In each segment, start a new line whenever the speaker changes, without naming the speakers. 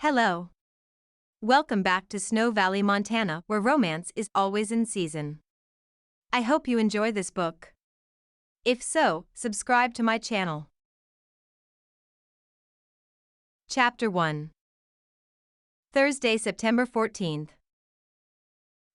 Hello. Welcome back to Snow Valley, Montana, where romance is always in season. I hope you enjoy this book. If so, subscribe to my channel. Chapter 1. Thursday, September 14th.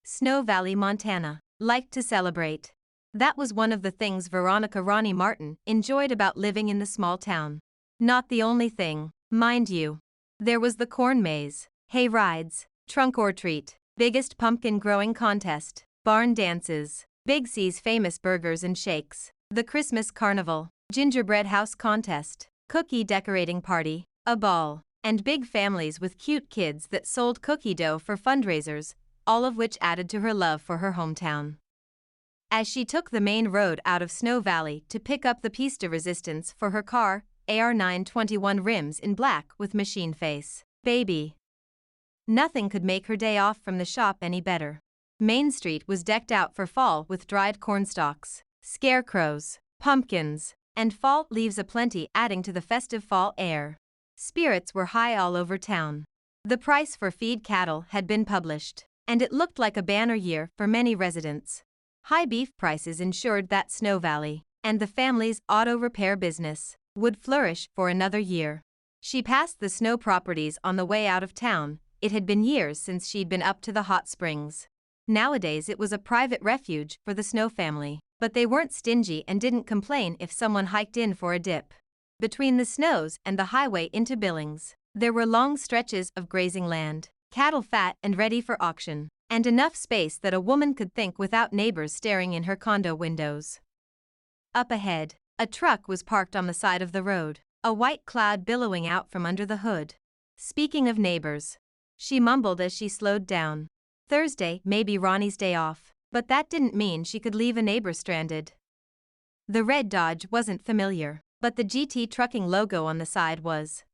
Snow Valley, Montana. Liked to celebrate. That was one of the things Veronica Ronnie Martin enjoyed about living in the small town. Not the only thing, mind you. There was the corn maze, hay rides, trunk or treat, biggest pumpkin growing contest, barn dances, Big C's famous burgers and shakes, the Christmas carnival, gingerbread house contest, cookie decorating party, a ball, and big families with cute kids that sold cookie dough for fundraisers, all of which added to her love for her hometown. As she took the main road out of Snow Valley to pick up the piece de resistance for her car, AR921 rims in black with machine face, baby. Nothing could make her day off from the shop any better. Main Street was decked out for fall with dried cornstalks, scarecrows, pumpkins, and fall leaves aplenty adding to the festive fall air. Spirits were high all over town. The price for feed cattle had been published, and it looked like a banner year for many residents. High beef prices ensured that Snow Valley, and the family's auto repair business, would flourish for another year. She passed the Snow properties on the way out of town. It had been years since she'd been up to the hot springs. Nowadays it was a private refuge for the Snow family, but they weren't stingy and didn't complain if someone hiked in for a dip. Between the Snows and the highway into Billings, there were long stretches of grazing land, cattle fat and ready for auction, and enough space that a woman could think without neighbors staring in her condo windows. Up ahead, a truck was parked on the side of the road, a white cloud billowing out from under the hood. Speaking of neighbors, she mumbled as she slowed down. Thursday may be Ronnie's day off, but that didn't mean she could leave a neighbor stranded. The red Dodge wasn't familiar, but the GT Trucking logo on the side was.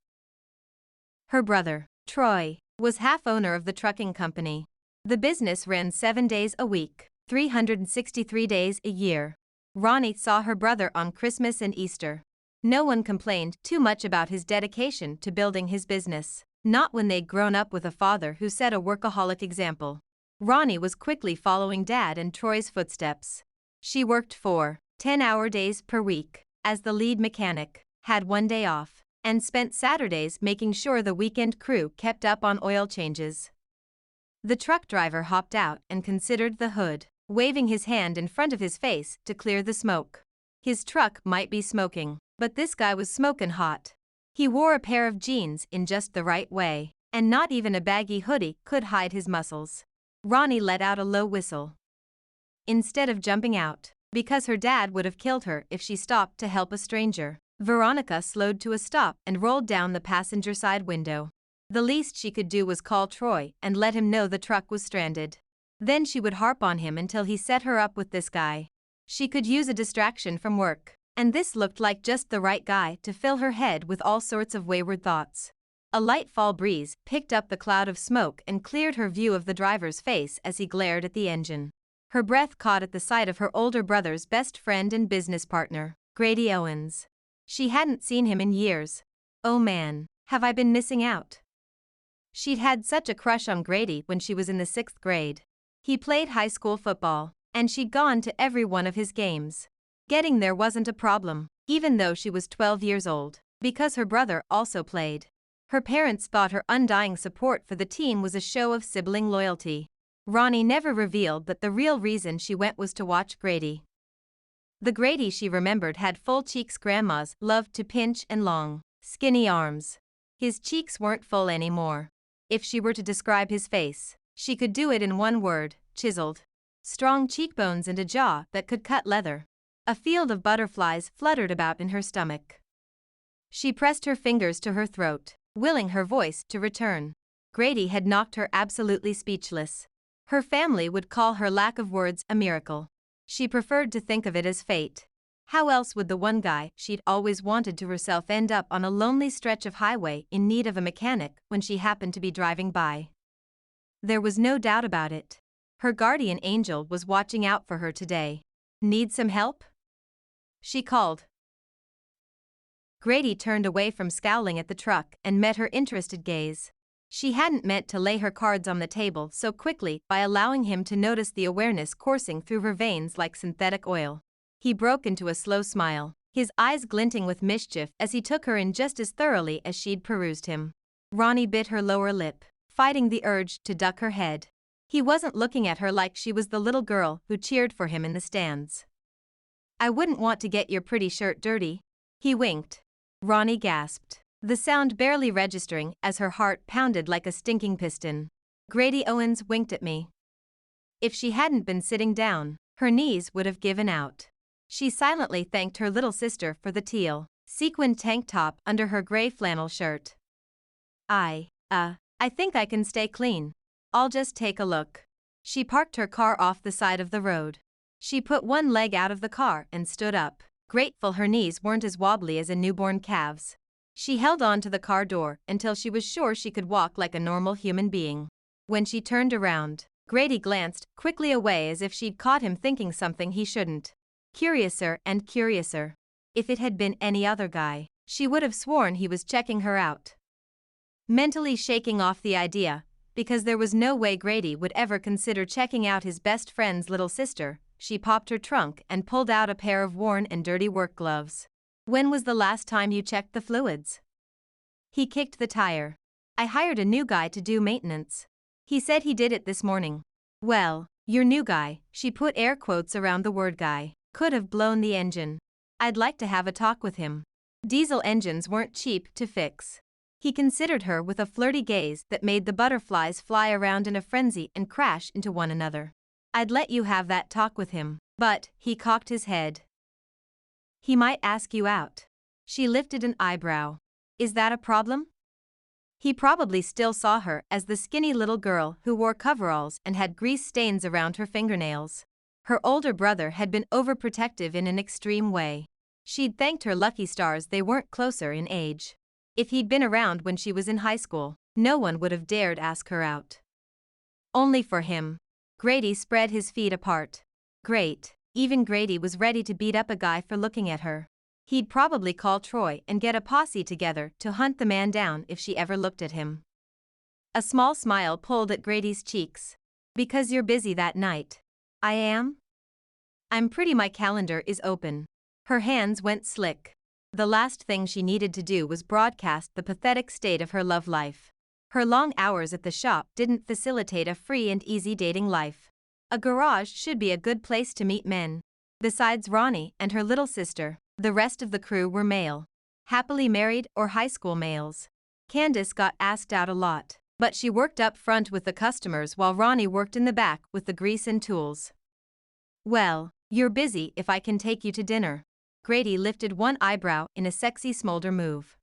Her brother, Troy, was half owner of the trucking company. The business ran 7 days a week, 363 days a year. Ronnie saw her brother on Christmas and Easter. No one complained too much about his dedication to building his business, not when they'd grown up with a father who set a workaholic example. Ronnie was quickly following Dad and Troy's footsteps. She worked 4 10-hour days per week as the lead mechanic, had one day off, and spent Saturdays making sure the weekend crew kept up on oil changes. The truck driver hopped out and considered the hood, waving his hand in front of his face to clear the smoke. His truck might be smoking, but this guy was smoking hot. He wore a pair of jeans in just the right way, and not even a baggy hoodie could hide his muscles. Ronnie let out a low whistle. Instead of jumping out, because her dad would have killed her if she stopped to help a stranger, Veronica slowed to a stop and rolled down the passenger side window. The least she could do was call Troy and let him know the truck was stranded. Then she would harp on him until he set her up with this guy. She could use a distraction from work, and this looked like just the right guy to fill her head with all sorts of wayward thoughts. A light fall breeze picked up the cloud of smoke and cleared her view of the driver's face as he glared at the engine. Her breath caught at the sight of her older brother's best friend and business partner, Grady Owens. She hadn't seen him in years. Oh man, have I been missing out? She'd had such a crush on Grady when she was in the 6th grade. He played high school football, and she'd gone to every one of his games. Getting there wasn't a problem, even though she was 12 years old, because her brother also played. Her parents thought her undying support for the team was a show of sibling loyalty. Ronnie never revealed that the real reason she went was to watch Grady. The Grady she remembered had full cheeks grandmas loved to pinch and long, skinny arms. His cheeks weren't full anymore. If she were to describe his face, she could do it in one word: chiseled. Strong cheekbones and a jaw that could cut leather. A field of butterflies fluttered about in her stomach. She pressed her fingers to her throat, willing her voice to return. Grady had knocked her absolutely speechless. Her family would call her lack of words a miracle. She preferred to think of it as fate. How else would the one guy she'd always wanted to herself end up on a lonely stretch of highway in need of a mechanic when she happened to be driving by? There was no doubt about it. Her guardian angel was watching out for her today. Need some help? She called. Grady turned away from scowling at the truck and met her interested gaze. She hadn't meant to lay her cards on the table so quickly by allowing him to notice the awareness coursing through her veins like synthetic oil. He broke into a slow smile, his eyes glinting with mischief as he took her in just as thoroughly as she'd perused him. Ronnie bit her lower lip, fighting the urge to duck her head. He wasn't looking at her like she was the little girl who cheered for him in the stands. "I wouldn't want to get your pretty shirt dirty." He winked. Ronnie gasped, the sound barely registering as her heart pounded like a stinking piston. Grady Owens winked at me. If she hadn't been sitting down, her knees would have given out. She silently thanked her little sister for the teal, sequined tank top under her gray flannel shirt. I think I can stay clean. I'll just take a look." She parked her car off the side of the road. She put one leg out of the car and stood up, grateful her knees weren't as wobbly as a newborn calf's. She held on to the car door until she was sure she could walk like a normal human being. When she turned around, Grady glanced quickly away as if she'd caught him thinking something he shouldn't. Curiouser and curiouser. If it had been any other guy, she would have sworn he was checking her out. Mentally shaking off the idea, because there was no way Grady would ever consider checking out his best friend's little sister, she popped her trunk and pulled out a pair of worn and dirty work gloves. "When was the last time you checked the fluids?" He kicked the tire. "I hired a new guy to do maintenance. He said he did it this morning." "Well, your new guy," she put air quotes around the word guy, "could have blown the engine. I'd like to have a talk with him." Diesel engines weren't cheap to fix. He considered her with a flirty gaze that made the butterflies fly around in a frenzy and crash into one another. "I'd let you have that talk with him, but," he cocked his head, "he might ask you out." She lifted an eyebrow. "Is that a problem?" He probably still saw her as the skinny little girl who wore coveralls and had grease stains around her fingernails. Her older brother had been overprotective in an extreme way. She'd thanked her lucky stars they weren't closer in age. If he'd been around when she was in high school, no one would have dared ask her out. Only for him. Grady spread his feet apart. Great, even Grady was ready to beat up a guy for looking at her. He'd probably call Troy and get a posse together to hunt the man down if she ever looked at him. A small smile pulled at Grady's cheeks. "Because you're busy that night." "I am?" "I'm pretty my calendar is open." Her hands went slick. The last thing she needed to do was broadcast the pathetic state of her love life. Her long hours at the shop didn't facilitate a free and easy dating life. A garage should be a good place to meet men. Besides Ronnie and her little sister, the rest of the crew were male. Happily married or high school males. Candace got asked out a lot, but she worked up front with the customers while Ronnie worked in the back with the grease and tools. "Well, you're busy if I can take you to dinner." Grady lifted one eyebrow in a sexy smolder move.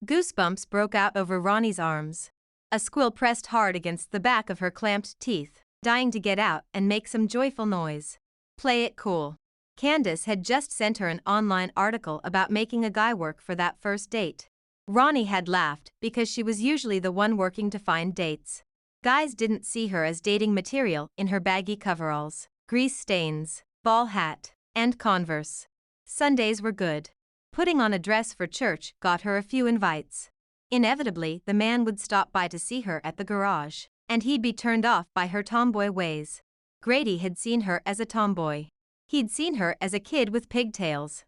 Goosebumps broke out over Ronnie's arms. A squill pressed hard against the back of her clamped teeth, dying to get out and make some joyful noise. "Play it cool." Candace had just sent her an online article about making a guy work for that first date. Ronnie had laughed because she was usually the one working to find dates. Guys didn't see her as dating material in her baggy coveralls, grease stains, ball hat, and Converse. Sundays were good. Putting on a dress for church got her a few invites. Inevitably, the man would stop by to see her at the garage, and he'd be turned off by her tomboy ways. Grady had seen her as a tomboy. He'd seen her as a kid with pigtails.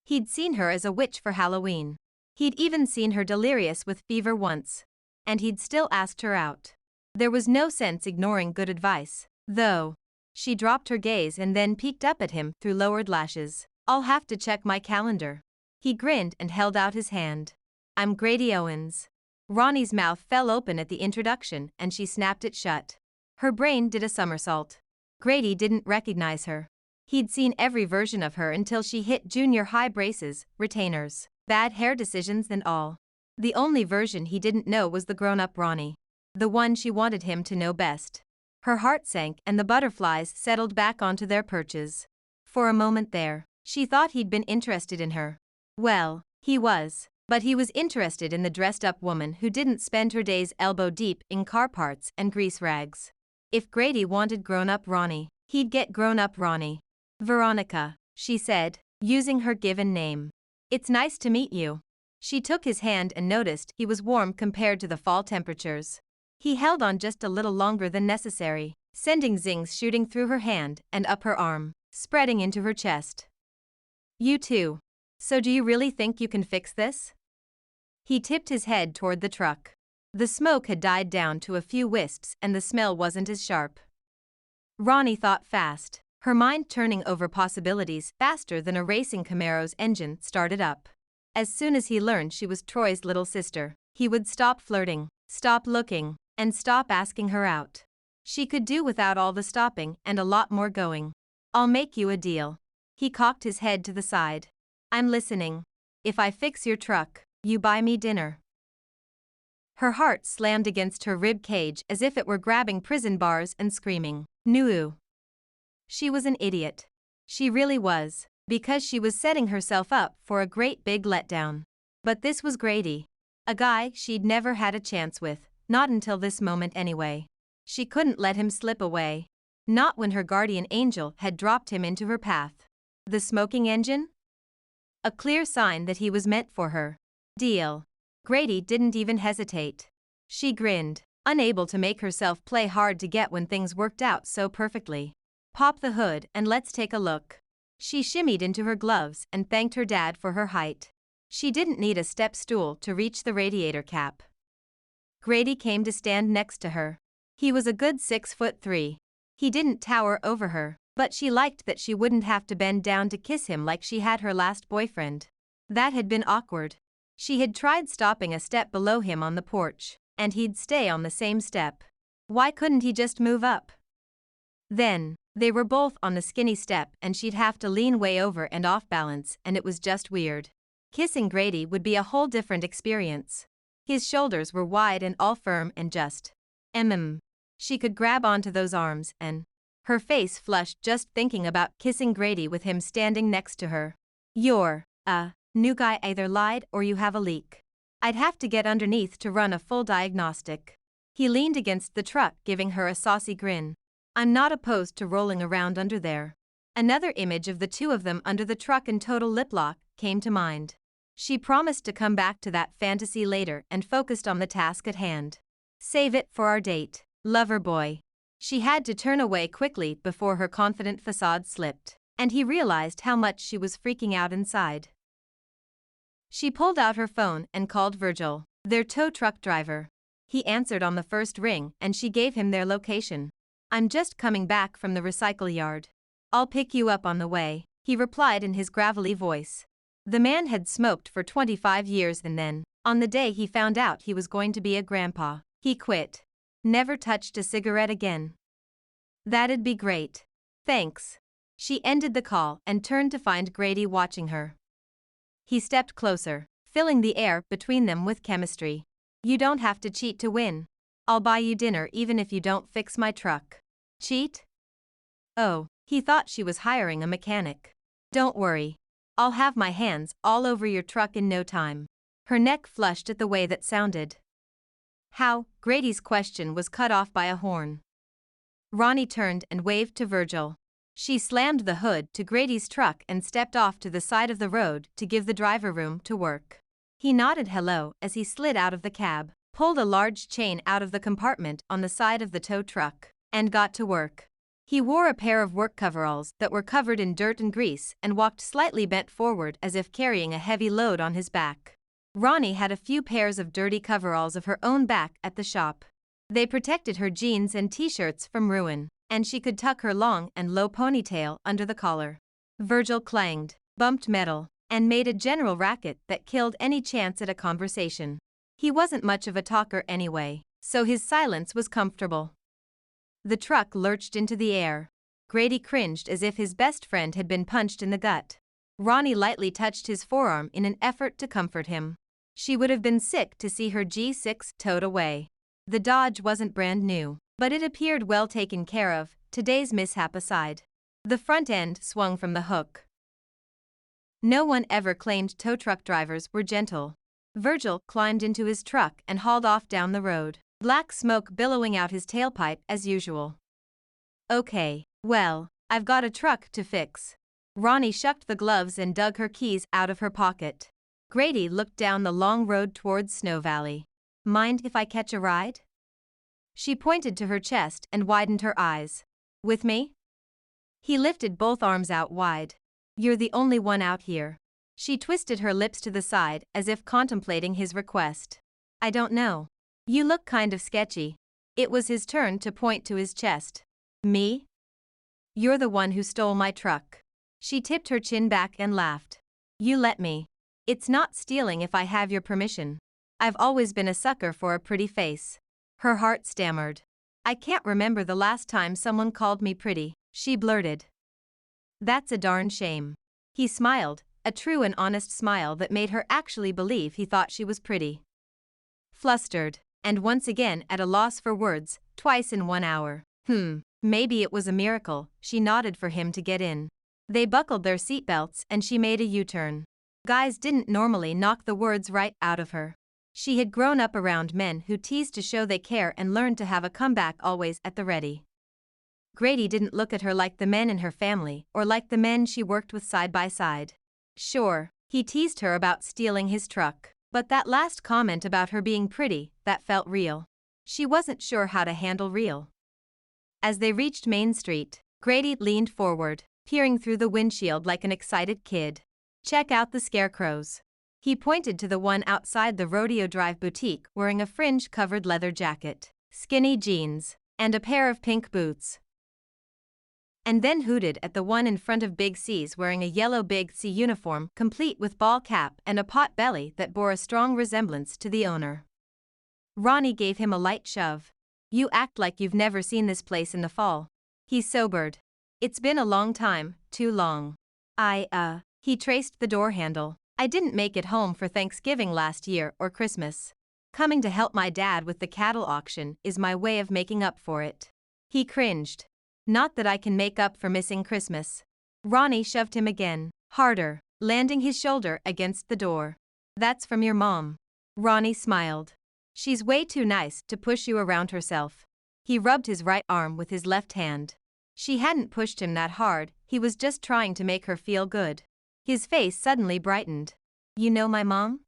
He'd seen her as a witch for Halloween. He'd even seen her delirious with fever once. And he'd still asked her out. There was no sense ignoring good advice, though. She dropped her gaze and then peeked up at him through lowered lashes. "I'll have to check my calendar." He grinned and held out his hand. "I'm Grady Owens." Ronnie's mouth fell open at the introduction and she snapped it shut. Her brain did a somersault. Grady didn't recognize her. He'd seen every version of her until she hit junior high braces, retainers, bad hair decisions and all. The only version he didn't know was the grown-up Ronnie. The one she wanted him to know best. Her heart sank and the butterflies settled back onto their perches. For a moment there, she thought he'd been interested in her. Well, he was, but he was interested in the dressed-up woman who didn't spend her days elbow-deep in car parts and grease rags. If Grady wanted grown-up Ronnie, he'd get grown-up Ronnie. "Veronica," she said, using her given name. "It's nice to meet you." She took his hand and noticed he was warm compared to the fall temperatures. He held on just a little longer than necessary, sending zings shooting through her hand and up her arm, spreading into her chest. You too. So do you really think you can fix this? He tipped his head toward the truck. The smoke had died down to a few wisps and the smell wasn't as sharp. Ronnie thought fast, her mind turning over possibilities faster than a racing Camaro's engine started up. As soon as he learned she was Troy's little sister, he would stop flirting, stop looking, and stop asking her out. She could do without all the stopping and a lot more going. I'll make you a deal. He cocked his head to the side. I'm listening. If I fix your truck, you buy me dinner. Her heart slammed against her rib cage as if it were grabbing prison bars and screaming, "Nuu." She was an idiot. She really was, because she was setting herself up for a great big letdown. But this was Grady. A guy she'd never had a chance with, not until this moment anyway. She couldn't let him slip away. Not when her guardian angel had dropped him into her path. The smoking engine? A clear sign that he was meant for her. Deal. Grady didn't even hesitate. She grinned, unable to make herself play hard to get when things worked out so perfectly. Pop the hood and let's take a look. She shimmied into her gloves and thanked her dad for her height. She didn't need a step stool to reach the radiator cap. Grady came to stand next to her. He was a good 6'3". He didn't tower over her, but she liked that she wouldn't have to bend down to kiss him like she had her last boyfriend. That had been awkward. She had tried stopping a step below him on the porch, and he'd stay on the same step. Why couldn't he just move up? Then, they were both on the skinny step and she'd have to lean way over and off balance, and it was just weird. Kissing Grady would be a whole different experience. His shoulders were wide and all firm and just. She could grab onto those arms and. Her face flushed just thinking about kissing Grady with him standing next to her. You're, new guy either lied or you have a leak. I'd have to get underneath to run a full diagnostic. He leaned against the truck giving her a saucy grin. I'm not opposed to rolling around under there. Another image of the two of them under the truck in total lip lock came to mind. She promised to come back to that fantasy later and focused on the task at hand. Save it for our date, lover boy. She had to turn away quickly before her confident facade slipped, and he realized how much she was freaking out inside. She pulled out her phone and called Virgil, their tow truck driver. He answered on the first ring and she gave him their location. I'm just coming back from the recycle yard. I'll pick you up on the way, he replied in his gravelly voice. The man had smoked for 25 years and then, on the day he found out he was going to be a grandpa, he quit. Never touched a cigarette again. That'd be great. Thanks. She ended the call and turned to find Grady watching her. He stepped closer, filling the air between them with chemistry. You don't have to cheat to win. I'll buy you dinner even if you don't fix my truck. Cheat? Oh, he thought she was hiring a mechanic. Don't worry. I'll have my hands all over your truck in no time. Her neck flushed at the way that sounded. How? Grady's question was cut off by a horn. Ronnie turned and waved to Virgil. She slammed the hood to Grady's truck and stepped off to the side of the road to give the driver room to work. He nodded hello as he slid out of the cab, pulled a large chain out of the compartment on the side of the tow truck, and got to work. He wore a pair of work coveralls that were covered in dirt and grease and walked slightly bent forward as if carrying a heavy load on his back. Ronnie had a few pairs of dirty coveralls of her own back at the shop. They protected her jeans and t-shirts from ruin, and she could tuck her long and low ponytail under the collar. Virgil clanged, bumped metal, and made a general racket that killed any chance at a conversation. He wasn't much of a talker anyway, so his silence was comfortable. The truck lurched into the air. Grady cringed as if his best friend had been punched in the gut. Ronnie lightly touched his forearm in an effort to comfort him. She would have been sick to see her G6 towed away. The Dodge wasn't brand new, but it appeared well taken care of, today's mishap aside. The front end swung from the hook. No one ever claimed tow truck drivers were gentle. Virgil climbed into his truck and hauled off down the road, black smoke billowing out his tailpipe as usual. Okay, well, I've got a truck to fix. Ronnie shucked the gloves and dug her keys out of her pocket. Grady looked down the long road towards Snow Valley. Mind if I catch a ride? She pointed to her chest and widened her eyes. With me? He lifted both arms out wide. You're the only one out here. She twisted her lips to the side as if contemplating his request. I don't know. You look kind of sketchy. It was his turn to point to his chest. Me? You're the one who stole my truck. She tipped her chin back and laughed. You let me. It's not stealing if I have your permission. I've always been a sucker for a pretty face. Her heart stammered. I can't remember the last time someone called me pretty, she blurted. That's a darn shame. He smiled, a true and honest smile that made her actually believe he thought she was pretty. Flustered, and once again at a loss for words, twice in 1 hour. Maybe it was a miracle, she nodded for him to get in. They buckled their seatbelts and she made a U-turn. Guys didn't normally knock the words right out of her. She had grown up around men who teased to show they care and learned to have a comeback always at the ready. Grady didn't look at her like the men in her family or like the men she worked with side by side. Sure, he teased her about stealing his truck, but that last comment about her being pretty, that felt real. She wasn't sure how to handle real. As they reached Main Street, Grady leaned forward, peering through the windshield like an excited kid. Check out the scarecrows. He pointed to the one outside the Rodeo Drive boutique wearing a fringe-covered leather jacket, skinny jeans, and a pair of pink boots. And then hooted at the one in front of Big C's wearing a yellow Big C uniform complete with ball cap and a pot belly that bore a strong resemblance to the owner. Ronnie gave him a light shove. You act like you've never seen this place in the fall. He sobered. It's been a long time, too long. He traced the door handle. I didn't make it home for Thanksgiving last year or Christmas. Coming to help my dad with the cattle auction is my way of making up for it. He cringed. Not that I can make up for missing Christmas. Ronnie shoved him again, harder, landing his shoulder against the door. That's from your mom. Ronnie smiled. She's way too nice to push you around herself. He rubbed his right arm with his left hand. She hadn't pushed him that hard, he was just trying to make her feel good. His face suddenly brightened. You know my mom?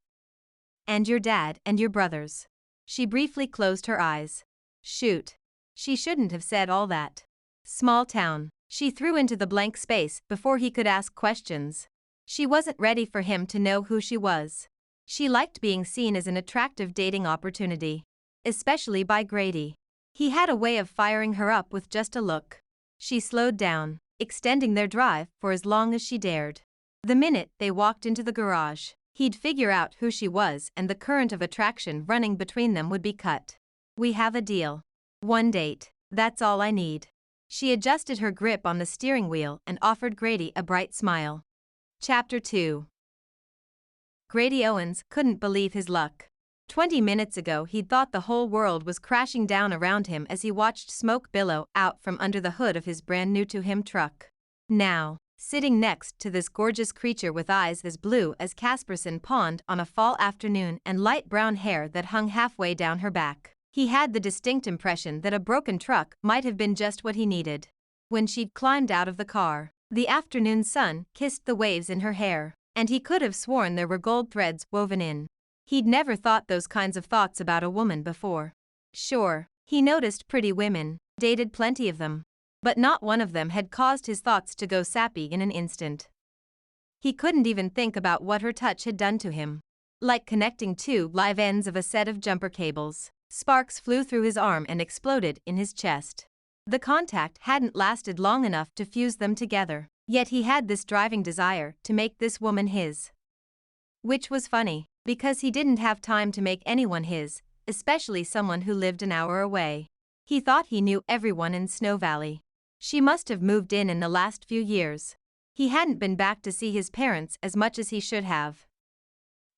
And your dad and your brothers. She briefly closed her eyes. Shoot. She shouldn't have said all that. Small town. She threw into the blank space before he could ask questions. She wasn't ready for him to know who she was. She liked being seen as an attractive dating opportunity. Especially by Grady. He had a way of firing her up with just a look. She slowed down, extending their drive for as long as she dared. The minute they walked into the garage, he'd figure out who she was and the current of attraction running between them would be cut. We have a deal. 1 date, that's all I need. She adjusted her grip on the steering wheel and offered Grady a bright smile. Chapter 2. Grady Owens couldn't believe his luck. 20 minutes ago he'd thought the whole world was crashing down around him as he watched smoke billow out from under the hood of his brand new to-him truck. Now, sitting next to this gorgeous creature with eyes as blue as Casperson Pond on a fall afternoon and light brown hair that hung halfway down her back, he had the distinct impression that a broken truck might have been just what he needed. When she'd climbed out of the car, the afternoon sun kissed the waves in her hair, and he could have sworn there were gold threads woven in. He'd never thought those kinds of thoughts about a woman before. Sure, he noticed pretty women, dated plenty of them. But not one of them had caused his thoughts to go sappy in an instant. He couldn't even think about what her touch had done to him. Like connecting two live ends of a set of jumper cables, sparks flew through his arm and exploded in his chest. The contact hadn't lasted long enough to fuse them together, yet he had this driving desire to make this woman his. Which was funny, because he didn't have time to make anyone his, especially someone who lived an hour away. He thought he knew everyone in Snow Valley. She must have moved in the last few years. He hadn't been back to see his parents as much as he should have.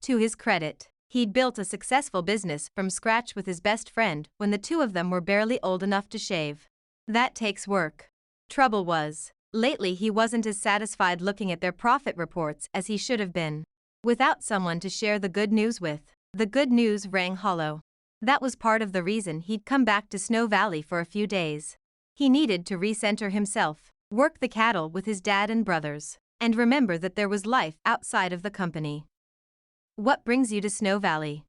To his credit, he'd built a successful business from scratch with his best friend when the two of them were barely old enough to shave. That takes work. Trouble was, lately he wasn't as satisfied looking at their profit reports as he should have been. Without someone to share the good news with, the good news rang hollow. That was part of the reason he'd come back to Snow Valley for a few days. He needed to recenter himself, work the cattle with his dad and brothers, and remember that there was life outside of the company. What brings you to Snow Valley?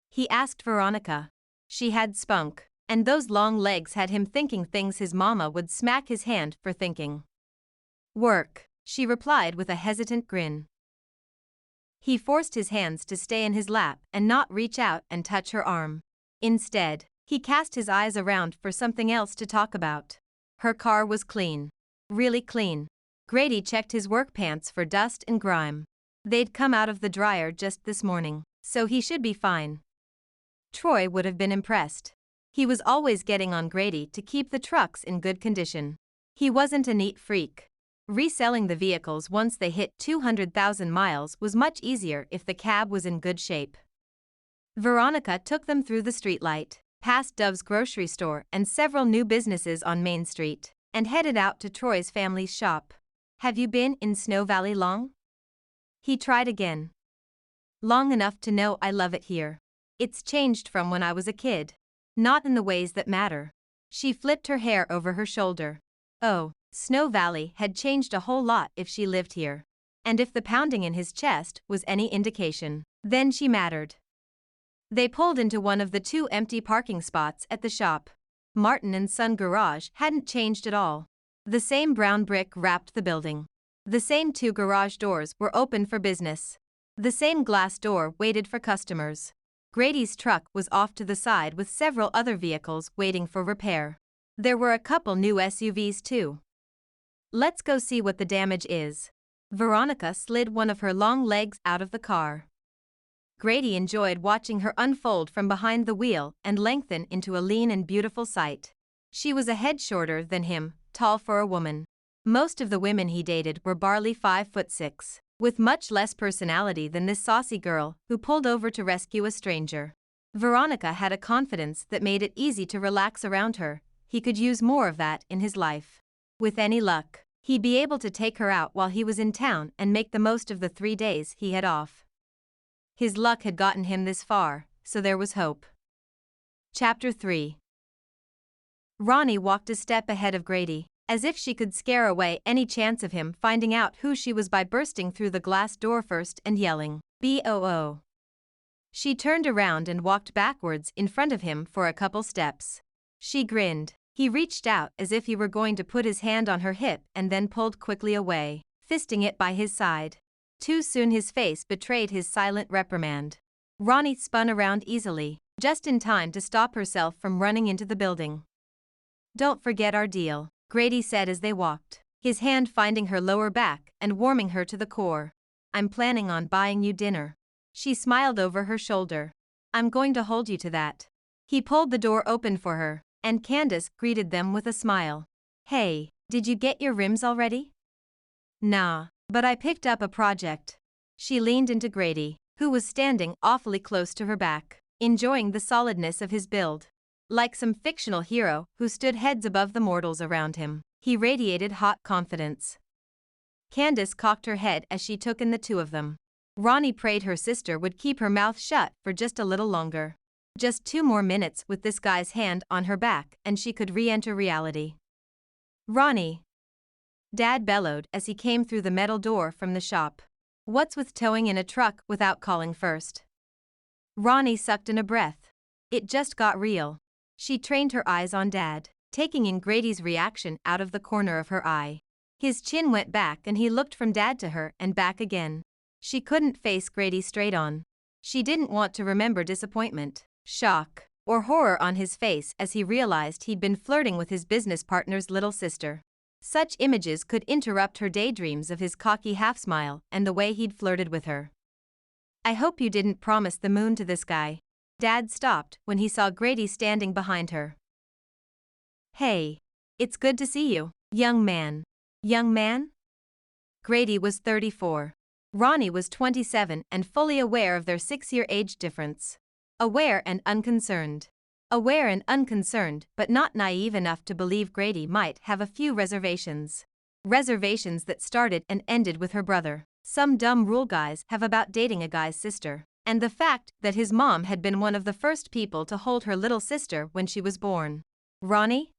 He asked Veronica. She had spunk, and those long legs had him thinking things his mama would smack his hand for thinking. Work, she replied with a hesitant grin. He forced his hands to stay in his lap and not reach out and touch her arm. Instead, he cast his eyes around for something else to talk about. Her car was clean. Really clean. Grady checked his work pants for dust and grime. They'd come out of the dryer just this morning, so he should be fine. Troy would have been impressed. He was always getting on Grady to keep the trucks in good condition. He wasn't a neat freak. Reselling the vehicles once they hit 200,000 miles was much easier if the cab was in good shape. Veronica took them through the streetlight, past Dove's grocery store and several new businesses on Main Street, and headed out to Troy's family's shop. Have you been in Snow Valley long? He tried again. Long enough to know I love it here. It's changed from when I was a kid. Not in the ways that matter. She flipped her hair over her shoulder. Oh, Snow Valley had changed a whole lot if she lived here. And if the pounding in his chest was any indication, then she mattered. They pulled into one of the 2 empty parking spots at the shop. Martin and Son garage hadn't changed at all. The same brown brick wrapped the building. The same 2 garage doors were open for business. The same glass door waited for customers. Grady's truck was off to the side with several other vehicles waiting for repair. There were a couple new SUVs too. Let's go see what the damage is. Veronica slid one of her long legs out of the car. Grady enjoyed watching her unfold from behind the wheel and lengthen into a lean and beautiful sight. She was a head shorter than him, tall for a woman. Most of the women he dated were barely 5'6", with much less personality than this saucy girl who pulled over to rescue a stranger. Veronica had a confidence that made it easy to relax around her. He could use more of that in his life. With any luck, he'd be able to take her out while he was in town and make the most of the 3 days he had off. His luck had gotten him this far, so there was hope. Chapter 3. Ronnie walked a step ahead of Grady, as if she could scare away any chance of him finding out who she was by bursting through the glass door first and yelling, "B-O-O." She turned around and walked backwards in front of him for a couple steps. She grinned. He reached out as if he were going to put his hand on her hip and then pulled quickly away, fisting it by his side. Too soon his face betrayed his silent reprimand. Ronnie spun around easily, just in time to stop herself from running into the building. "Don't forget our deal," Grady said as they walked, his hand finding her lower back and warming her to the core. "I'm planning on buying you dinner." She smiled over her shoulder. "I'm going to hold you to that." He pulled the door open for her, and Candace greeted them with a smile. "Hey, did you get your rims already?" "Nah, but I picked up a project." She leaned into Grady, who was standing awfully close to her back, enjoying the solidness of his build. Like some fictional hero who stood heads above the mortals around him, he radiated hot confidence. Candace cocked her head as she took in the 2 of them. Ronnie prayed her sister would keep her mouth shut for just a little longer. Just 2 more minutes with this guy's hand on her back and she could re-enter reality. "Ronnie!" Dad bellowed as he came through the metal door from the shop. "What's with towing in a truck without calling first?" Ronnie sucked in a breath. It just got real. She trained her eyes on Dad, taking in Grady's reaction out of the corner of her eye. His chin went back and he looked from Dad to her and back again. She couldn't face Grady straight on. She didn't want to remember disappointment, shock, or horror on his face as he realized he'd been flirting with his business partner's little sister. Such images could interrupt her daydreams of his cocky half-smile and the way he'd flirted with her. "I hope you didn't promise the moon to this guy." Dad stopped when he saw Grady standing behind her. "Hey. It's good to see you, young man." "Young man?" Grady was 34. Ronnie was 27 and fully aware of their 6-year age difference. Aware and unconcerned. Aware and unconcerned, but not naive enough to believe Grady might have a few reservations. Reservations that started and ended with her brother. Some dumb rule guys have about dating a guy's sister. And the fact that his mom had been one of the first people to hold her little sister when she was born. "Ronnie?"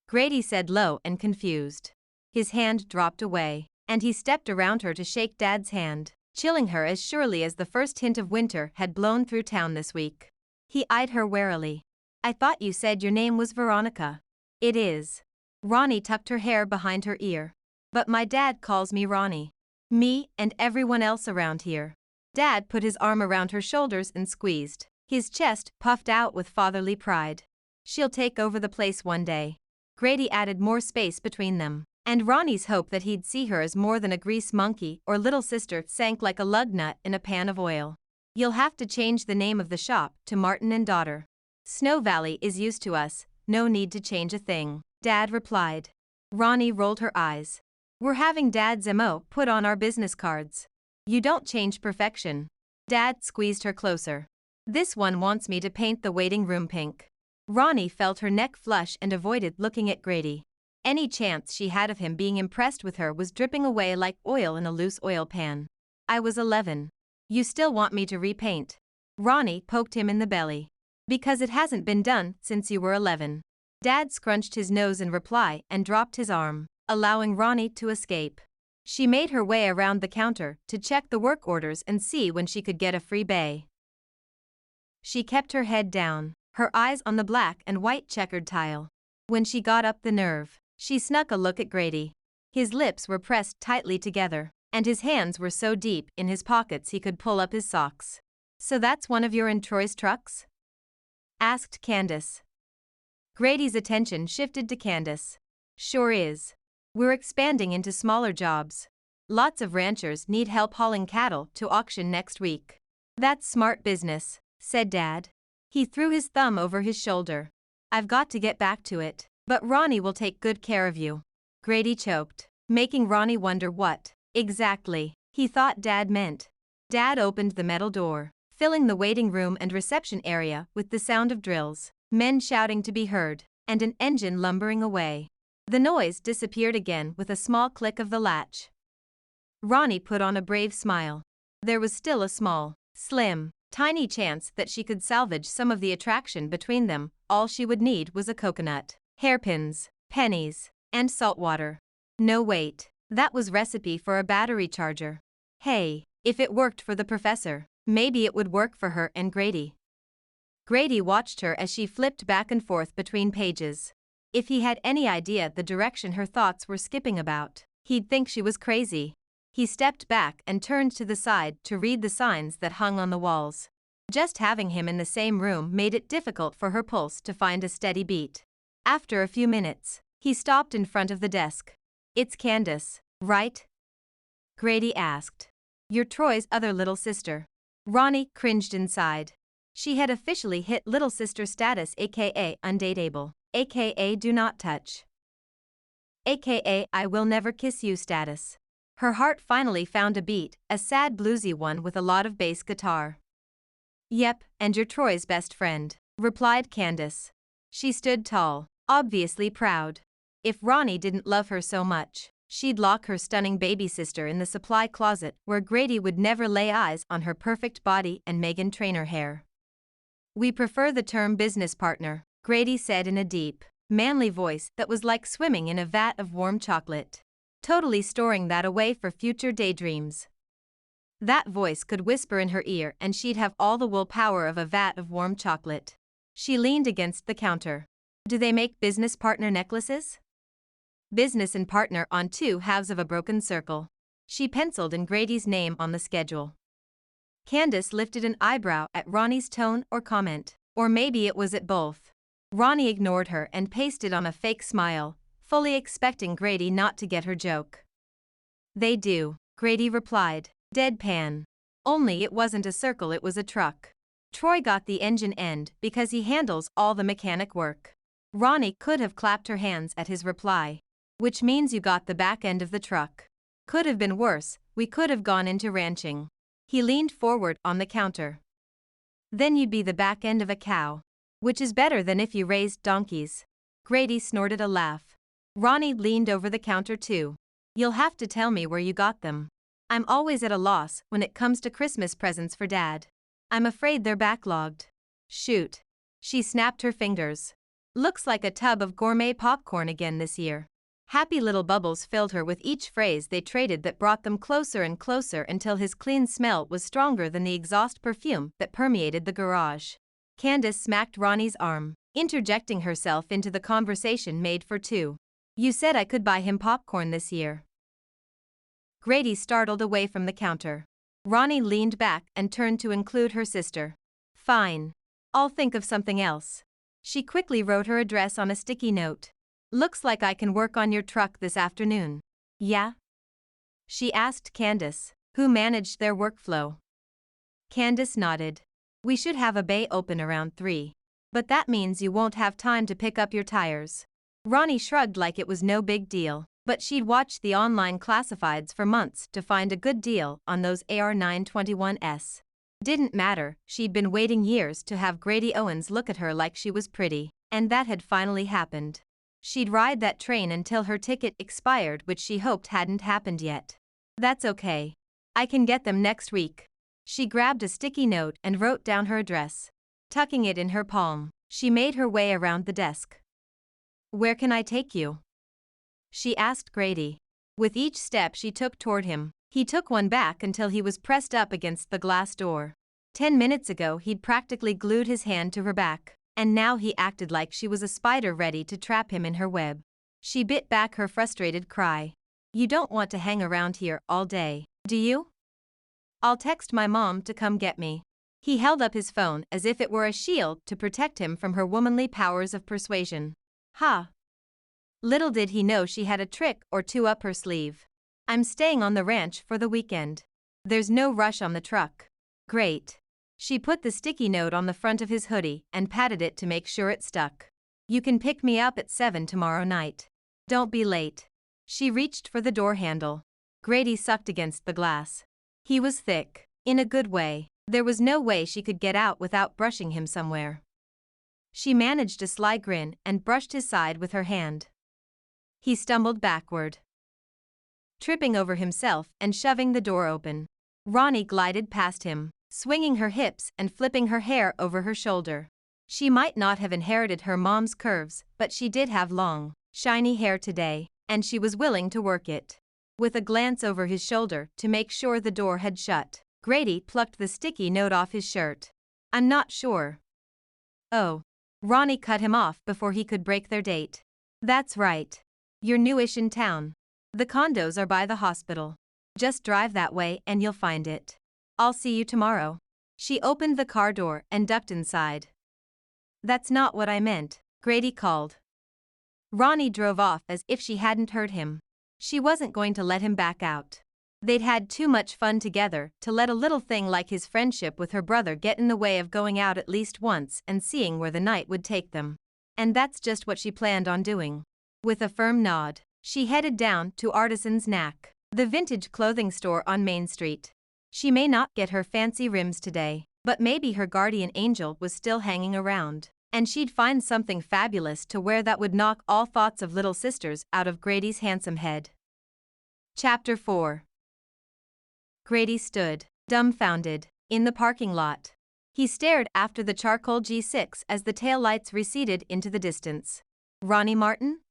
Grady said low and confused. His hand dropped away, and he stepped around her to shake Dad's hand. chilling her as surely as the first hint of winter had blown through town this week. He eyed her warily. I thought you said your name was Veronica. It is. Ronnie tucked her hair behind her ear. But my dad calls me Ronnie. Me and everyone else around here. Dad put his arm around her shoulders and squeezed. His chest puffed out with fatherly pride. She'll take over the place one day. Grady added more space between them. And Ronnie's hope that he'd see her as more than a grease monkey or little sister sank like a lug nut in a pan of oil. You'll have to change the name of the shop to Martin and Daughter. Snow Valley is used to us, no need to change a thing, Dad replied. Ronnie rolled her eyes. We're having Dad's MO put on our business cards. You don't change perfection. Dad squeezed her closer. This one wants me to paint the waiting room pink. Ronnie felt her neck flush and avoided looking at Grady. Any chance she had of him being impressed with her was dripping away like oil in a loose oil pan. I was 11. You still want me to repaint? Ronnie poked him in the belly. Because it hasn't been done since you were 11. Dad scrunched his nose in reply and dropped his arm, allowing Ronnie to escape. She made her way around the counter to check the work orders and see when she could get a free bay. She kept her head down, her eyes on the black and white checkered tile. When she got up the nerve, she snuck a look at Grady. His lips were pressed tightly together, and his hands were so deep in his pockets he could pull up his socks. So that's one of your and Troy's trucks? Asked Candace. Grady's attention shifted to Candace. Sure is. We're expanding into smaller jobs. Lots of ranchers need help hauling cattle to auction next week. That's smart business, said Dad. He threw his thumb over his shoulder. I've got to get back to it, but Ronnie will take good care of you. Grady choked, making Ronnie wonder what, exactly, he thought Dad meant. Dad opened the metal door, filling the waiting room and reception area with the sound of drills, men shouting to be heard, and an engine lumbering away. The noise disappeared again with a small click of the latch. Ronnie put on a brave smile. There was still a small, slim, tiny chance that she could salvage some of the attraction between them. All she would need was a coconut, hairpins, pennies, and salt water. No wait, that was recipe for a battery charger. Hey, if it worked for the professor, maybe it would work for her and Grady. Grady watched her as she flipped back and forth between pages. If he had any idea the direction her thoughts were skipping about, he'd think she was crazy. He stepped back and turned to the side to read the signs that hung on the walls. Just having him in the same room made it difficult for her pulse to find a steady beat. After a few minutes, he stopped in front of the desk. It's Candace, right? Grady asked. You're Troy's other little sister. Ronnie cringed inside. She had officially hit little sister status, aka undateable, aka do not touch, aka I will never kiss you status. Her heart finally found a beat, a sad bluesy one with a lot of bass guitar. Yep, and you're Troy's best friend, replied Candace. She stood tall, obviously proud. If Ronnie didn't love her so much, she'd lock her stunning baby sister in the supply closet where Grady would never lay eyes on her perfect body and Meghan Trainor hair. We prefer the term business partner, Grady said in a deep, manly voice that was like swimming in a vat of warm chocolate. Totally storing that away for future daydreams. That voice could whisper in her ear and she'd have all the willpower of a vat of warm chocolate. She leaned against the counter. Do they make business partner necklaces? Business and partner on two halves of a broken circle. She penciled in Grady's name on the schedule. Candace lifted an eyebrow at Ronnie's tone or comment, or maybe it was at both. Ronnie ignored her and pasted on a fake smile, fully expecting Grady not to get her joke. They do, Grady replied, deadpan. Only it wasn't a circle, it was a truck. Troy got the engine end because he handles all the mechanic work. Ronnie could have clapped her hands at his reply. Which means you got the back end of the truck. Could have been worse, we could have gone into ranching. He leaned forward on the counter. Then you'd be the back end of a cow. Which is better than if you raised donkeys. Grady snorted a laugh. Ronnie leaned over the counter too. You'll have to tell me where you got them. I'm always at a loss when it comes to Christmas presents for Dad. I'm afraid they're backlogged. Shoot. She snapped her fingers. Looks like a tub of gourmet popcorn again this year. Happy little bubbles filled her with each phrase they traded that brought them closer and closer until his clean smell was stronger than the exhaust perfume that permeated the garage. Candace smacked Ronnie's arm, interjecting herself into the conversation made for two. You said I could buy him popcorn this year. Grady startled away from the counter. Ronnie leaned back and turned to include her sister. Fine. I'll think of something else. She quickly wrote her address on a sticky note. Looks like I can work on your truck this afternoon. Yeah? She asked Candace, who managed their workflow. Candace nodded. We should have a bay open around 3. But that means you won't have time to pick up your tires. Ronnie shrugged like it was no big deal, but she'd watched the online classifieds for months to find a good deal on those AR921s. Didn't matter, she'd been waiting years to have Grady Owens look at her like she was pretty, and that had finally happened. She'd ride that train until her ticket expired, which she hoped hadn't happened yet. That's okay. I can get them next week. She grabbed a sticky note and wrote down her address. Tucking it in her palm, she made her way around the desk. Where can I take you? She asked Grady. With each step she took toward him, he took one back until he was pressed up against the glass door. 10 minutes ago he'd practically glued his hand to her back, and now he acted like she was a spider ready to trap him in her web. She bit back her frustrated cry. You don't want to hang around here all day, do you? I'll text my mom to come get me. He held up his phone as if it were a shield to protect him from her womanly powers of persuasion. Ha! Little did he know she had a trick or two up her sleeve. I'm staying on the ranch for the weekend. There's no rush on the truck. Great. She put the sticky note on the front of his hoodie and patted it to make sure it stuck. You can pick me up at 7 tomorrow night. Don't be late. She reached for the door handle. Grady sucked against the glass. He was thick, in a good way. There was no way she could get out without brushing him somewhere. She managed a sly grin and brushed his side with her hand. He stumbled backward, tripping over himself and shoving the door open. Ronnie glided past him, swinging her hips and flipping her hair over her shoulder. She might not have inherited her mom's curves, but she did have long, shiny hair today, and she was willing to work it. With a glance over his shoulder to make sure the door had shut, Grady plucked the sticky note off his shirt. I'm not sure. Oh. Ronnie cut him off before he could break their date. That's right. You're newish in town. The condos are by the hospital. Just drive that way and you'll find it. I'll see you tomorrow. She opened the car door and ducked inside. That's not what I meant, Grady called. Ronnie drove off as if she hadn't heard him. She wasn't going to let him back out. They'd had too much fun together to let a little thing like his friendship with her brother get in the way of going out at least once and seeing where the night would take them. And that's just what she planned on doing. With a firm nod, she headed down to Artisan's Knack, the vintage clothing store on Main Street. She may not get her fancy rims today, but maybe her guardian angel was still hanging around, and she'd find something fabulous to wear that would knock all thoughts of little sisters out of Grady's handsome head. Chapter 4. Grady stood, dumbfounded, in the parking lot. He stared after the charcoal G6 as the taillights receded into the distance. Ronnie Martin?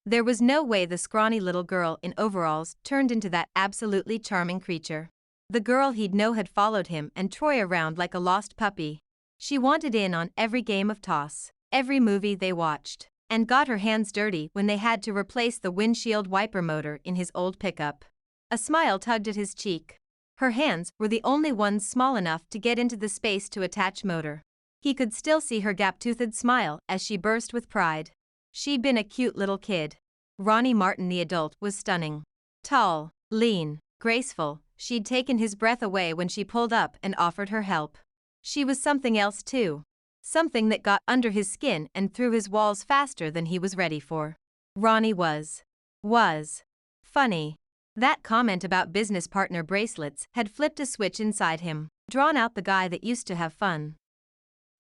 There was no way the scrawny little girl in overalls turned into that absolutely charming creature. The girl he'd know had followed him and Troy around like a lost puppy. She wanted in on every game of toss, every movie they watched, and got her hands dirty when they had to replace the windshield wiper motor in his old pickup. A smile tugged at his cheek. Her hands were the only ones small enough to get into the space to attach motor. He could still see her gap-toothed smile as she burst with pride. She'd been a cute little kid. Ronnie Martin the adult was stunning. Tall, lean, graceful, she'd taken his breath away when she pulled up and offered her help. She was something else too. Something that got under his skin and through his walls faster than he was ready for. Ronnie was funny. That comment about business partner bracelets had flipped a switch inside him, drawn out the guy that used to have fun.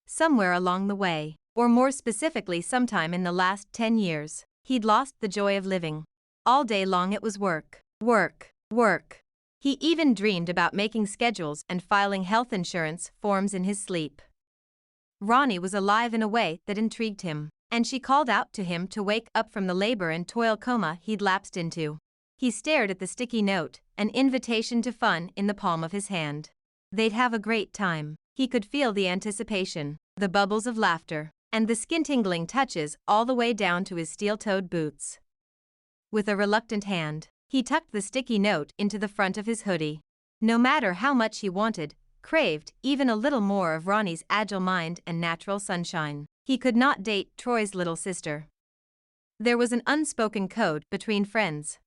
Somewhere along the way, or more specifically sometime in the last 10 years, he'd lost the joy of living. All day long it was work, work, work. He even dreamed about making schedules and filing health insurance forms in his sleep. Ronnie was alive in a way that intrigued him. and she called out to him to wake up from the labor and toil coma he'd lapsed into. He stared at the sticky note, an invitation to fun in the palm of his hand. They'd have a great time. He could feel the anticipation, the bubbles of laughter, and the skin-tingling touches all the way down to his steel-toed boots. With a reluctant hand, he tucked the sticky note into the front of his hoodie. No matter how much he wanted, craved even a little more of Ronnie's agile mind and natural sunshine, he could not date Troy's little sister. There was an unspoken code between friends.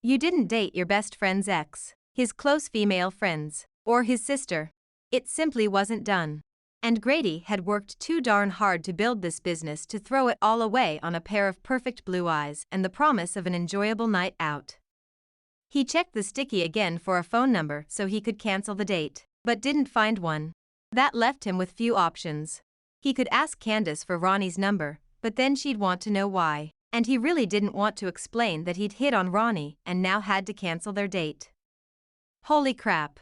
You didn't date your best friend's ex, his close female friends, or his sister. It simply wasn't done. And Grady had worked too darn hard to build this business to throw it all away on a pair of perfect blue eyes and the promise of an enjoyable night out. He checked the sticky again for a phone number so he could cancel the date, but didn't find one. That left him with few options. He could ask Candace for Ronnie's number, but then she'd want to know why, and he really didn't want to explain that he'd hit on Ronnie and now had to cancel their date. Holy crap.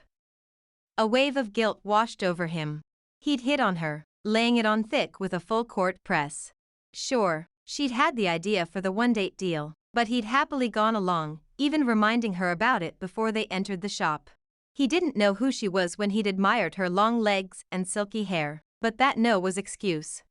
A wave of guilt washed over him. He'd hit on her, laying it on thick with a full-court press. Sure, she'd had the idea for the one-date deal, but he'd happily gone along, even reminding her about it before they entered the shop. He didn't know who she was when he'd admired her long legs and silky hair, but that no was excuse.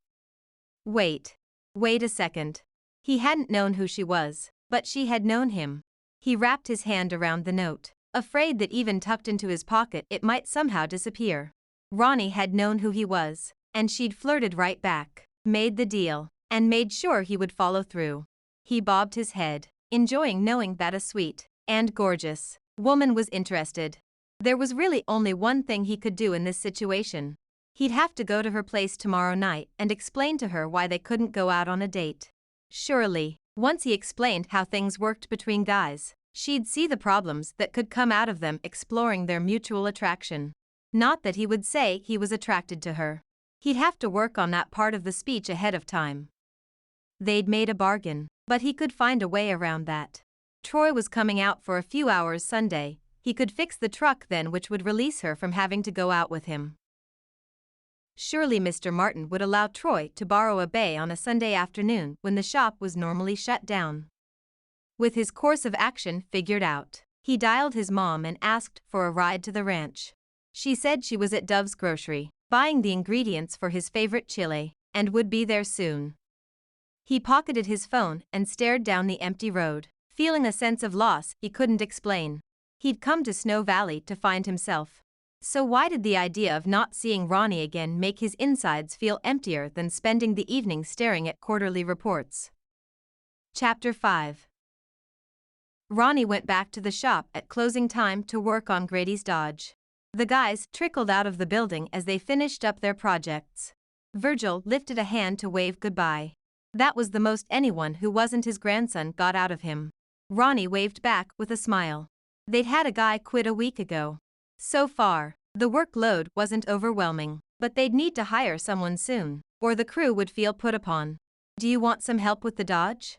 Wait a second. He hadn't known who she was, but she had known him. He wrapped his hand around the note, afraid that even tucked into his pocket it might somehow disappear. Ronnie had known who he was, and she'd flirted right back, made the deal, and made sure he would follow through. He bobbed his head, enjoying knowing that a sweet and gorgeous woman was interested. There was really only one thing he could do in this situation. He'd have to go to her place tomorrow night and explain to her why they couldn't go out on a date. Surely, once he explained how things worked between guys, she'd see the problems that could come out of them exploring their mutual attraction. Not that he would say he was attracted to her. He'd have to work on that part of the speech ahead of time. They'd made a bargain, but he could find a way around that. Troy was coming out for a few hours Sunday. He could fix the truck then, which would release her from having to go out with him. Surely Mr. Martin would allow Troy to borrow a bay on a Sunday afternoon when the shop was normally shut down. With his course of action figured out, he dialed his mom and asked for a ride to the ranch. She said she was at Dove's Grocery, buying the ingredients for his favorite chili, and would be there soon. He pocketed his phone and stared down the empty road, feeling a sense of loss he couldn't explain. He'd come to Snow Valley to find himself. So why did the idea of not seeing Ronnie again make his insides feel emptier than spending the evening staring at quarterly reports? Chapter 5. Ronnie went back to the shop at closing time to work on Grady's Dodge. The guys trickled out of the building as they finished up their projects. Virgil lifted a hand to wave goodbye. That was the most anyone who wasn't his grandson got out of him. Ronnie waved back with a smile. They'd had a guy quit a week ago. So far, the workload wasn't overwhelming, but they'd need to hire someone soon, or the crew would feel put upon. Do you want some help with the Dodge?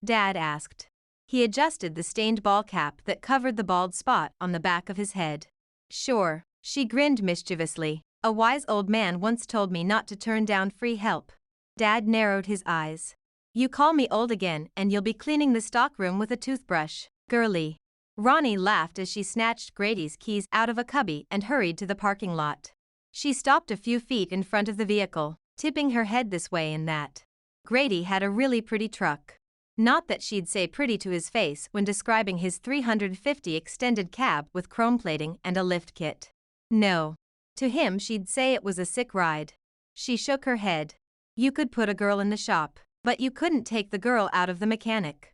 Dad asked. He adjusted the stained ball cap that covered the bald spot on the back of his head. Sure, she grinned mischievously. A wise old man once told me not to turn down free help. Dad narrowed his eyes. You call me old again and you'll be cleaning the stockroom with a toothbrush, girly. Ronnie laughed as she snatched Grady's keys out of a cubby and hurried to the parking lot. She stopped a few feet in front of the vehicle, tipping her head this way and that. Grady had a really pretty truck. Not that she'd say pretty to his face when describing his 350 extended cab with chrome plating and a lift kit. No. To him she'd say it was a sick ride. She shook her head. You could put a girl in the shop, but you couldn't take the girl out of the mechanic.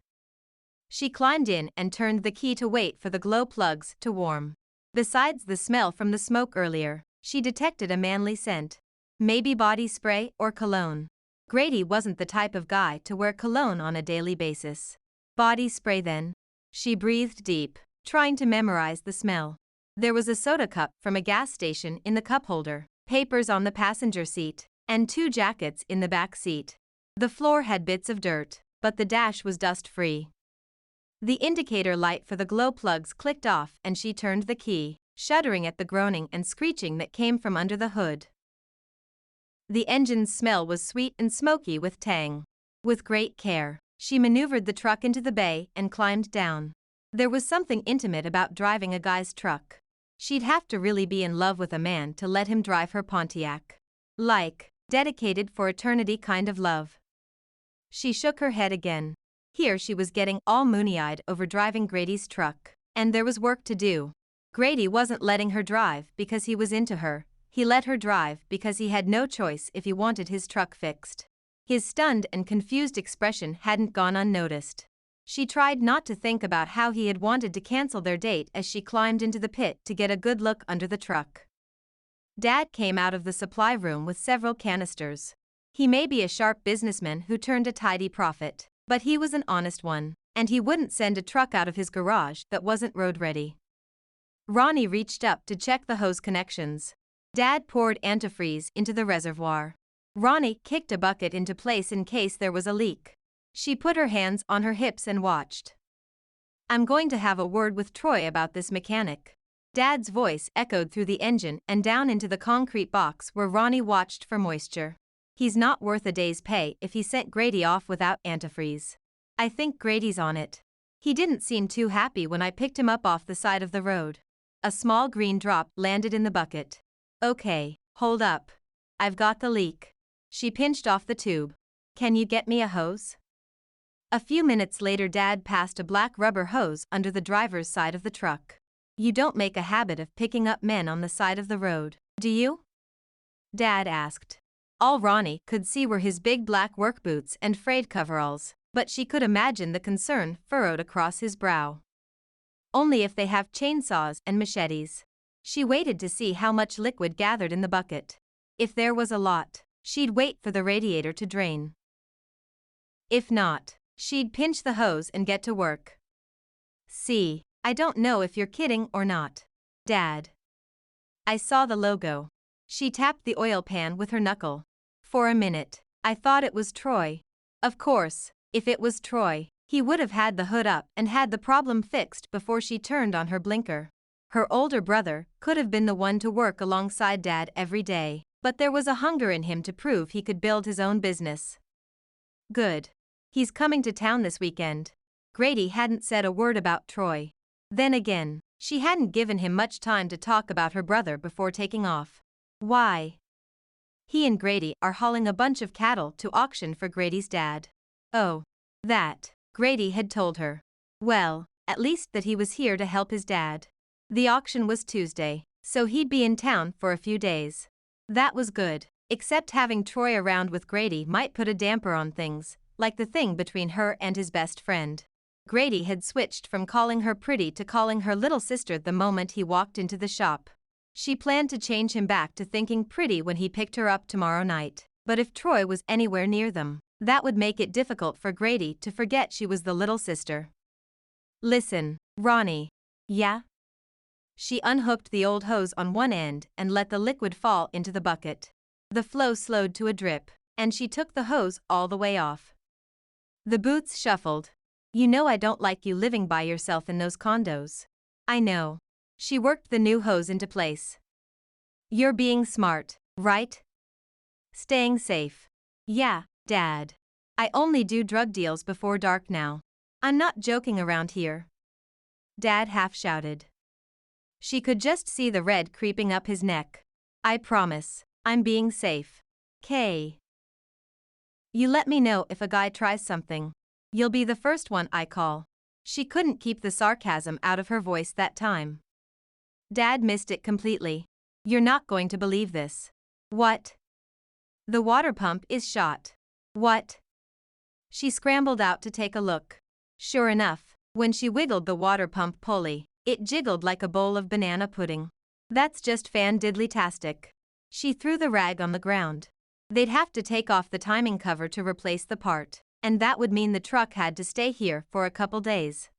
She climbed in and turned the key to wait for the glow plugs to warm. Besides the smell from the smoke earlier, she detected a manly scent. Maybe body spray or cologne. Grady wasn't the type of guy to wear cologne on a daily basis. Body spray then. She breathed deep, trying to memorize the smell. There was a soda cup from a gas station in the cup holder, papers on the passenger seat, and 2 jackets in the back seat. The floor had bits of dirt, but the dash was dust-free. The indicator light for the glow plugs clicked off and she turned the key, shuddering at the groaning and screeching that came from under the hood. The engine's smell was sweet and smoky with tang. With great care, she maneuvered the truck into the bay and climbed down. There was something intimate about driving a guy's truck. She'd have to really be in love with a man to let him drive her Pontiac. Like, dedicated for eternity kind of love. She shook her head again. Here she was getting all moony-eyed over driving Grady's truck. And there was work to do. Grady wasn't letting her drive because he was into her. He let her drive because he had no choice if he wanted his truck fixed. His stunned and confused expression hadn't gone unnoticed. She tried not to think about how he had wanted to cancel their date as she climbed into the pit to get a good look under the truck. Dad came out of the supply room with several canisters. He may be a sharp businessman who turned a tidy profit, but he was an honest one, and he wouldn't send a truck out of his garage that wasn't road-ready. Ronnie reached up to check the hose connections. Dad poured antifreeze into the reservoir. Ronnie kicked a bucket into place in case there was a leak. She put her hands on her hips and watched. "I'm going to have a word with Troy about this mechanic." Dad's voice echoed through the engine and down into the concrete box where Ronnie watched for moisture. "He's not worth a day's pay if he sent Grady off without antifreeze. I think Grady's on it. He didn't seem too happy when I picked him up off the side of the road." A small green drop landed in the bucket. "Okay, hold up. I've got the leak." She pinched off the tube. "Can you get me a hose?" A few minutes later Dad passed a black rubber hose under the driver's side of the truck. "You don't make a habit of picking up men on the side of the road, do you?" Dad asked. All Ronnie could see were his big black work boots and frayed coveralls, but she could imagine the concern furrowed across his brow. "Only if they have chainsaws and machetes." She waited to see how much liquid gathered in the bucket. If there was a lot, she'd wait for the radiator to drain. If not, she'd pinch the hose and get to work. "See, I don't know if you're kidding or not, Dad. I saw the logo." She tapped the oil pan with her knuckle. "For a minute, I thought it was Troy." Of course, if it was Troy, he would have had the hood up and had the problem fixed before she turned on her blinker. Her older brother could have been the one to work alongside Dad every day, but there was a hunger in him to prove he could build his own business. Good. He's coming to town this weekend. Grady hadn't said a word about Troy. Then again, she hadn't given him much time to talk about her brother before taking off. Why? He and Grady are hauling a bunch of cattle to auction for Grady's dad. Oh. That, Grady had told her. Well, at least that he was here to help his dad. The auction was Tuesday, so he'd be in town for a few days. That was good, except having Troy around with Grady might put a damper on things, like the thing between her and his best friend. Grady had switched from calling her pretty to calling her little sister the moment he walked into the shop. She planned to change him back to thinking pretty when he picked her up tomorrow night, but if Troy was anywhere near them, that would make it difficult for Grady to forget she was the little sister. "Listen, Ronnie." "Yeah?" She unhooked the old hose on one end and let the liquid fall into the bucket. The flow slowed to a drip, and she took the hose all the way off. The boots shuffled. "You know I don't like you living by yourself in those condos." "I know." She worked the new hose into place. "You're being smart, right? Staying safe." "Yeah, Dad. I only do drug deals before dark now. I'm not joking around here." Dad half shouted. She could just see the red creeping up his neck. "I promise, I'm being safe. Kay. You let me know if a guy tries something. You'll be the first one I call." She couldn't keep the sarcasm out of her voice that time. Dad missed it completely. "You're not going to believe this." "What?" "The water pump is shot." "What?" She scrambled out to take a look. Sure enough, when she wiggled the water pump pulley, it jiggled like a bowl of banana pudding. "That's just fan-diddly-tastic." She threw the rag on the ground. They'd have to take off the timing cover to replace the part, and that would mean the truck had to stay here for a couple days.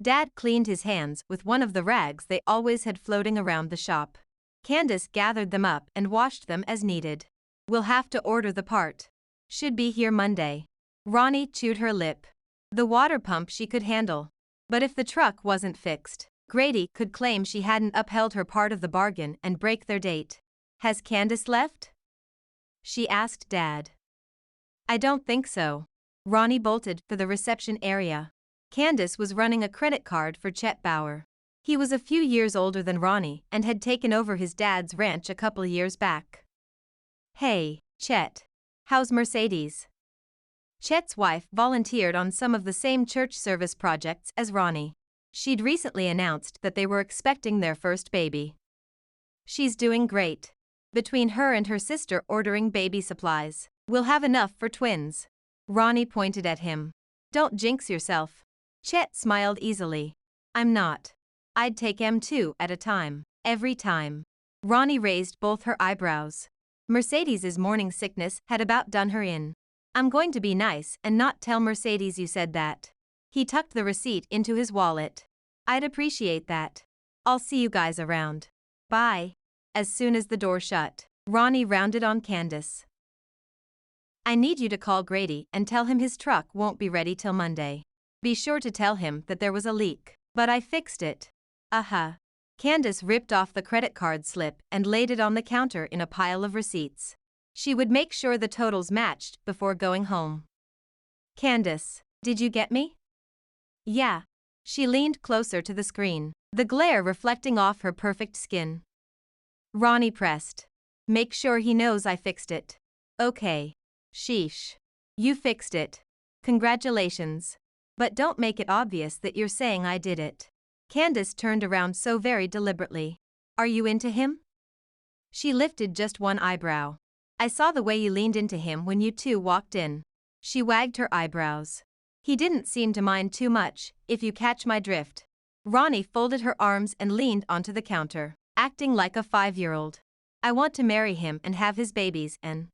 Dad cleaned his hands with one of the rags they always had floating around the shop. Candace gathered them up and washed them as needed. "We'll have to order the part. Should be here Monday." Ronnie chewed her lip. The water pump she could handle. But if the truck wasn't fixed, Grady could claim she hadn't upheld her part of the bargain and break their date. "Has Candace left?" she asked Dad. I don't think so. Ronnie bolted for the reception area. Candace was running a credit card for Chet Bauer. He was a few years older than Ronnie and had taken over his dad's ranch a couple years back. Hey, Chet. How's Mercedes? Chet's wife volunteered on some of the same church service projects as Ronnie. She'd recently announced that they were expecting their first baby. She's doing great. Between her and her sister ordering baby supplies, we'll have enough for twins. Ronnie pointed at him. Don't jinx yourself. Chet smiled easily. I'm not. I'd take M2 at a time, every time. Ronnie raised both her eyebrows. Mercedes's morning sickness had about done her in. I'm going to be nice and not tell Mercedes you said that. He tucked the receipt into his wallet. I'd appreciate that. I'll see you guys around. Bye. As soon as the door shut, Ronnie rounded on Candace. I need you to call Grady and tell him his truck won't be ready till Monday. Be sure to tell him that there was a leak, but I fixed it. Candace ripped off the credit card slip and laid it on the counter in a pile of receipts. She would make sure the totals matched before going home. Candace, did you get me? Yeah. She leaned closer to the screen, the glare reflecting off her perfect skin. Ronnie pressed. Make sure he knows I fixed it. Okay. Sheesh. You fixed it. Congratulations. But don't make it obvious that you're saying I did it. Candace turned around so very deliberately. Are you into him? She lifted just one eyebrow. I saw the way you leaned into him when you two walked in. She wagged her eyebrows. He didn't seem to mind too much, if you catch my drift. Ronnie folded her arms and leaned onto the counter, acting like a 5-year-old. I want to marry him and have his babies and…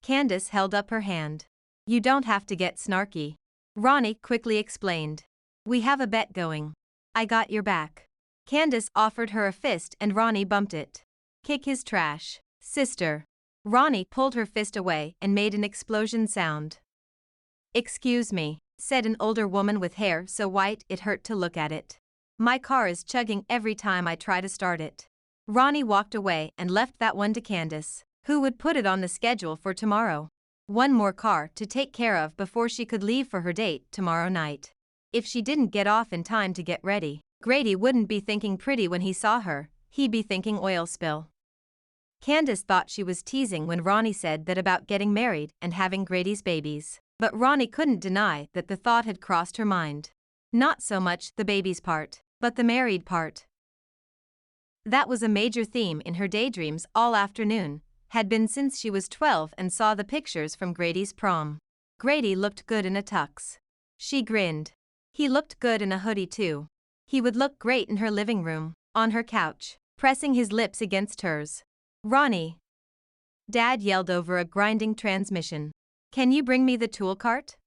Candace held up her hand. You don't have to get snarky. Ronnie quickly explained. We have a bet going. I got your back. Candace offered her a fist and Ronnie bumped it. Kick his trash, sister. Ronnie pulled her fist away and made an explosion sound. Excuse me, said an older woman with hair so white it hurt to look at it. My car is chugging every time I try to start it. Ronnie walked away and left that one to Candace, who would put it on the schedule for tomorrow. One more car to take care of before she could leave for her date tomorrow night. If she didn't get off in time to get ready, Grady wouldn't be thinking pretty when he saw her, he'd be thinking oil spill. Candace thought she was teasing when Ronnie said that about getting married and having Grady's babies, but Ronnie couldn't deny that the thought had crossed her mind. Not so much the babies part, but the married part. That was a major theme in her daydreams all afternoon, had been since she was 12 and saw the pictures from Grady's prom. Grady looked good in a tux. She grinned. He looked good in a hoodie too. He would look great in her living room, on her couch, pressing his lips against hers. Ronnie. Dad yelled over a grinding transmission. Can you bring me the tool cart?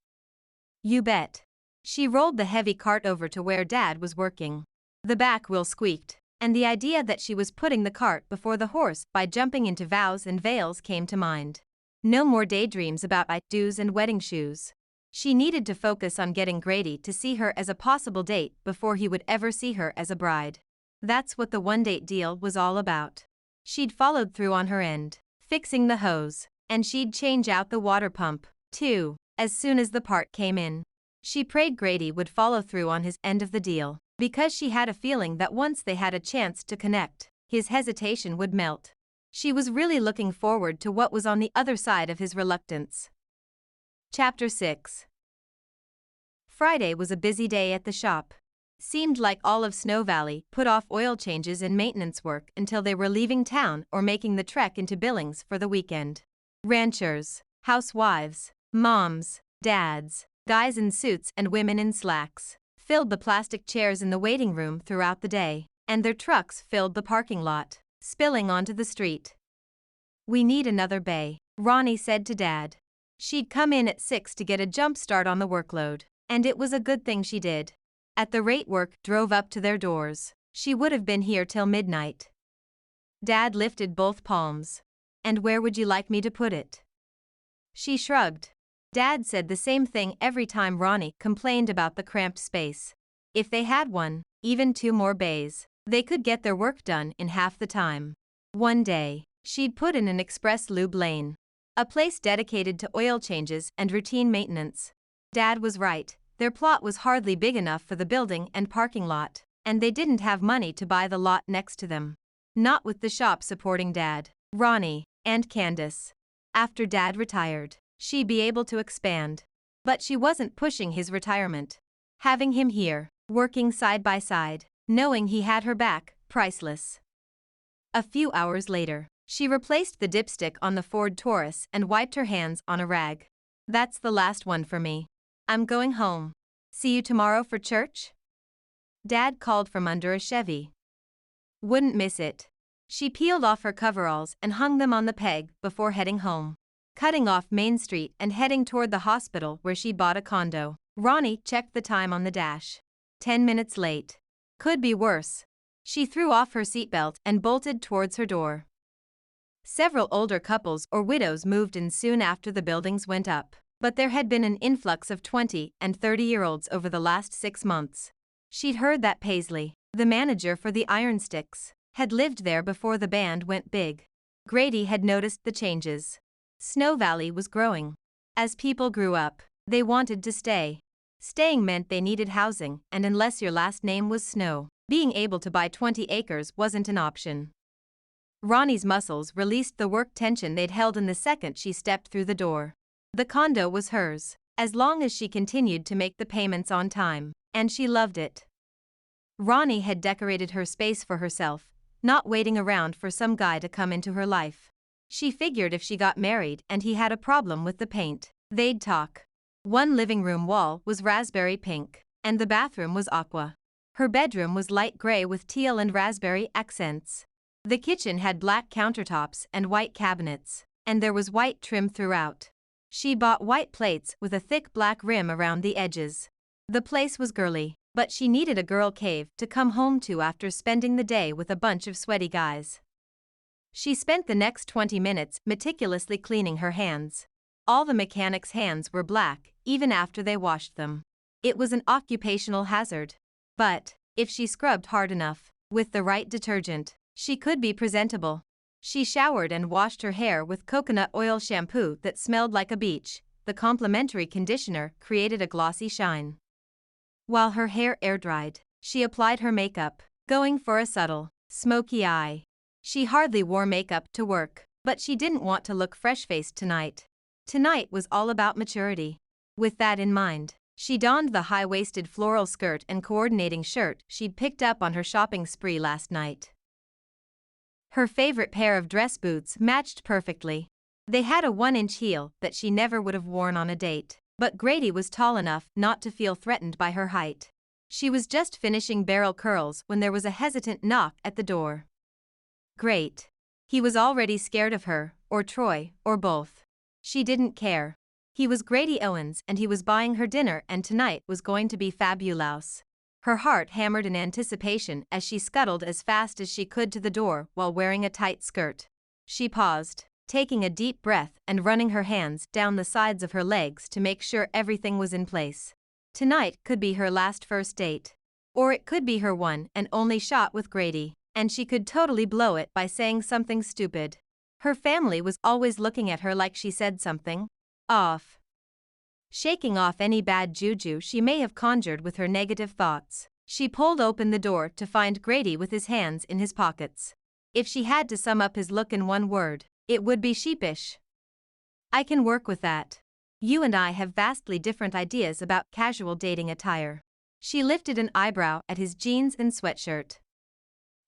You bet. She rolled the heavy cart over to where Dad was working. The back wheel squeaked, and the idea that she was putting the cart before the horse by jumping into vows and veils came to mind. No more daydreams about I-dos and wedding shoes. She needed to focus on getting Grady to see her as a possible date before he would ever see her as a bride. That's what the one-date deal was all about. She'd followed through on her end, fixing the hose, and she'd change out the water pump, too, as soon as the part came in. She prayed Grady would follow through on his end of the deal, because she had a feeling that once they had a chance to connect, his hesitation would melt. She was really looking forward to what was on the other side of his reluctance. Chapter 6. Friday was a busy day at the shop. Seemed like all of Snow Valley put off oil changes and maintenance work until they were leaving town or making the trek into Billings for the weekend. Ranchers, housewives, moms, dads, guys in suits and women in slacks, filled the plastic chairs in the waiting room throughout the day, and their trucks filled the parking lot, spilling onto the street. We need another bay, Ronnie said to Dad. She'd come in at 6 to get a jump start on the workload, and it was a good thing she did. At the rate work drove up to their doors, she would have been here till midnight. Dad lifted both palms. And where would you like me to put it? She shrugged. Dad said the same thing every time Ronnie complained about the cramped space. If they had one, even 2 more bays, they could get their work done in half the time. One day, she'd put in an express lube lane. a place dedicated to oil changes and routine maintenance. Dad was right, their plot was hardly big enough for the building and parking lot, and they didn't have money to buy the lot next to them. Not with the shop supporting Dad, Ronnie, and Candace. After Dad retired, she'd be able to expand. But she wasn't pushing his retirement. Having him here, working side by side, knowing he had her back, priceless. A few hours later, she replaced the dipstick on the Ford Taurus and wiped her hands on a rag. That's the last one for me. I'm going home. See you tomorrow for church? Dad called from under a Chevy. Wouldn't miss it. She peeled off her coveralls and hung them on the peg before heading home. Cutting off Main Street and heading toward the hospital where she bought a condo, Ronnie checked the time on the dash. 10 minutes late. Could be worse. She threw off her seatbelt and bolted towards her door. Several older couples or widows moved in soon after the buildings went up, but there had been an influx of 20- and 30-year-olds over the last 6 months. She'd heard that Paisley, the manager for the Iron Sticks, had lived there before the band went big. Grady had noticed the changes. Snow Valley was growing. As people grew up, they wanted to stay. Staying meant they needed housing, and unless your last name was Snow, being able to buy 20 acres wasn't an option. Ronnie's muscles released the work tension they'd held in the second she stepped through the door. The condo was hers, as long as she continued to make the payments on time, and she loved it. Ronnie had decorated her space for herself, not waiting around for some guy to come into her life. She figured if she got married and he had a problem with the paint, they'd talk. One living room wall was raspberry pink, and the bathroom was aqua. Her bedroom was light gray with teal and raspberry accents. The kitchen had black countertops and white cabinets, and there was white trim throughout. She bought white plates with a thick black rim around the edges. The place was girly, but she needed a girl cave to come home to after spending the day with a bunch of sweaty guys. She spent the next 20 minutes meticulously cleaning her hands. All the mechanics' hands were black, even after they washed them. It was an occupational hazard. But, if she scrubbed hard enough, with the right detergent, she could be presentable. She showered and washed her hair with coconut oil shampoo that smelled like a beach. The complimentary conditioner created a glossy shine. While her hair air-dried, she applied her makeup, going for a subtle, smoky eye. She hardly wore makeup to work, but she didn't want to look fresh-faced tonight. Tonight was all about maturity. With that in mind, she donned the high-waisted floral skirt and coordinating shirt she'd picked up on her shopping spree last night. Her favorite pair of dress boots matched perfectly. They had a 1-inch heel that she never would have worn on a date, but Grady was tall enough not to feel threatened by her height. She was just finishing barrel curls when there was a hesitant knock at the door. Great. He was already scared of her, or Troy, or both. She didn't care. He was Grady Owens and he was buying her dinner, and tonight was going to be fabulous. Her heart hammered in anticipation as she scuttled as fast as she could to the door while wearing a tight skirt. She paused, taking a deep breath and running her hands down the sides of her legs to make sure everything was in place. Tonight could be her last first date. Or it could be her one and only shot with Grady, and she could totally blow it by saying something stupid. Her family was always looking at her like she said something off. Shaking off any bad juju she may have conjured with her negative thoughts, she pulled open the door to find Grady with his hands in his pockets. If she had to sum up his look in one word, it would be sheepish. I can work with that. You and I have vastly different ideas about casual dating attire. She lifted an eyebrow at his jeans and sweatshirt.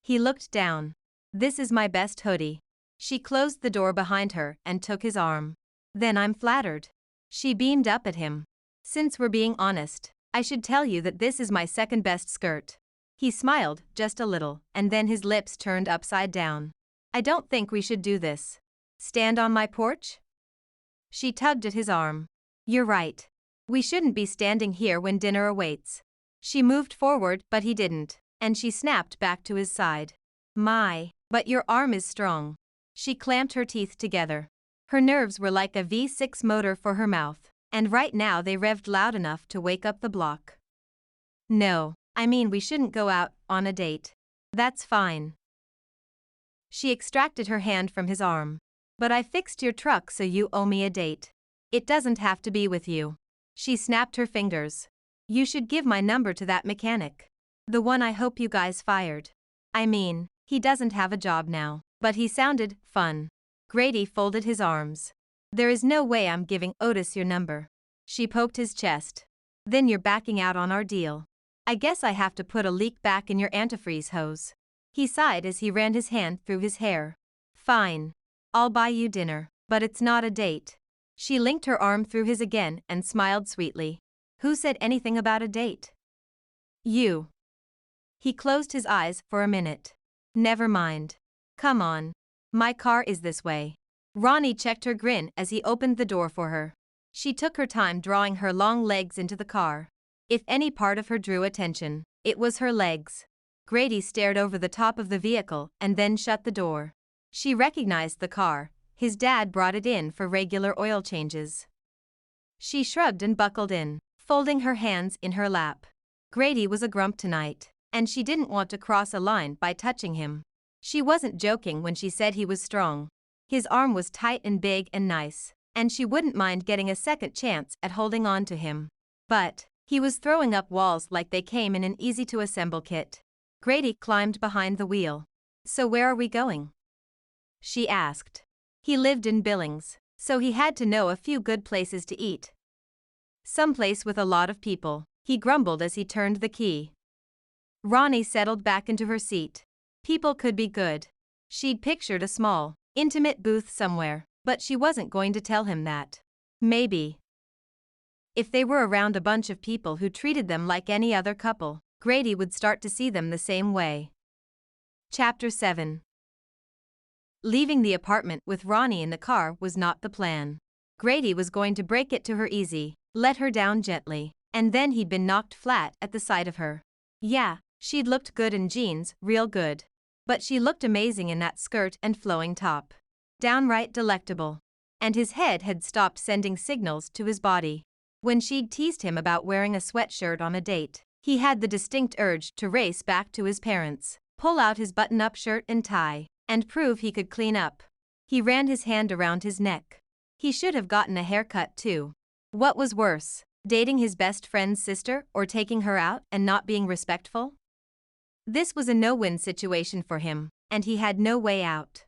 He looked down. This is my best hoodie. She closed the door behind her and took his arm. Then I'm flattered. She beamed up at him. Since we're being honest, I should tell you that this is my second best skirt. He smiled, just a little, and then his lips turned upside down. I don't think we should do this. Stand on my porch? She tugged at his arm. You're right. We shouldn't be standing here when dinner awaits. She moved forward, but he didn't, and she snapped back to his side. My, but your arm is strong. She clamped her teeth together. Her nerves were like a V6 motor for her mouth, and right now they revved loud enough to wake up the block. No, I mean we shouldn't go out on a date. That's fine. She extracted her hand from his arm. But I fixed your truck, so you owe me a date. It doesn't have to be with you. She snapped her fingers. You should give my number to that mechanic. The one I hope you guys fired. I mean, he doesn't have a job now, but he sounded fun. Grady folded his arms. There is no way I'm giving Otis your number. She poked his chest. Then you're backing out on our deal. I guess I have to put a leak back in your antifreeze hose. He sighed as he ran his hand through his hair. Fine. I'll buy you dinner, but it's not a date. She linked her arm through his again and smiled sweetly. Who said anything about a date? You. He closed his eyes for a minute. Never mind. Come on. My car is this way. Ronnie checked her grin as he opened the door for her. She took her time drawing her long legs into the car. If any part of her drew attention, it was her legs. Grady stared over the top of the vehicle and then shut the door. She recognized the car. His dad brought it in for regular oil changes. She shrugged and buckled in, folding her hands in her lap. Grady was a grump tonight, and she didn't want to cross a line by touching him. She wasn't joking when she said he was strong. His arm was tight and big and nice, and she wouldn't mind getting a second chance at holding on to him. But he was throwing up walls like they came in an easy-to-assemble kit. Grady climbed behind the wheel. So where are we going? She asked. He lived in Billings, so he had to know a few good places to eat. Someplace with a lot of people, he grumbled as he turned the key. Ronnie settled back into her seat. People could be good. She'd pictured a small, intimate booth somewhere, but she wasn't going to tell him that. Maybe. If they were around a bunch of people who treated them like any other couple, Grady would start to see them the same way. Chapter 7. Leaving the apartment with Ronnie in the car was not the plan. Grady was going to break it to her easy, let her down gently, and then he'd been knocked flat at the sight of her. Yeah, she'd looked good in jeans, real good. But she looked amazing in that skirt and flowing top. Downright delectable. And his head had stopped sending signals to his body. When she'd teased him about wearing a sweatshirt on a date, he had the distinct urge to race back to his parents, pull out his button-up shirt and tie, and prove he could clean up. He ran his hand around his neck. He should have gotten a haircut too. What was worse, dating his best friend's sister or taking her out and not being respectful? This was a no-win situation for him, and he had no way out.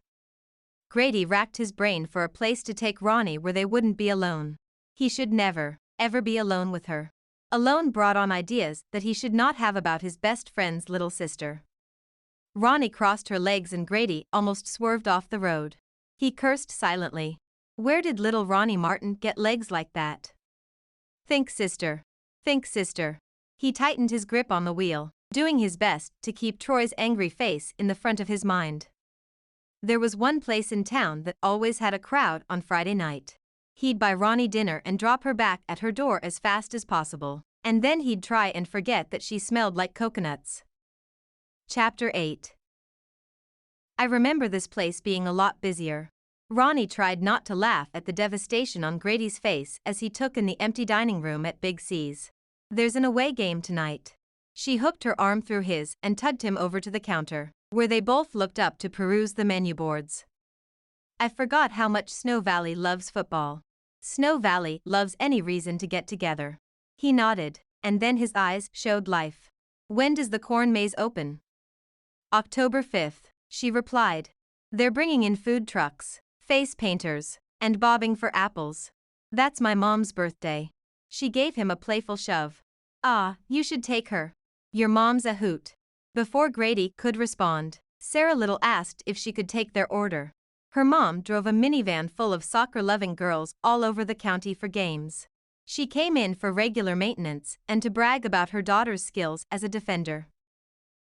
Grady racked his brain for a place to take Ronnie where they wouldn't be alone. He should never, ever be alone with her. Alone brought on ideas that he should not have about his best friend's little sister. Ronnie crossed her legs and Grady almost swerved off the road. He cursed silently. Where did little Ronnie Martin get legs like that? Think, sister. Think, sister. He tightened his grip on the wheel, doing his best to keep Troy's angry face in the front of his mind. There was one place in town that always had a crowd on Friday night. He'd buy Ronnie dinner and drop her back at her door as fast as possible, and then he'd try and forget that she smelled like coconuts. Chapter 8. I remember this place being a lot busier. Ronnie tried not to laugh at the devastation on Grady's face as he took in the empty dining room at Big C's. There's an away game tonight. She hooked her arm through his and tugged him over to the counter, where they both looked up to peruse the menu boards. I forgot how much Snow Valley loves football. Snow Valley loves any reason to get together. He nodded, and then his eyes showed life. When does the corn maze open? October 5th, she replied. They're bringing in food trucks, face painters, and bobbing for apples. That's my mom's birthday. She gave him a playful shove. Ah, you should take her. Your mom's a hoot. Before Grady could respond, Sarah Little asked if she could take their order. Her mom drove a minivan full of soccer-loving girls all over the county for games. She came in for regular maintenance and to brag about her daughter's skills as a defender.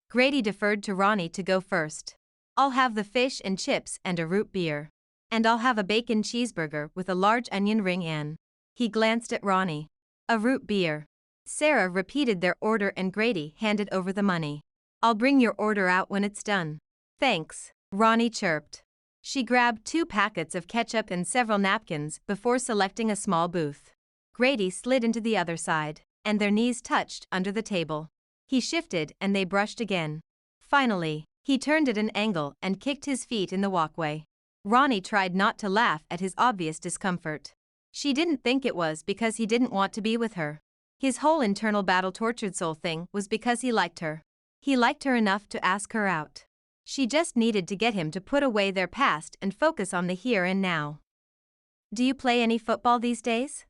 Grady deferred to Ronnie to go first. I'll have the fish and chips and a root beer. And I'll have a bacon cheeseburger with a large onion ring in. He glanced at Ronnie. A root beer. Sarah repeated their order and Grady handed over the money. I'll bring your order out when it's done. Thanks, Ronnie chirped. She grabbed 2 packets of ketchup and several napkins before selecting a small booth. Grady slid into the other side, and their knees touched under the table. He shifted and they brushed again. Finally, he turned at an angle and kicked his feet in the walkway. Ronnie tried not to laugh at his obvious discomfort. She didn't think it was because he didn't want to be with her. His whole internal battle-tortured soul thing was because he liked her. He liked her enough to ask her out. She just needed to get him to put away their past and focus on the here and now. "Do you play any football these days?"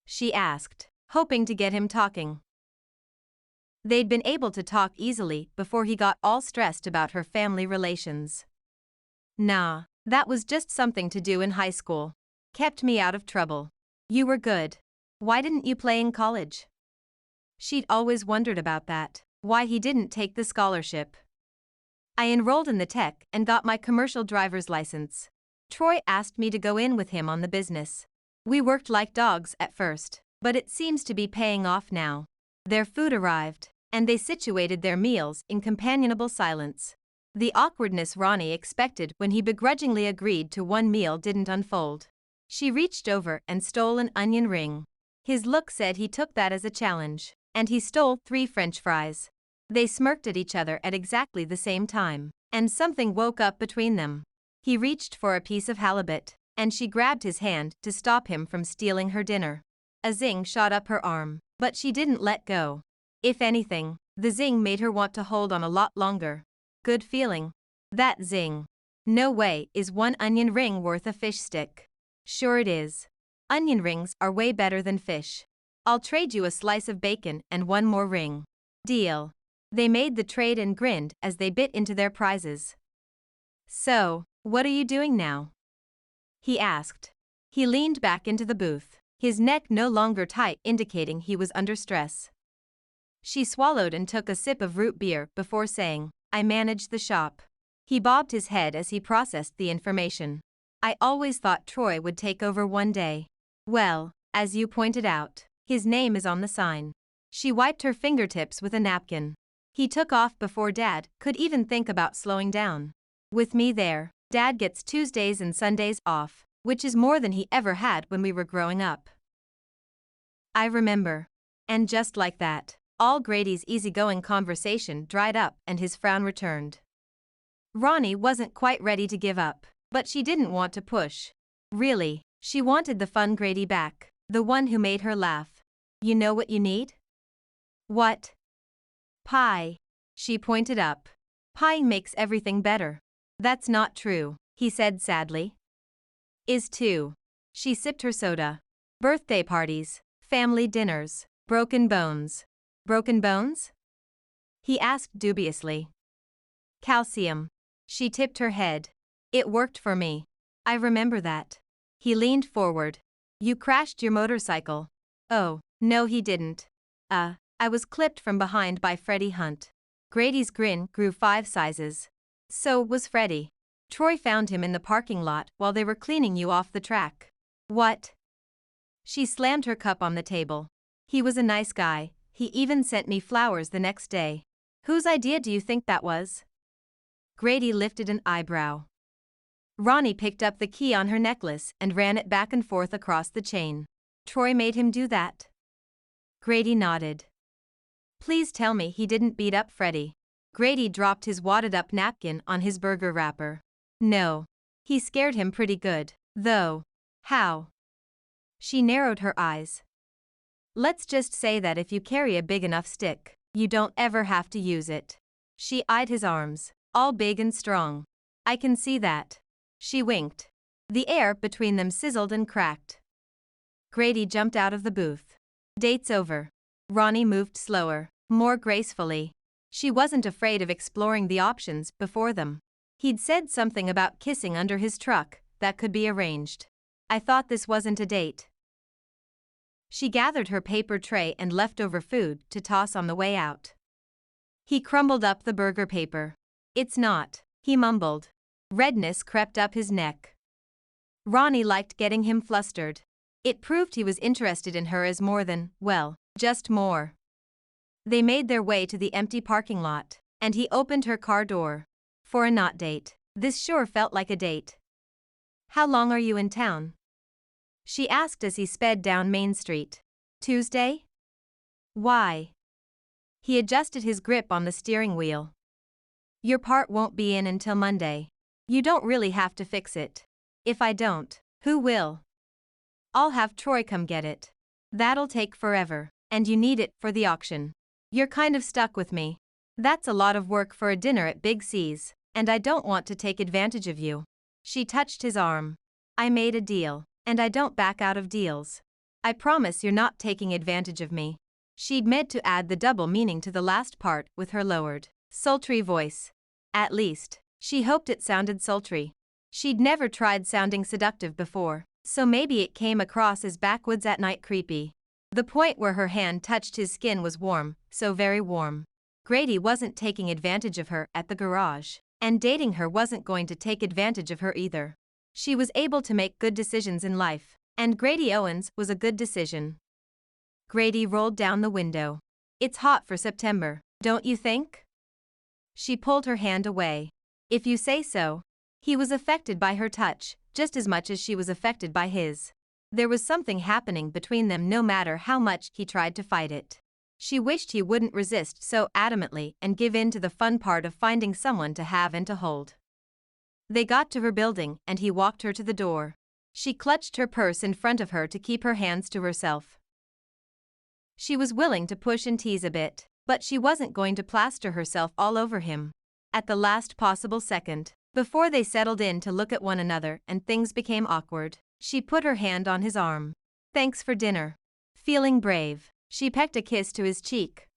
she asked, hoping to get him talking. They'd been able to talk easily before he got all stressed about her family relations. "Nah, that was just something to do in high school. Kept me out of trouble. You were good. Why didn't you play in college?" She'd always wondered about that, why he didn't take the scholarship. "I enrolled in the tech and got my commercial driver's license. Troy asked me to go in with him on the business. We worked like dogs at first, but it seems to be paying off now." Their food arrived, and they situated their meals in companionable silence. The awkwardness Ronnie expected when he begrudgingly agreed to one meal didn't unfold. She reached over and stole an onion ring. His look said he took that as a challenge, and he stole 3 French fries. They smirked at each other at exactly the same time, and something woke up between them. He reached for a piece of halibut, and she grabbed his hand to stop him from stealing her dinner. A zing shot up her arm, but she didn't let go. If anything, the zing made her want to hold on a lot longer. Good feeling. That zing. No way is one onion ring worth a fish stick. Sure it is. Onion rings are way better than fish. I'll trade you a slice of bacon and one more ring. Deal. They made the trade and grinned as they bit into their prizes. "So, what are you doing now?" he asked. He leaned back into the booth, his neck no longer tight, indicating he was under stress. She swallowed and took a sip of root beer before saying, "I manage the shop." He bobbed his head as he processed the information. "I always thought Troy would take over one day." "Well, as you pointed out, his name is on the sign." She wiped her fingertips with a napkin. "He took off before Dad could even think about slowing down. With me there, Dad gets Tuesdays and Sundays off, which is more than he ever had when we were growing up." "I remember." And just like that, all Grady's easygoing conversation dried up and his frown returned. Ronnie wasn't quite ready to give up, but she didn't want to push. Really, she wanted the fun Grady back, the one who made her laugh. "You know what you need?" "What?" "Pie." She pointed up. "Pie makes everything better." "That's not true," he said sadly. "Is too." She sipped her soda. "Birthday parties, family dinners, broken bones." "Broken bones?" he asked dubiously. "Calcium." She tipped her head. "It worked for me. I remember that." He leaned forward. "You crashed your motorcycle." "Oh, no he didn't. I was clipped from behind by Freddie Hunt." Grady's grin grew 5 sizes. "So was Freddie. Troy found him in the parking lot while they were cleaning you off the track." "What?" She slammed her cup on the table. "He was a nice guy, he even sent me flowers the next day." "Whose idea do you think that was?" Grady lifted an eyebrow. Ronnie picked up the key on her necklace and ran it back and forth across the chain. "Troy made him do that?" Grady nodded. "Please tell me he didn't beat up Freddie." Grady dropped his wadded-up napkin on his burger wrapper. "No. He scared him pretty good, though." "How?" She narrowed her eyes. "Let's just say that if you carry a big enough stick, you don't ever have to use it." She eyed his arms, all big and strong. "I can see that." She winked. The air between them sizzled and cracked. Grady jumped out of the booth. "Date's over." Ronnie moved slower, more gracefully. She wasn't afraid of exploring the options before them. He'd said something about kissing under his truck, that could be arranged. "I thought this wasn't a date." She gathered her paper tray and leftover food to toss on the way out. He crumbled up the burger paper. "It's not," he mumbled. Redness crept up his neck. Ronnie liked getting him flustered. It proved he was interested in her as more than, well, just more. They made their way to the empty parking lot, and he opened her car door. "For a not date, this sure felt like a date." "How long are you in town?" she asked as he sped down Main Street. "Tuesday?" "Why?" He adjusted his grip on the steering wheel. "Your part won't be in until Monday." You don't really have to fix it. If I don't, who will? I'll have Troy come get it. That'll take forever, and you need it for the auction. You're kind of stuck with me. That's a lot of work for a dinner at Big C's, and I don't want to take advantage of you. She touched his arm. I made a deal, and I don't back out of deals. I promise you're not taking advantage of me. She'd meant to add the double meaning to the last part with her lowered, sultry voice. At least, she hoped it sounded sultry. She'd never tried sounding seductive before, so maybe it came across as backwoods at night creepy. The point where her hand touched his skin was warm, so very warm. Grady wasn't taking advantage of her at the garage, and dating her wasn't going to take advantage of her either. She was able to make good decisions in life, and Grady Owens was a good decision. Grady rolled down the window. It's hot for September, don't you think? She pulled her hand away. If you say so. He was affected by her touch, just as much as she was affected by his. There was something happening between them no matter how much he tried to fight it. She wished he wouldn't resist so adamantly and give in to the fun part of finding someone to have and to hold. They got to her building and he walked her to the door. She clutched her purse in front of her to keep her hands to herself. She was willing to push and tease a bit, but she wasn't going to plaster herself all over him. At the last possible second, before they settled in to look at one another and things became awkward, she put her hand on his arm. Thanks for dinner. Feeling brave, she pecked a kiss to his cheek.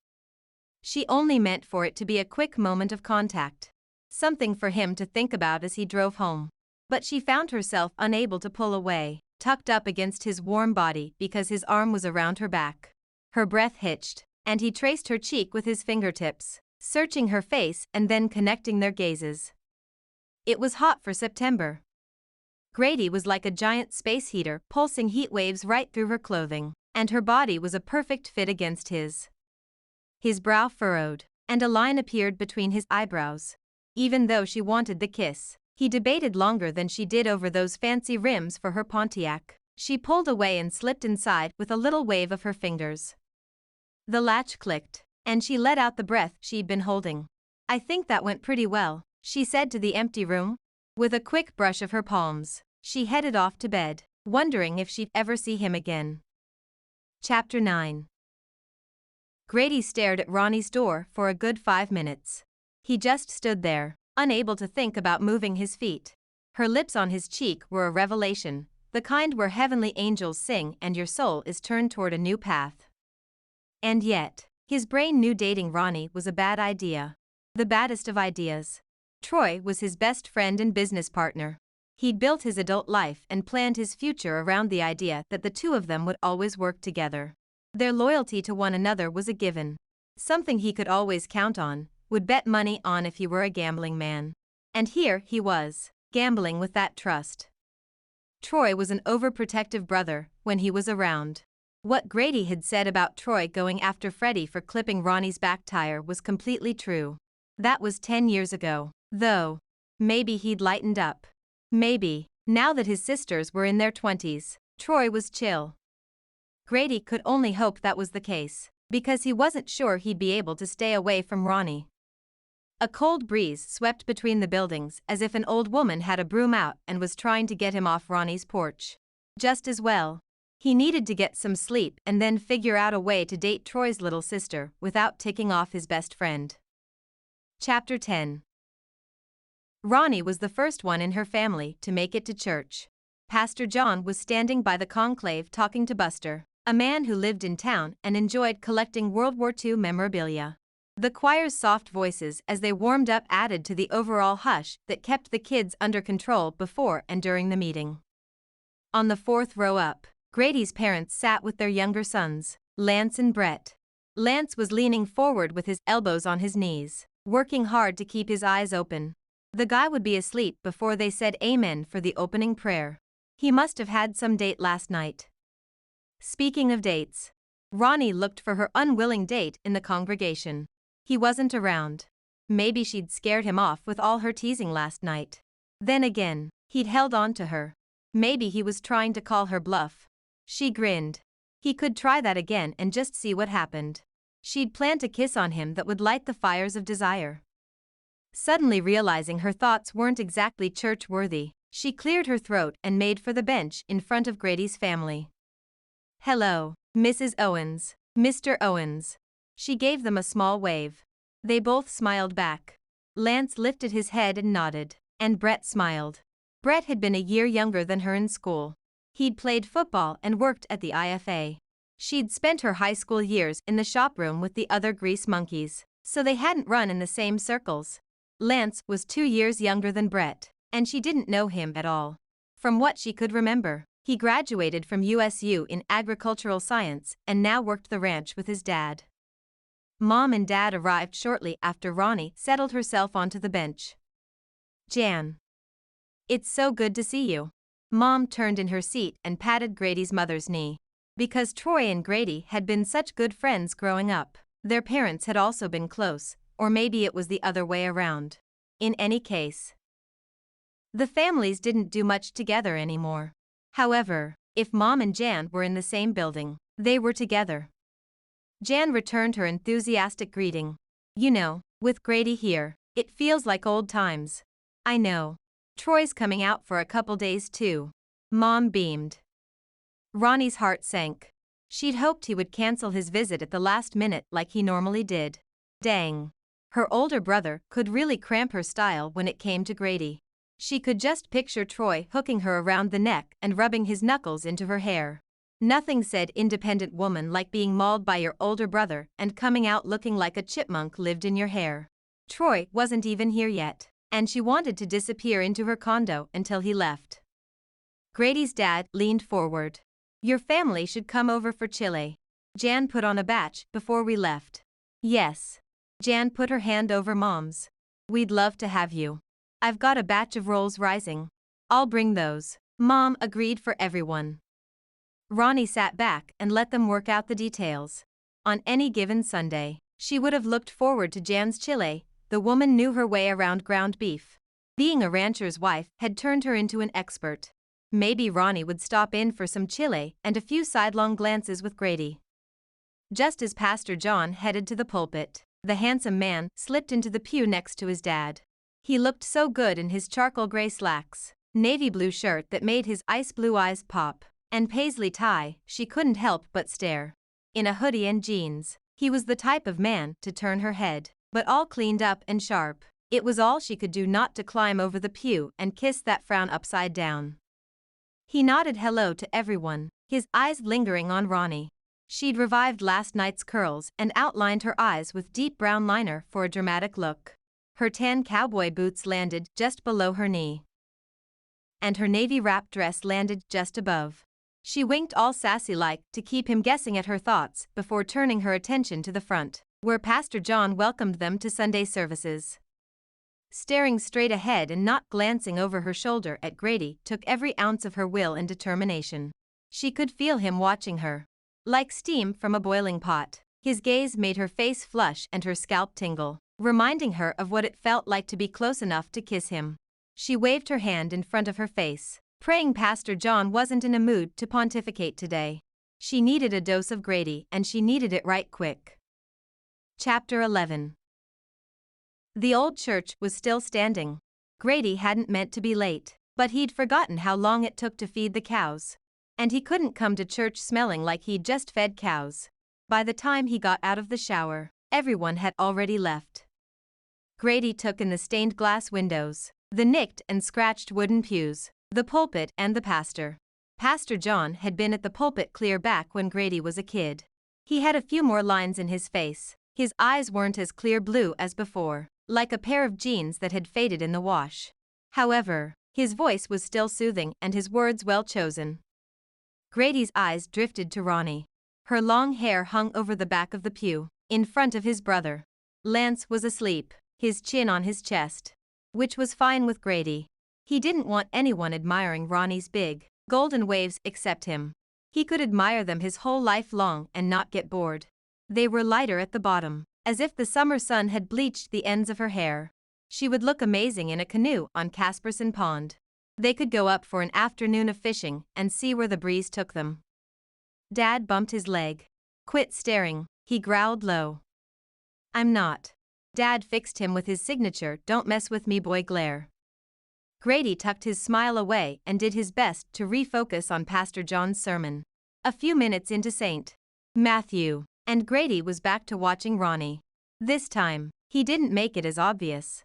She only meant for it to be a quick moment of contact. Something for him to think about as he drove home. But she found herself unable to pull away, tucked up against his warm body because his arm was around her back. Her breath hitched, and he traced her cheek with his fingertips, searching her face and then connecting their gazes. It was hot for September. Grady was like a giant space heater pulsing heat waves right through her clothing, and her body was a perfect fit against his. His brow furrowed, and a line appeared between his eyebrows. Even though she wanted the kiss, he debated longer than she did over those fancy rims for her Pontiac. She pulled away and slipped inside with a little wave of her fingers. The latch clicked, and she let out the breath she'd been holding. I think that went pretty well, she said to the empty room. With a quick brush of her palms, she headed off to bed, wondering if she'd ever see him again. Chapter 9. Grady stared at Ronnie's door for a good 5 minutes. He just stood there, unable to think about moving his feet. Her lips on his cheek were a revelation, the kind where heavenly angels sing and your soul is turned toward a new path. And yet, his brain knew dating Ronnie was a bad idea. The baddest of ideas. Troy was his best friend and business partner. He'd built his adult life and planned his future around the idea that the two of them would always work together. Their loyalty to one another was a given. Something he could always count on, would bet money on if he were a gambling man. And here he was, gambling with that trust. Troy was an overprotective brother when he was around. What Grady had said about Troy going after Freddie for clipping Ronnie's back tire was completely true. That was 10 years ago, though. Maybe he'd lightened up. Maybe, now that his sisters were in their 20s, Troy was chill. Grady could only hope that was the case, because he wasn't sure he'd be able to stay away from Ronnie. A cold breeze swept between the buildings as if an old woman had a broom out and was trying to get him off Ronnie's porch. Just as well. He needed to get some sleep and then figure out a way to date Troy's little sister without ticking off his best friend. Chapter 10. Ronnie was the first one in her family to make it to church. Pastor John was standing by the conclave talking to Buster, a man who lived in town and enjoyed collecting World War II memorabilia. The choir's soft voices as they warmed up added to the overall hush that kept the kids under control before and during the meeting. On the 4th row up, Grady's parents sat with their younger sons, Lance and Brett. Lance was leaning forward with his elbows on his knees, working hard to keep his eyes open. The guy would be asleep before they said amen for the opening prayer. He must have had some date last night. Speaking of dates, Ronnie looked for her unwilling date in the congregation. He wasn't around. Maybe she'd scared him off with all her teasing last night. Then again, he'd held on to her. Maybe he was trying to call her bluff. She grinned. He could try that again and just see what happened. She'd planned a kiss on him that would light the fires of desire. Suddenly realizing her thoughts weren't exactly church-worthy, she cleared her throat and made for the bench in front of Grady's family. "Hello, Mrs. Owens, Mr. Owens." She gave them a small wave. They both smiled back. Lance lifted his head and nodded, and Brett smiled. Brett had been a year younger than her in school. He'd played football and worked at the IFA. She'd spent her high school years in the shop room with the other grease monkeys, so they hadn't run in the same circles. Lance was 2 years younger than Brett, and she didn't know him at all. From what she could remember, he graduated from USU in agricultural science and now worked the ranch with his dad. Mom and Dad arrived shortly after Ronnie settled herself onto the bench. "Jan. It's so good to see you." Mom turned in her seat and patted Grady's mother's knee. Because Troy and Grady had been such good friends growing up, their parents had also been close, or maybe it was the other way around. In any case, the families didn't do much together anymore. However, if Mom and Jan were in the same building, they were together. Jan returned her enthusiastic greeting. "You know, with Grady here, it feels like old times." "I know. Troy's coming out for a couple days too." Mom beamed. Ronnie's heart sank. She'd hoped he would cancel his visit at the last minute like he normally did. Dang. Her older brother could really cramp her style when it came to Grady. She could just picture Troy hooking her around the neck and rubbing his knuckles into her hair. Nothing said independent woman like being mauled by your older brother and coming out looking like a chipmunk lived in your hair. Troy wasn't even here yet, and she wanted to disappear into her condo until he left. Grady's dad leaned forward. "Your family should come over for chile. Jan put on a batch before we left." "Yes." Jan put her hand over Mom's. "We'd love to have you. I've got a batch of rolls rising. I'll bring those." Mom agreed for everyone. Ronnie sat back and let them work out the details. On any given Sunday, she would have looked forward to Jan's chile. The woman knew her way around ground beef. Being a rancher's wife had turned her into an expert. Maybe Ronnie would stop in for some chile and a few sidelong glances with Grady. Just as Pastor John headed to the pulpit, the handsome man slipped into the pew next to his dad. He looked so good in his charcoal gray slacks, navy blue shirt that made his ice blue eyes pop, and paisley tie, she couldn't help but stare. In a hoodie and jeans, he was the type of man to turn her head, but all cleaned up and sharp. It was all she could do not to climb over the pew and kiss that frown upside down. He nodded hello to everyone, his eyes lingering on Ronnie. She'd revived last night's curls and outlined her eyes with deep brown liner for a dramatic look. Her tan cowboy boots landed just below her knee, and her navy wrap dress landed just above. She winked all sassy-like to keep him guessing at her thoughts before turning her attention to the front, where Pastor John welcomed them to Sunday services. Staring straight ahead and not glancing over her shoulder at Grady took every ounce of her will and determination. She could feel him watching her. Like steam from a boiling pot, his gaze made her face flush and her scalp tingle, reminding her of what it felt like to be close enough to kiss him. She waved her hand in front of her face, praying Pastor John wasn't in a mood to pontificate today. She needed a dose of Grady and she needed it right quick. Chapter 11. The old church was still standing. Grady hadn't meant to be late, but he'd forgotten how long it took to feed the cows. And he couldn't come to church smelling like he'd just fed cows. By the time he got out of the shower, everyone had already left. Grady took in the stained glass windows, the nicked and scratched wooden pews, the pulpit and the pastor. Pastor John had been at the pulpit clear back when Grady was a kid. He had a few more lines in his face. His eyes weren't as clear blue as before, like a pair of jeans that had faded in the wash. However, his voice was still soothing and his words well chosen. Grady's eyes drifted to Ronnie. Her long hair hung over the back of the pew, in front of his brother. Lance was asleep, his chin on his chest, which was fine with Grady. He didn't want anyone admiring Ronnie's big, golden waves except him. He could admire them his whole life long and not get bored. They were lighter at the bottom, as if the summer sun had bleached the ends of her hair. She would look amazing in a canoe on Casperson Pond. They could go up for an afternoon of fishing and see where the breeze took them. Dad bumped his leg. "Quit staring," he growled low. "I'm not." Dad fixed him with his signature "Don't mess with me boy" glare. Grady tucked his smile away and did his best to refocus on Pastor John's sermon. A few minutes into St. Matthew, and Grady was back to watching Ronnie. This time, he didn't make it as obvious.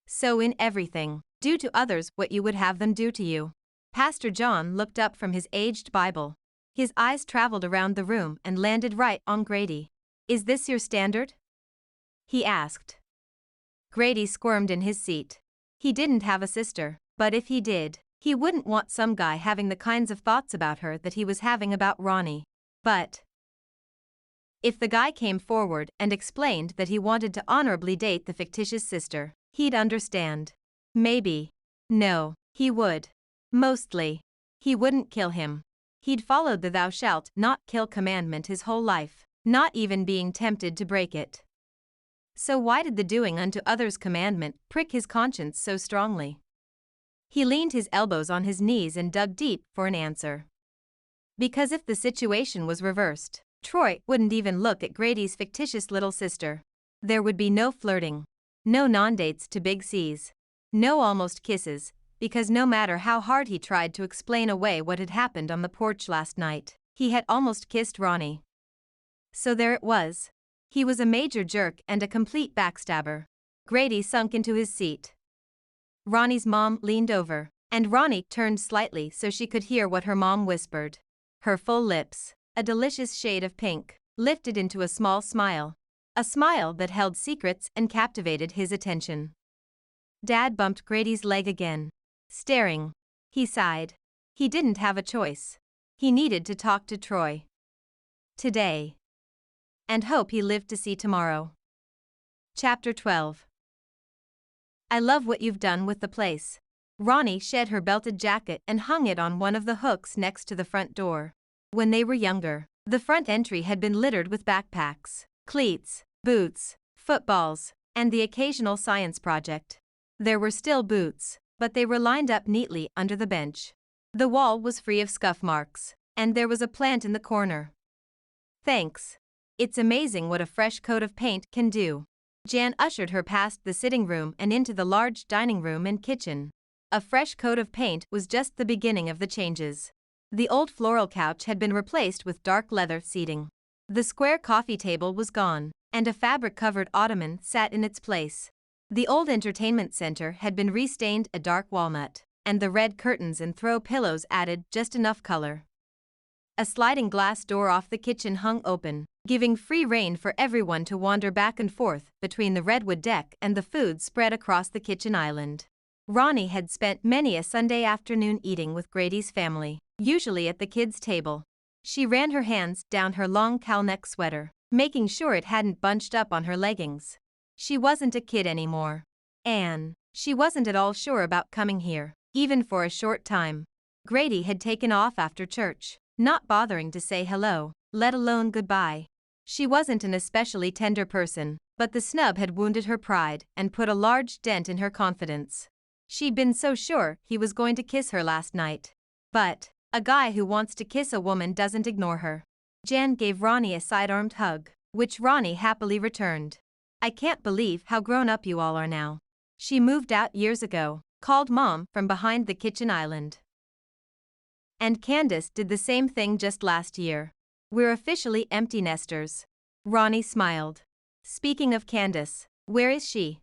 So in everything, do to others what you would have them do to you. Pastor John looked up from his aged Bible. His eyes traveled around the room and landed right on Grady. "Is this your standard?" he asked. Grady squirmed in his seat. He didn't have a sister, but if he did, he wouldn't want some guy having the kinds of thoughts about her that he was having about Ronnie. But if the guy came forward and explained that he wanted to honorably date the fictitious sister, he'd understand. Maybe. No, he would. Mostly. He wouldn't kill him. He'd followed the "thou shalt not kill" commandment his whole life, not even being tempted to break it. So why did the "doing unto others" commandment prick his conscience so strongly? He leaned his elbows on his knees and dug deep for an answer. Because if the situation was reversed, Troy wouldn't even look at Grady's fictitious little sister. There would be no flirting. No non-dates to Big C's. No almost kisses, because no matter how hard he tried to explain away what had happened on the porch last night, he had almost kissed Ronnie. So there it was. He was a major jerk and a complete backstabber. Grady sunk into his seat. Ronnie's mom leaned over, and Ronnie turned slightly so she could hear what her mom whispered. Her full lips, a delicious shade of pink, lifted into a small smile. A smile that held secrets and captivated his attention. Dad bumped Grady's leg again. Staring. He sighed. He didn't have a choice. He needed to talk to Troy. Today. And hope he lived to see tomorrow. Chapter 12. "I love what you've done with the place." Ronnie shed her belted jacket and hung it on one of the hooks next to the front door. When they were younger, the front entry had been littered with backpacks, cleats, boots, footballs, and the occasional science project. There were still boots, but they were lined up neatly under the bench. The wall was free of scuff marks, and there was a plant in the corner. "Thanks. It's amazing what a fresh coat of paint can do." Jan ushered her past the sitting room and into the large dining room and kitchen. A fresh coat of paint was just the beginning of the changes. The old floral couch had been replaced with dark leather seating. The square coffee table was gone, and a fabric-covered ottoman sat in its place. The old entertainment center had been restained a dark walnut, and the red curtains and throw pillows added just enough color. A sliding glass door off the kitchen hung open, giving free rein for everyone to wander back and forth between the redwood deck and the food spread across the kitchen island. Ronnie had spent many a Sunday afternoon eating with Grady's family, usually at the kids' table. She ran her hands down her long cowl-neck sweater, making sure it hadn't bunched up on her leggings. She wasn't a kid anymore. And she wasn't at all sure about coming here, even for a short time. Grady had taken off after church, not bothering to say hello, let alone goodbye. She wasn't an especially tender person, but the snub had wounded her pride and put a large dent in her confidence. She'd been so sure he was going to kiss her last night. But a guy who wants to kiss a woman doesn't ignore her. Jan gave Ronnie a side-armed hug, which Ronnie happily returned. "I can't believe how grown up you all are now. She moved out years ago," called Mom from behind the kitchen island. "And Candace did the same thing just last year. We're officially empty nesters." Ronnie smiled. "Speaking of Candace, where is she?"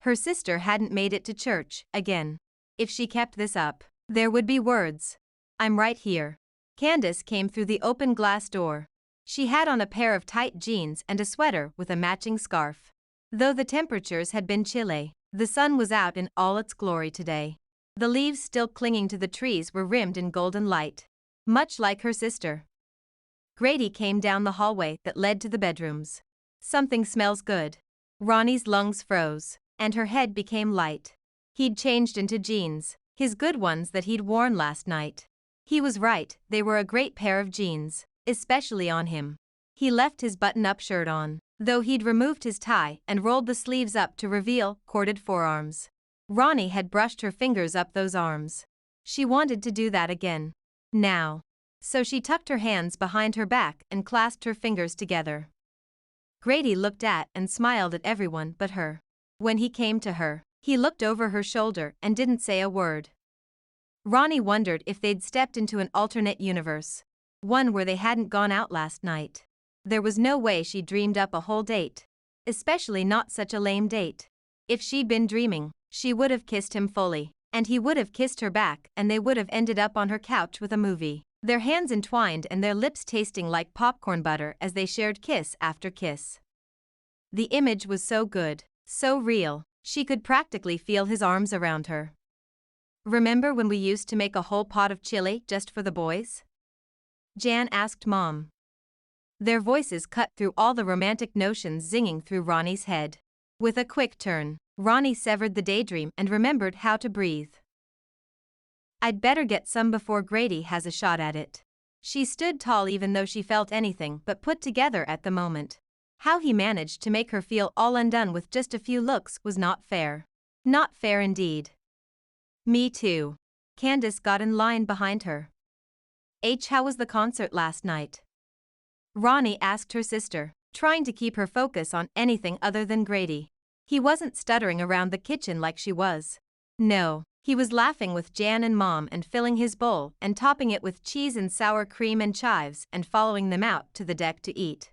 Her sister hadn't made it to church again. If she kept this up, there would be words. "I'm right here." Candace came through the open glass door. She had on a pair of tight jeans and a sweater with a matching scarf. Though the temperatures had been chilly, the sun was out in all its glory today. The leaves still clinging to the trees were rimmed in golden light. Much like her sister. Grady came down the hallway that led to the bedrooms. "Something smells good." Ronnie's lungs froze, and her head became light. He'd changed into jeans, his good ones that he'd worn last night. He was right, they were a great pair of jeans, especially on him. He left his button-up shirt on, though he'd removed his tie and rolled the sleeves up to reveal corded forearms. Ronnie had brushed her fingers up those arms. She wanted to do that again. Now. So she tucked her hands behind her back and clasped her fingers together. Grady looked at and smiled at everyone but her. When he came to her, he looked over her shoulder and didn't say a word. Ronnie wondered if they'd stepped into an alternate universe. One where they hadn't gone out last night. There was no way she dreamed up a whole date. Especially not such a lame date. If she'd been dreaming, she would have kissed him fully, and he would have kissed her back, and they would have ended up on her couch with a movie, their hands entwined and their lips tasting like popcorn butter as they shared kiss after kiss. The image was so good, so real, she could practically feel his arms around her. "Remember when we used to make a whole pot of chili just for the boys?" Jan asked Mom. Their voices cut through all the romantic notions zinging through Ronnie's head. With a quick turn, Ronnie severed the daydream and remembered how to breathe. "I'd better get some before Grady has a shot at it." She stood tall even though she felt anything but put together at the moment. How he managed to make her feel all undone with just a few looks was not fair. Not fair indeed. "Me too." Candace got in line behind her. How was the concert last night?" Ronnie asked her sister, trying to keep her focus on anything other than Grady. He wasn't stuttering around the kitchen like she was. No, he was laughing with Jan and Mom and filling his bowl and topping it with cheese and sour cream and chives and following them out to the deck to eat.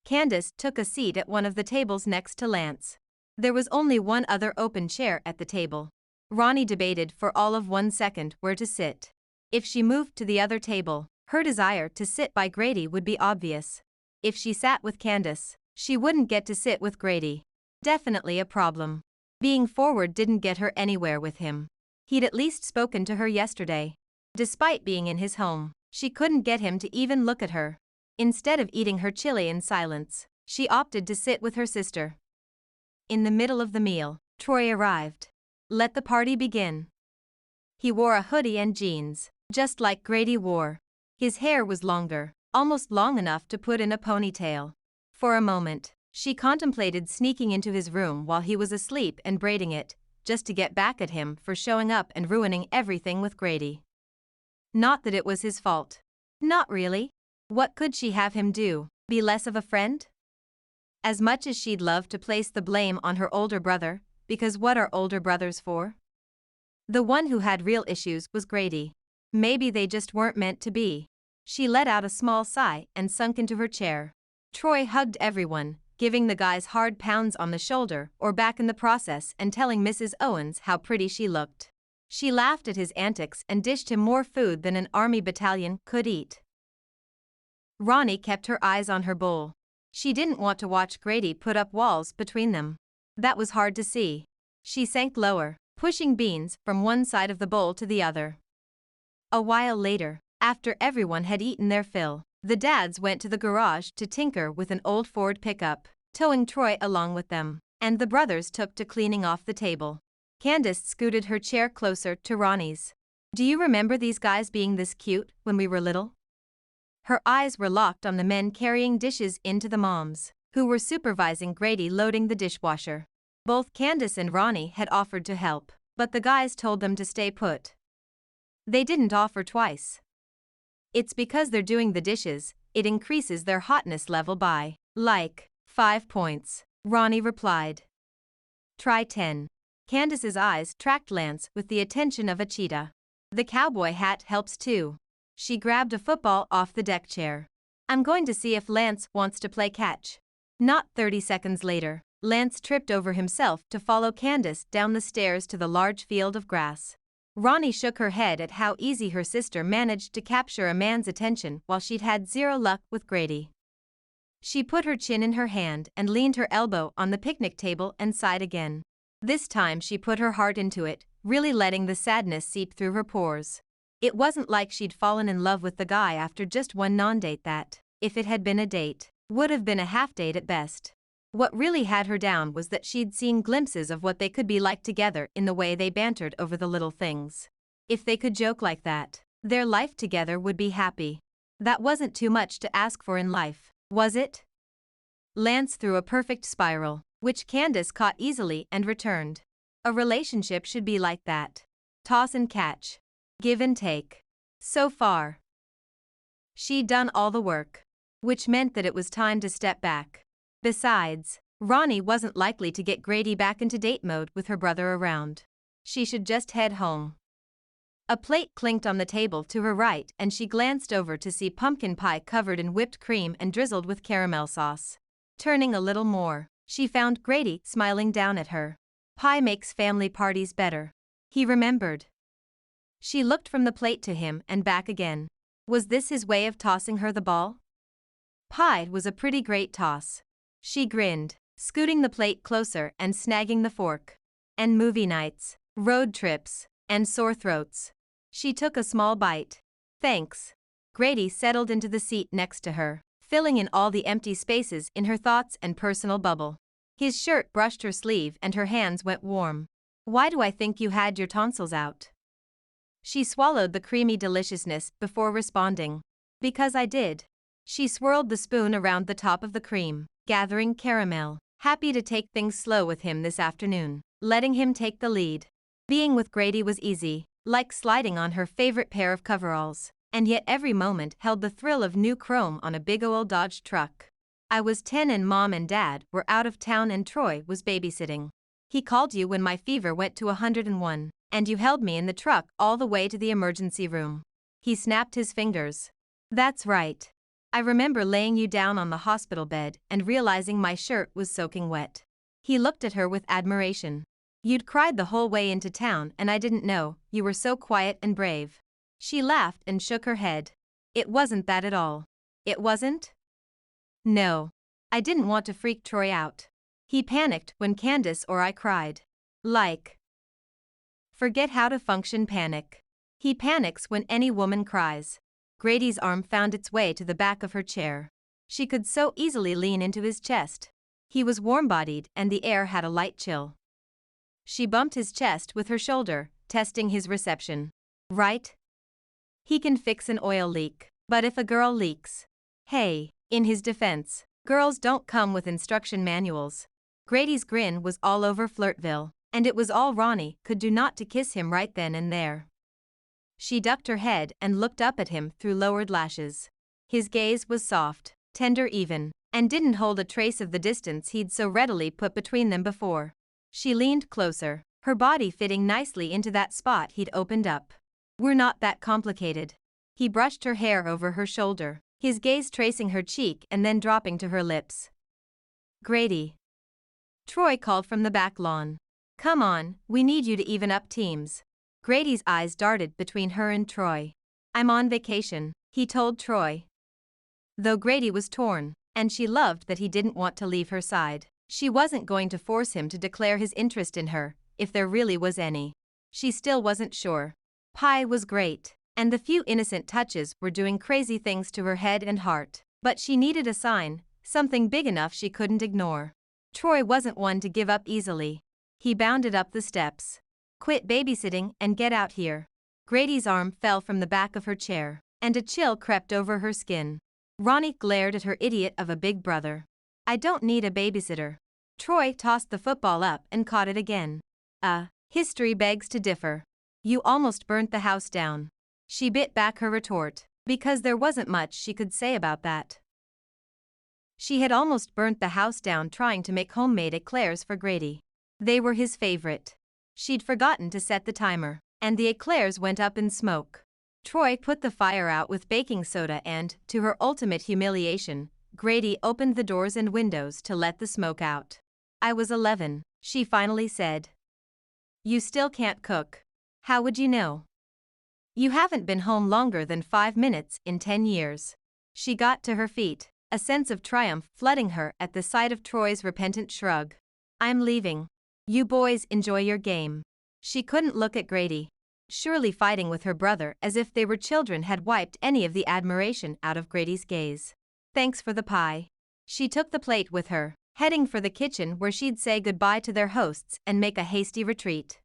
Candace took a seat at one of the tables next to Lance. There was only one other open chair at the table. Ronnie debated for all of 1 second where to sit. If she moved to the other table, her desire to sit by Grady would be obvious. If she sat with Candace, she wouldn't get to sit with Grady. Definitely a problem. Being forward didn't get her anywhere with him. He'd at least spoken to her yesterday. Despite being in his home, she couldn't get him to even look at her. Instead of eating her chili in silence, she opted to sit with her sister. In the middle of the meal, Troy arrived. Let the party begin. He wore a hoodie and jeans, just like Grady wore. His hair was longer, almost long enough to put in a ponytail. For a moment, she contemplated sneaking into his room while he was asleep and braiding it, just to get back at him for showing up and ruining everything with Grady. Not that it was his fault. Not really. What could she have him do, be less of a friend? As much as she'd love to place the blame on her older brother, because what are older brothers for? The one who had real issues was Grady. Maybe they just weren't meant to be. She let out a small sigh and sunk into her chair. Troy hugged everyone, giving the guys hard pounds on the shoulder or back in the process and telling Mrs. Owens how pretty she looked. She laughed at his antics and dished him more food than an army battalion could eat. Ronnie kept her eyes on her bowl. She didn't want to watch Grady put up walls between them. That was hard to see. She sank lower, pushing beans from one side of the bowl to the other. A while later, after everyone had eaten their fill, the dads went to the garage to tinker with an old Ford pickup, towing Troy along with them, and the brothers took to cleaning off the table. Candace scooted her chair closer to Ronnie's. "Do you remember these guys being this cute when we were little?" Her eyes were locked on the men carrying dishes into the moms, who were supervising Grady loading the dishwasher. Both Candace and Ronnie had offered to help, but the guys told them to stay put. They didn't offer twice. "It's because they're doing the dishes, it increases their hotness level by, 5 points, Ronnie replied. "Try 10. Candace's eyes tracked Lance with the attention of a cheetah. "The cowboy hat helps too." She grabbed a football off the deck chair. "I'm going to see if Lance wants to play catch." Not 30 seconds later, Lance tripped over himself to follow Candace down the stairs to the large field of grass. Ronnie shook her head at how easy her sister managed to capture a man's attention while she'd had zero luck with Grady. She put her chin in her hand and leaned her elbow on the picnic table and sighed again. This time she put her heart into it, really letting the sadness seep through her pores. It wasn't like she'd fallen in love with the guy after just one non-date that, if it had been a date, would have been a half-date at best. What really had her down was that she'd seen glimpses of what they could be like together in the way they bantered over the little things. If they could joke like that, their life together would be happy. That wasn't too much to ask for in life, was it? Lance threw a perfect spiral, which Candace caught easily and returned. A relationship should be like that. Toss and catch. Give and take. So far, she'd done all the work, which meant that it was time to step back. Besides, Ronnie wasn't likely to get Grady back into date mode with her brother around. She should just head home. A plate clinked on the table to her right and she glanced over to see pumpkin pie covered in whipped cream and drizzled with caramel sauce. Turning a little more, she found Grady smiling down at her. Pie makes family parties better, he remembered. She looked from the plate to him and back again. Was this his way of tossing her the ball? Pie was a pretty great toss. She grinned, scooting the plate closer and snagging the fork. And movie nights, road trips, and sore throats. She took a small bite. Thanks. Grady settled into the seat next to her, filling in all the empty spaces in her thoughts and personal bubble. His shirt brushed her sleeve and her hands went warm. Why do I think you had your tonsils out? She swallowed the creamy deliciousness before responding. Because I did. She swirled the spoon around the top of the cream, gathering caramel, happy to take things slow with him this afternoon, letting him take the lead. Being with Grady was easy, like sliding on her favorite pair of coveralls, and yet every moment held the thrill of new chrome on a big old Dodge truck. I was 10 and Mom and Dad were out of town and Troy was babysitting. He called you when my fever went to 101, and you held me in the truck all the way to the emergency room. He snapped his fingers. That's right. I remember laying you down on the hospital bed and realizing my shirt was soaking wet. He looked at her with admiration. You'd cried the whole way into town and I didn't know, you were so quiet and brave. She laughed and shook her head. It wasn't that at all. It wasn't? No. I didn't want to freak Troy out. He panicked when Candace or I cried. Like. Forget how to function panic. He panics when any woman cries. Grady's arm found its way to the back of her chair. She could so easily lean into his chest. He was warm-bodied and the air had a light chill. She bumped his chest with her shoulder, testing his reception. Right? He can fix an oil leak, but if a girl leaks. Hey, in his defense, girls don't come with instruction manuals. Grady's grin was all over Flirtville, and it was all Ronnie could do not to kiss him right then and there. She ducked her head and looked up at him through lowered lashes. His gaze was soft, tender even, and didn't hold a trace of the distance he'd so readily put between them before. She leaned closer, her body fitting nicely into that spot he'd opened up. We're not that complicated. He brushed her hair over her shoulder, his gaze tracing her cheek and then dropping to her lips. Grady. Troy called from the back lawn. Come on, we need you to even up teams. Grady's eyes darted between her and Troy. I'm on vacation, he told Troy. Though Grady was torn, and she loved that he didn't want to leave her side. She wasn't going to force him to declare his interest in her, if there really was any. She still wasn't sure. Pie was great, and the few innocent touches were doing crazy things to her head and heart, but she needed a sign, something big enough she couldn't ignore. Troy wasn't one to give up easily. He bounded up the steps. Quit babysitting and get out here. Grady's arm fell from the back of her chair, and a chill crept over her skin. Ronnie glared at her idiot of a big brother. I don't need a babysitter. Troy tossed the football up and caught it again. History begs to differ. You almost burnt the house down. She bit back her retort, because there wasn't much she could say about that. She had almost burnt the house down trying to make homemade eclairs for Grady. They were his favorite. She'd forgotten to set the timer, and the eclairs went up in smoke. Troy put the fire out with baking soda and, to her ultimate humiliation, Grady opened the doors and windows to let the smoke out. I was 11, she finally said. You still can't cook. How would you know? You haven't been home longer than 5 minutes in 10 years. She got to her feet, a sense of triumph flooding her at the sight of Troy's repentant shrug. I'm leaving. You boys enjoy your game. She couldn't look at Grady. Surely fighting with her brother as if they were children had wiped any of the admiration out of Grady's gaze. Thanks for the pie. She took the plate with her, heading for the kitchen where she'd say goodbye to their hosts and make a hasty retreat.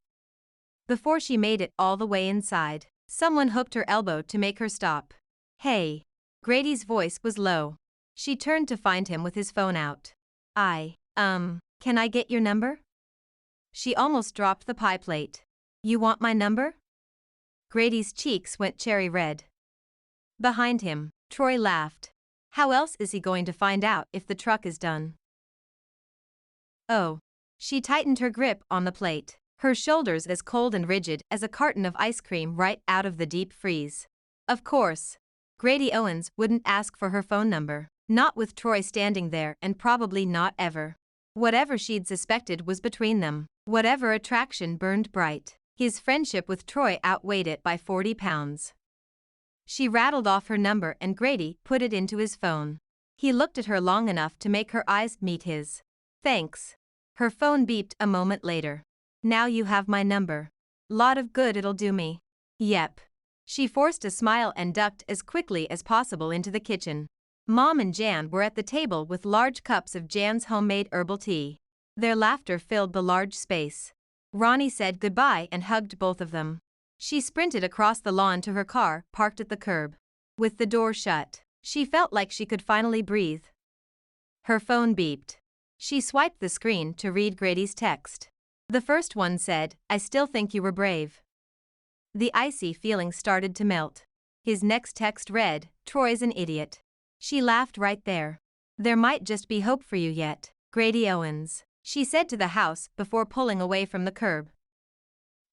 Before she made it all the way inside, someone hooked her elbow to make her stop. Hey. Grady's voice was low. She turned to find him with his phone out. Can I get your number? She almost dropped the pie plate. You want my number? Grady's cheeks went cherry red. Behind him, Troy laughed. How else is he going to find out if the truck is done? Oh. She tightened her grip on the plate, her shoulders as cold and rigid as a carton of ice cream right out of the deep freeze. Of course. Grady Owens wouldn't ask for her phone number, not with Troy standing there, and probably not ever. Whatever she'd suspected was between them, whatever attraction burned bright, his friendship with Troy outweighed it by 40 pounds. She rattled off her number and Grady put it into his phone. He looked at her long enough to make her eyes meet his. Thanks. Her phone beeped a moment later. Now you have my number. Lot of good it'll do me. Yep. She forced a smile and ducked as quickly as possible into the kitchen. Mom and Jan were at the table with large cups of Jan's homemade herbal tea. Their laughter filled the large space. Ronnie said goodbye and hugged both of them. She sprinted across the lawn to her car, parked at the curb. With the door shut, she felt like she could finally breathe. Her phone beeped. She swiped the screen to read Grady's text. The first one said, "I still think you were brave." The icy feeling started to melt. His next text read, "Troy's an idiot." She laughed right there. "There might just be hope for you yet, Grady Owens," she said to the house before pulling away from the curb.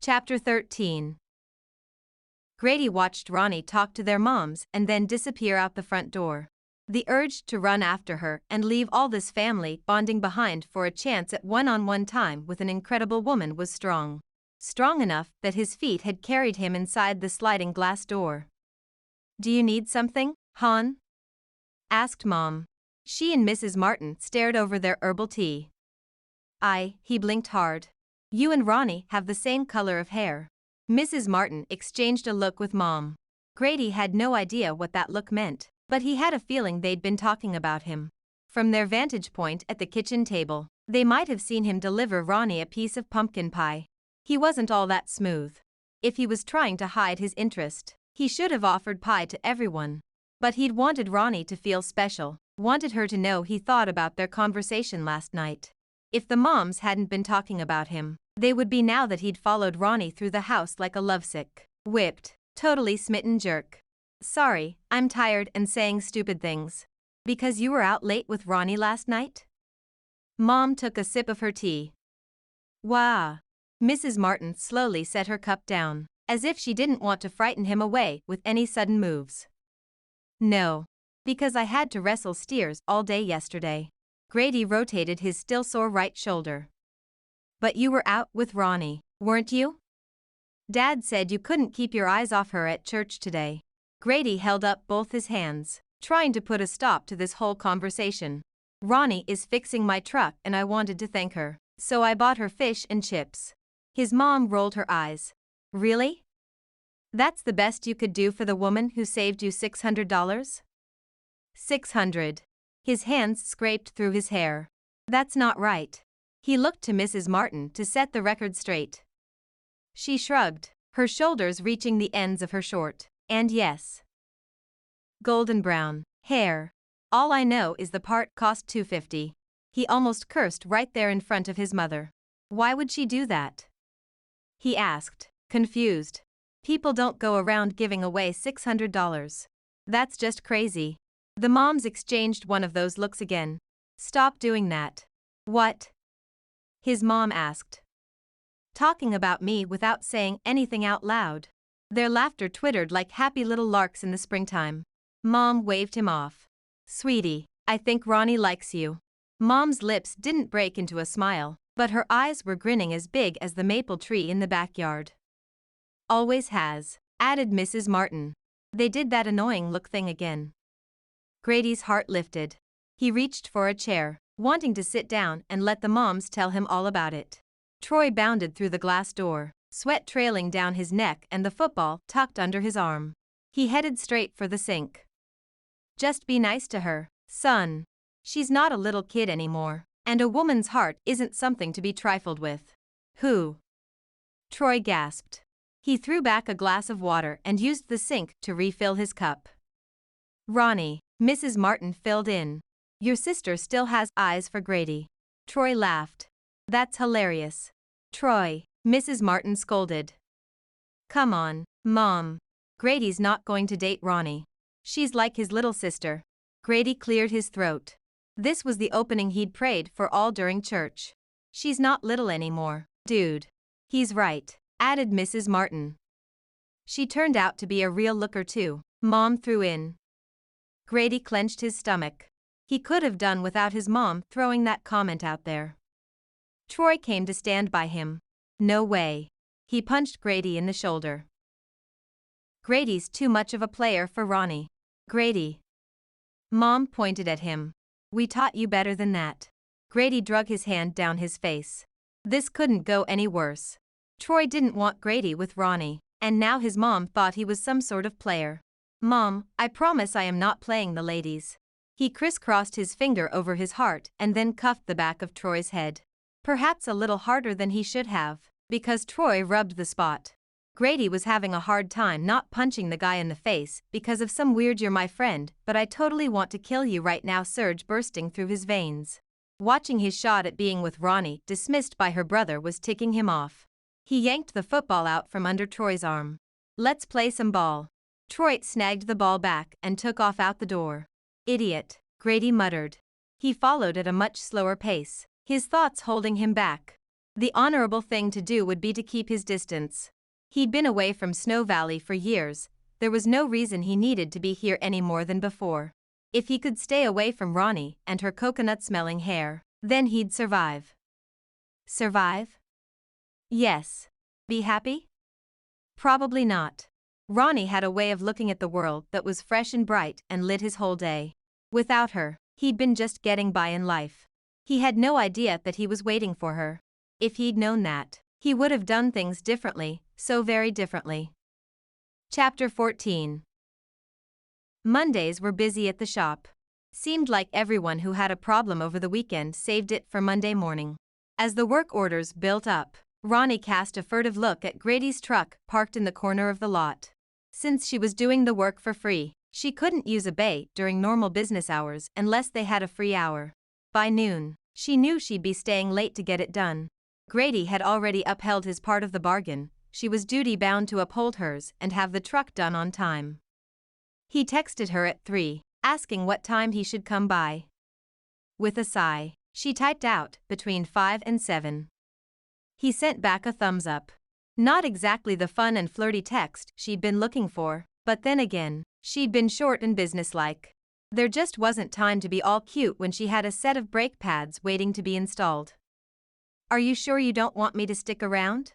Chapter 13. Grady watched Ronnie talk to their moms and then disappear out the front door. The urge to run after her and leave all this family bonding behind for a chance at one-on-one time with an incredible woman was strong. Strong enough that his feet had carried him inside the sliding glass door. "Do you need something, hon?" asked Mom. She and Mrs. Martin stared over their herbal tea. He blinked hard. "You and Ronnie have the same color of hair." Mrs. Martin exchanged a look with Mom. Grady had no idea what that look meant, but he had a feeling they'd been talking about him. From their vantage point at the kitchen table, they might have seen him deliver Ronnie a piece of pumpkin pie. He wasn't all that smooth. If he was trying to hide his interest, he should have offered pie to everyone. But he'd wanted Ronnie to feel special, wanted her to know he thought about their conversation last night. If the moms hadn't been talking about him, they would be now that he'd followed Ronnie through the house like a lovesick, whipped, totally smitten jerk. "Sorry, I'm tired and saying stupid things. Because you were out late with Ronnie last night?" Mom took a sip of her tea. "Wah." Mrs. Martin slowly set her cup down, as if she didn't want to frighten him away with any sudden moves. "No. Because I had to wrestle steers all day yesterday." Grady rotated his still sore right shoulder. "But you were out with Ronnie, weren't you? Dad said you couldn't keep your eyes off her at church today." Grady held up both his hands, trying to put a stop to this whole conversation. "Ronnie is fixing my truck and I wanted to thank her, so I bought her fish and chips." His mom rolled her eyes. "Really? That's the best you could do for the woman who saved you $600? $600. His hands scraped through his hair. "That's not right." He looked to Mrs. Martin to set the record straight. She shrugged, her shoulders reaching the ends of her short, and yes, golden brown hair. "All I know is the part cost $250. He almost cursed right there in front of his mother. "Why would she do that?" he asked, confused. "People don't go around giving away $600. That's just crazy." The moms exchanged one of those looks again. "Stop doing that." "What?" his mom asked. "Talking about me without saying anything out loud." Their laughter twittered like happy little larks in the springtime. Mom waved him off. "Sweetie, I think Ronnie likes you." Mom's lips didn't break into a smile, but her eyes were grinning as big as the maple tree in the backyard. "Always has," added Mrs. Martin. They did that annoying look thing again. Grady's heart lifted. He reached for a chair, wanting to sit down and let the moms tell him all about it. Troy bounded through the glass door, sweat trailing down his neck and the football tucked under his arm. He headed straight for the sink. "Just be nice to her, son. She's not a little kid anymore, and a woman's heart isn't something to be trifled with." "Who?" Troy gasped. He threw back a glass of water and used the sink to refill his cup. "Ronnie," Mrs. Martin filled in. "Your sister still has eyes for Grady." Troy laughed. "That's hilarious." "Troy," Mrs. Martin scolded. "Come on, Mom. Grady's not going to date Ronnie. She's like his little sister." Grady cleared his throat. This was the opening he'd prayed for all during church. She's not little anymore, dude. He's right, added Mrs. Martin. She turned out to be a real looker too, Mom threw in. Grady clenched his stomach. He could have done without his mom throwing that comment out there. Troy came to stand by him. No way. He punched Grady in the shoulder. Grady's too much of a player for Ronnie. Grady. Mom pointed at him. We taught you better than that. Grady drug his hand down his face. This couldn't go any worse. Troy didn't want Grady with Ronnie, and now his mom thought he was some sort of player. Mom, I promise I am not playing the ladies. He crisscrossed his finger over his heart and then cuffed the back of Troy's head. Perhaps a little harder than he should have, because Troy rubbed the spot. Grady was having a hard time not punching the guy in the face because of some weird "you're my friend, but I totally want to kill you right now" surge bursting through his veins. Watching his shot at being with Ronnie dismissed by her brother was ticking him off. He yanked the football out from under Troy's arm. Let's play some ball. Troy snagged the ball back and took off out the door. Idiot, Grady muttered. He followed at a much slower pace, his thoughts holding him back. The honorable thing to do would be to keep his distance. He'd been away from Snow Valley for years. There was no reason he needed to be here any more than before. If he could stay away from Ronnie and her coconut-smelling hair, then he'd survive. Survive? Yes. Be happy? Probably not. Ronnie had a way of looking at the world that was fresh and bright and lit his whole day. Without her, he'd been just getting by in life. He had no idea that he was waiting for her. If he'd known that, he would have done things differently, so very differently. Chapter 14. Mondays were busy at the shop. Seemed like everyone who had a problem over the weekend saved it for Monday morning. As the work orders built up, Ronnie cast a furtive look at Grady's truck parked in the corner of the lot. Since she was doing the work for free, she couldn't use a bay during normal business hours unless they had a free hour. By noon, she knew she'd be staying late to get it done. Grady had already upheld his part of the bargain. She was duty-bound to uphold hers and have the truck done on time. He texted her at 3, asking what time he should come by. With a sigh, she typed out, between 5 and 7. He sent back a thumbs up. Not exactly the fun and flirty text she'd been looking for, but then again, she'd been short and businesslike. There just wasn't time to be all cute when she had a set of brake pads waiting to be installed. Are you sure you don't want me to stick around?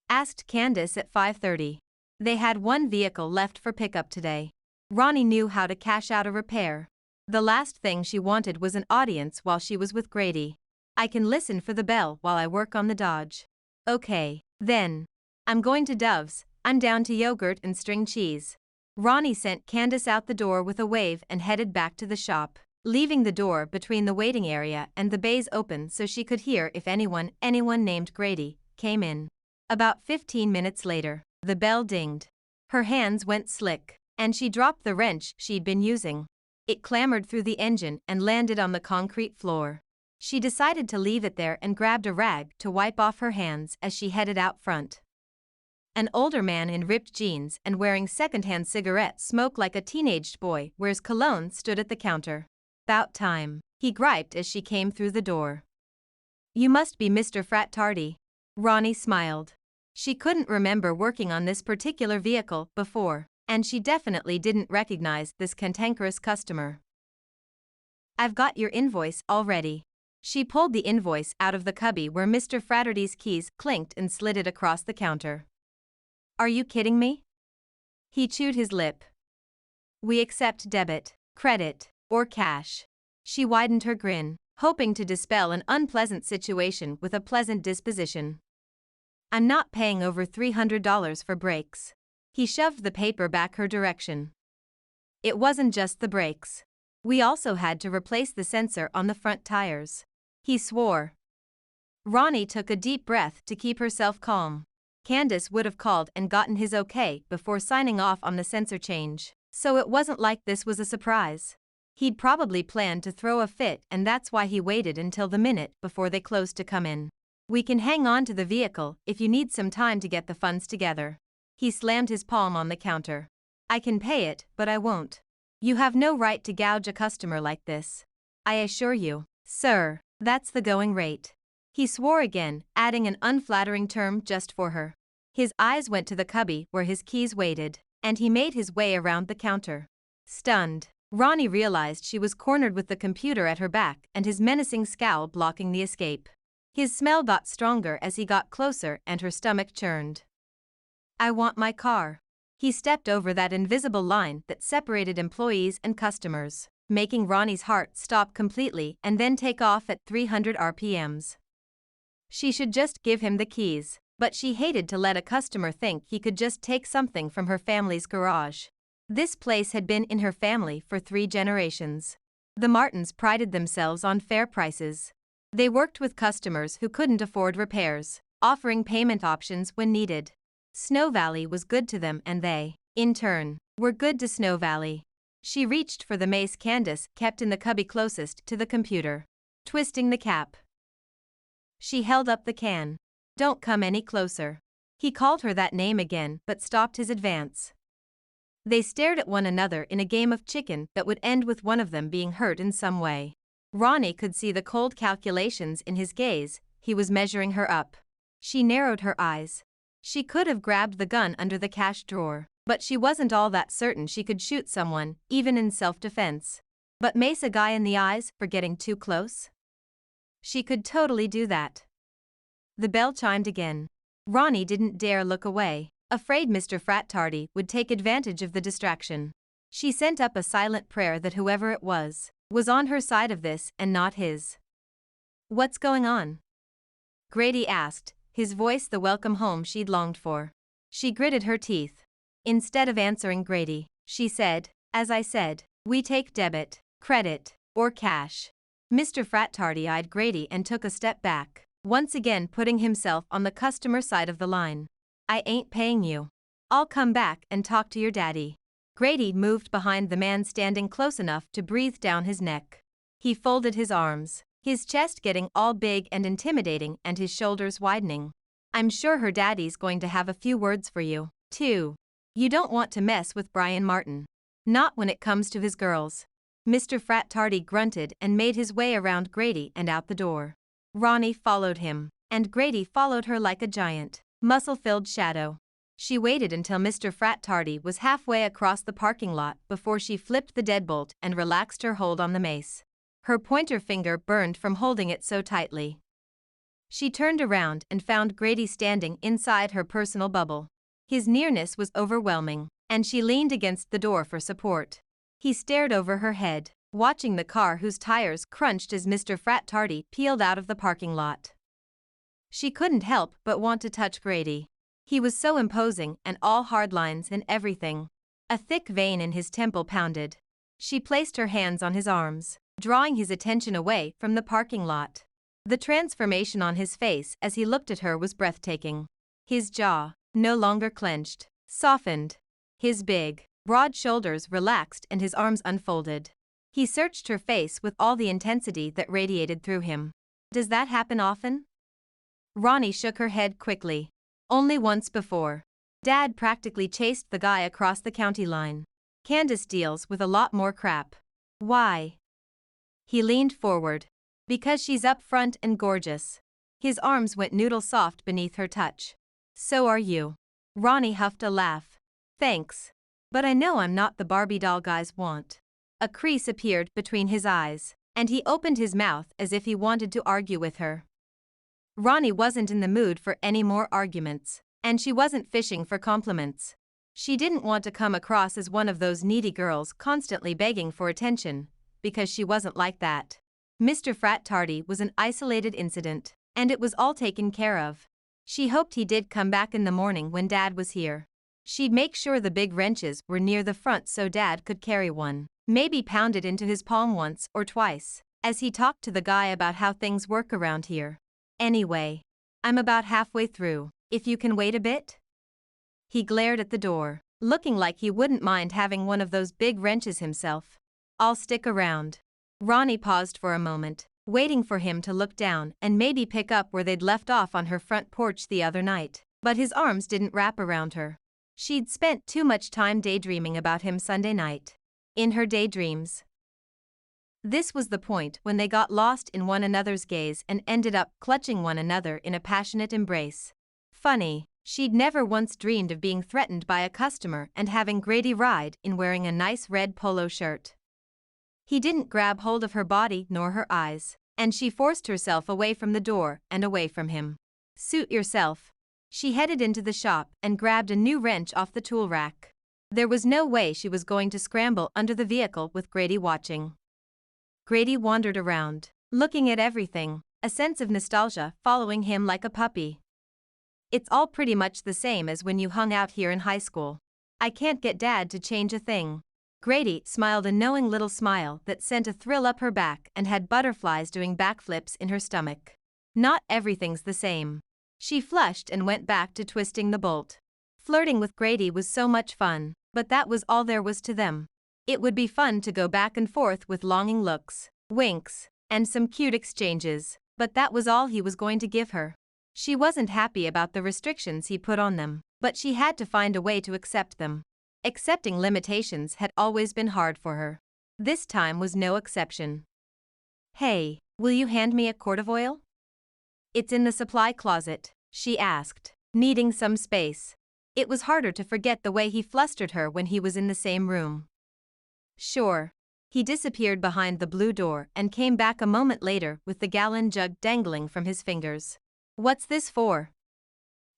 Asked Candace at 5:30. They had one vehicle left for pickup today. Ronnie knew how to cash out a repair. The last thing she wanted was an audience while she was with Grady. I can listen for the bell while I work on the Dodge. Okay, then. I'm going to Dove's, I'm down to yogurt and string cheese. Ronnie sent Candace out the door with a wave and headed back to the shop, leaving the door between the waiting area and the bays open so she could hear if anyone named Grady, came in. About 15 minutes later, the bell dinged. Her hands went slick, and she dropped the wrench she'd been using. It clambered through the engine and landed on the concrete floor. She decided to leave it there and grabbed a rag to wipe off her hands as she headed out front. An older man in ripped jeans and wearing secondhand cigarette smoke like a teenaged boy wears cologne stood at the counter. About time, he griped as she came through the door. You must be Mr. Frat Tardy. Ronnie smiled. She couldn't remember working on this particular vehicle before, and she definitely didn't recognize this cantankerous customer. I've got your invoice already. She pulled the invoice out of the cubby where Mr. Frattardy's keys clinked and slid it across the counter. Are you kidding me? He chewed his lip. We accept debit, credit, or cash. She widened her grin, hoping to dispel an unpleasant situation with a pleasant disposition. I'm not paying over $300 for brakes. He shoved the paper back her direction. It wasn't just the brakes. We also had to replace the sensor on the front tires. He swore. Ronnie took a deep breath to keep herself calm. Candace would have called and gotten his okay before signing off on the sensor change, so it wasn't like this was a surprise. He'd probably planned to throw a fit, and that's why he waited until the minute before they closed to come in. We can hang on to the vehicle if you need some time to get the funds together. He slammed his palm on the counter. I can pay it, but I won't. You have no right to gouge a customer like this. I assure you, sir, that's the going rate. He swore again, adding an unflattering term just for her. His eyes went to the cubby where his keys waited, and he made his way around the counter. Stunned, Ronnie realized she was cornered with the computer at her back and his menacing scowl blocking the escape. His smell got stronger as he got closer and her stomach churned. "I want my car." He stepped over that invisible line that separated employees and customers, making Ronnie's heart stop completely and then take off at 300 RPMs. She should just give him the keys, but she hated to let a customer think he could just take something from her family's garage. This place had been in her family for 3 generations. The Martins prided themselves on fair prices. They worked with customers who couldn't afford repairs, offering payment options when needed. Snow Valley was good to them and they, in turn, were good to Snow Valley. She reached for the mace Candace kept in the cubby closest to the computer. Twisting the cap, she held up the can. "Don't come any closer." He called her that name again but stopped his advance. They stared at one another in a game of chicken that would end with one of them being hurt in some way. Ronnie could see the cold calculations in his gaze. He was measuring her up. She narrowed her eyes. She could have grabbed the gun under the cash drawer, but she wasn't all that certain she could shoot someone, even in self-defense. But mace a guy in the eyes for getting too close? She could totally do that. The bell chimed again. Ronnie didn't dare look away, afraid Mr. Frattardy would take advantage of the distraction. She sent up a silent prayer that whoever it was on her side of this and not his. "What's going on?" Grady asked, his voice the welcome home she'd longed for. She gritted her teeth. Instead of answering Grady, she said, "As I said, we take debit, credit, or cash." Mr. Frattardy eyed Grady and took a step back, once again putting himself on the customer side of the line. "I ain't paying you. I'll come back and talk to your daddy." Grady moved behind the man standing close enough to breathe down his neck. He folded his arms, his chest getting all big and intimidating and his shoulders widening. "I'm sure her daddy's going to have a few words for you, too. You don't want to mess with Brian Martin. Not when it comes to his girls." Mr. Frattardy grunted and made his way around Grady and out the door. Ronnie followed him, and Grady followed her like a giant, muscle-filled shadow. She waited until Mr. Frattardy was halfway across the parking lot before she flipped the deadbolt and relaxed her hold on the mace. Her pointer finger burned from holding it so tightly. She turned around and found Grady standing inside her personal bubble. His nearness was overwhelming, and she leaned against the door for support. He stared over her head, watching the car whose tires crunched as Mr. Frattardy peeled out of the parking lot. She couldn't help but want to touch Grady. He was so imposing and all hard lines and everything. A thick vein in his temple pounded. She placed her hands on his arms, drawing his attention away from the parking lot. The transformation on his face as he looked at her was breathtaking. His jaw, no longer clenched, softened. His big, broad shoulders relaxed and his arms unfolded. He searched her face with all the intensity that radiated through him. "Does that happen often?" Ronnie shook her head quickly. "Only once before. Dad practically chased the guy across the county line. Candace deals with a lot more crap." "Why?" He leaned forward. "Because she's up front and gorgeous." His arms went noodle soft beneath her touch. "So are you." Ronnie huffed a laugh. "Thanks. But I know I'm not the Barbie doll guys want." A crease appeared between his eyes, and he opened his mouth as if he wanted to argue with her. Ronnie wasn't in the mood for any more arguments, and she wasn't fishing for compliments. She didn't want to come across as one of those needy girls constantly begging for attention, because she wasn't like that. Mr. Frattardy was an isolated incident, and it was all taken care of. She hoped he did come back in the morning when Dad was here. She'd make sure the big wrenches were near the front so Dad could carry one, maybe pound it into his palm once or twice, as he talked to the guy about how things work around here. "Anyway, I'm about halfway through, if you can wait a bit?" He glared at the door, looking like he wouldn't mind having one of those big wrenches himself. "I'll stick around." Ronnie paused for a moment, waiting for him to look down and maybe pick up where they'd left off on her front porch the other night, but his arms didn't wrap around her. She'd spent too much time daydreaming about him Sunday night. In her daydreams, This was the point when they got lost in one another's gaze and ended up clutching one another in a passionate embrace. Funny, she'd never once dreamed of being threatened by a customer and having Grady ride in wearing a nice red polo shirt. He didn't grab hold of her body nor her eyes, and she forced herself away from the door and away from him. Suit yourself. She headed into the shop and grabbed a new wrench off the tool rack. There was no way she was going to scramble under the vehicle with Grady watching. Grady wandered around, looking at everything, a sense of nostalgia following him like a puppy. It's all pretty much the same as when you hung out here in high school. I can't get Dad to change a thing. Grady smiled a knowing little smile that sent a thrill up her back and had butterflies doing backflips in her stomach. Not everything's the same. She flushed and went back to twisting the bolt. Flirting with Grady was so much fun, but that was all there was to them. It would be fun to go back and forth with longing looks, winks, and some cute exchanges, but that was all he was going to give her. She wasn't happy about the restrictions he put on them, but she had to find a way to accept them. Accepting limitations had always been hard for her. This time was no exception. Hey, will you hand me a quart of oil? It's in the supply closet, she asked, needing some space. It was harder to forget the way he flustered her when he was in the same room. Sure. He disappeared behind the blue door and came back a moment later with the gallon jug dangling from his fingers. What's this for?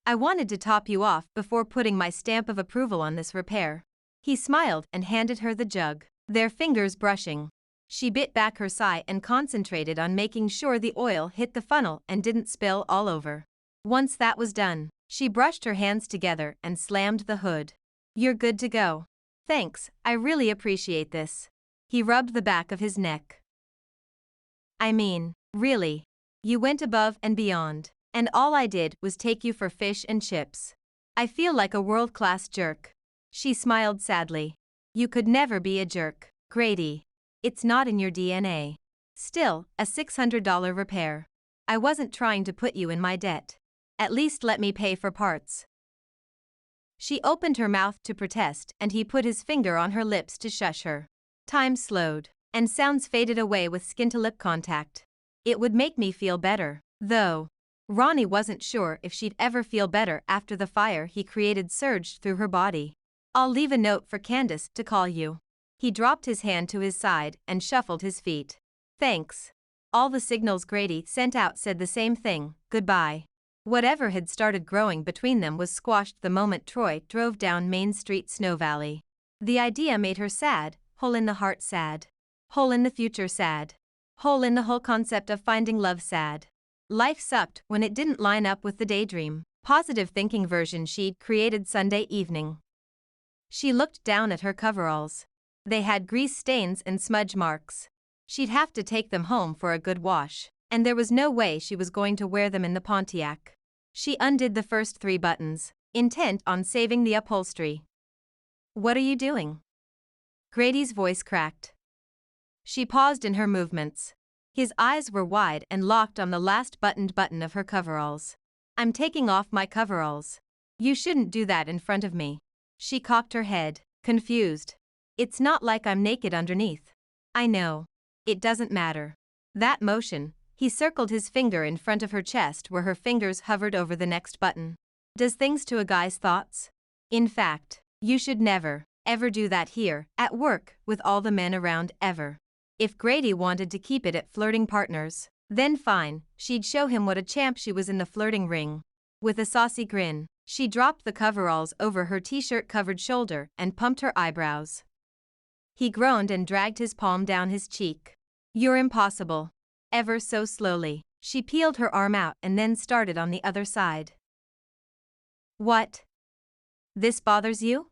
I wanted to top you off before putting my stamp of approval on this repair. He smiled and handed her the jug, their fingers brushing. She bit back her sigh and concentrated on making sure the oil hit the funnel and didn't spill all over. Once that was done, she brushed her hands together and slammed the hood. You're good to go. Thanks, I really appreciate this. He rubbed the back of his neck. I mean, really. You went above and beyond, and all I did was take you for fish and chips. I feel like a world-class jerk. She smiled sadly. You could never be a jerk, Grady. It's not in your DNA. Still, a $600 repair. I wasn't trying to put you in my debt. At least let me pay for parts. She opened her mouth to protest and he put his finger on her lips to shush her. Time slowed, and sounds faded away with skin-to-lip contact. It would make me feel better, though. Ronnie wasn't sure if she'd ever feel better after the fire he created surged through her body. I'll leave a note for Candace to call you. He dropped his hand to his side and shuffled his feet. Thanks. All the signals Grady sent out said the same thing, goodbye. Whatever had started growing between them was squashed the moment Troy drove down Main Street Snow Valley. The idea made her sad, hole in the heart sad. Hole in the future sad. Hole in the whole concept of finding love sad. Life sucked when it didn't line up with the daydream, positive thinking version she'd created Sunday evening. She looked down at her coveralls. They had grease stains and smudge marks. She'd have to take them home for a good wash, and there was no way she was going to wear them in the Pontiac. She undid the first 3 buttons, intent on saving the upholstery. What are you doing? Grady's voice cracked. She paused in her movements. His eyes were wide and locked on the last buttoned button of her coveralls. I'm taking off my coveralls. You shouldn't do that in front of me. She cocked her head, confused. It's not like I'm naked underneath. I know. It doesn't matter. That motion, he circled his finger in front of her chest where her fingers hovered over the next button. Does things to a guy's thoughts? In fact, you should never, ever do that here, at work, with all the men around, ever. If Grady wanted to keep it at flirting partners, then fine, she'd show him what a champ she was in the flirting ring. With a saucy grin, she dropped the coveralls over her t-shirt covered shoulder and pumped her eyebrows. He groaned and dragged his palm down his cheek. You're impossible. Ever so slowly, she peeled her arm out and then started on the other side. What? This bothers you?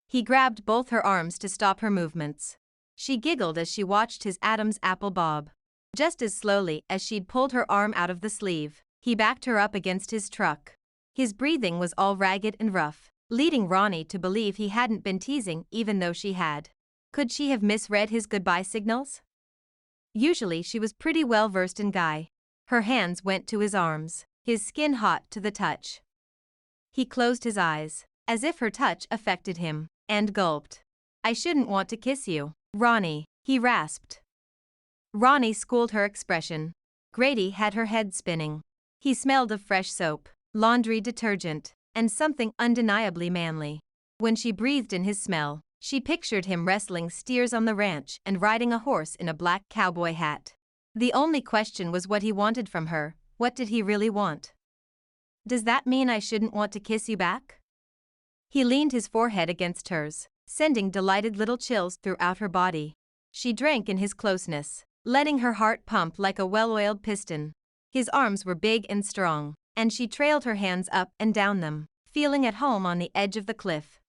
He grabbed both her arms to stop her movements. She giggled as she watched his Adam's apple bob. Just as slowly as she'd pulled her arm out of the sleeve, he backed her up against his truck. His breathing was all ragged and rough, leading Ronnie to believe he hadn't been teasing even though she had. Could she have misread his goodbye signals? Usually she was pretty well versed in guy. Her hands went to his arms, his skin hot to the touch. He closed his eyes, as if her touch affected him, and gulped. I shouldn't want to kiss you, Ronnie, he rasped. Ronnie schooled her expression. Grady had her head spinning. He smelled of fresh soap, laundry detergent, and something undeniably manly. When she breathed in his smell, she pictured him wrestling steers on the ranch and riding a horse in a black cowboy hat. The only question was what he wanted from her. What did he really want? Does that mean I shouldn't want to kiss you back? He leaned his forehead against hers, sending delighted little chills throughout her body. She drank in his closeness, letting her heart pump like a well-oiled piston. His arms were big and strong, and she trailed her hands up and down them, feeling at home on the edge of the cliff.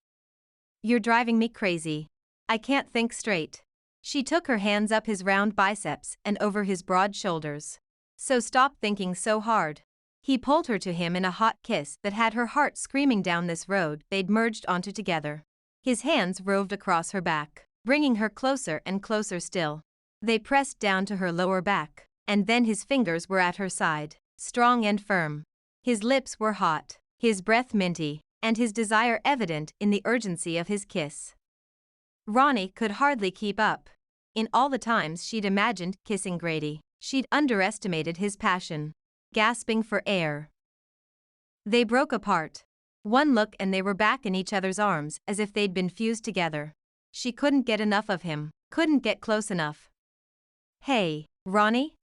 You're driving me crazy. I can't think straight. She took her hands up his round biceps and over his broad shoulders. So stop thinking so hard. He pulled her to him in a hot kiss that had her heart screaming down this road they'd merged onto together. His hands roved across her back, bringing her closer and closer still. They pressed down to her lower back, and then his fingers were at her side, strong and firm. His lips were hot, his breath minty, and his desire evident in the urgency of his kiss. Ronnie could hardly keep up. In all the times she'd imagined kissing Grady, she'd underestimated his passion. Gasping for air. They broke apart. One look and they were back in each other's arms as if they'd been fused together. She couldn't get enough of him, couldn't get close enough. Hey, Ronnie?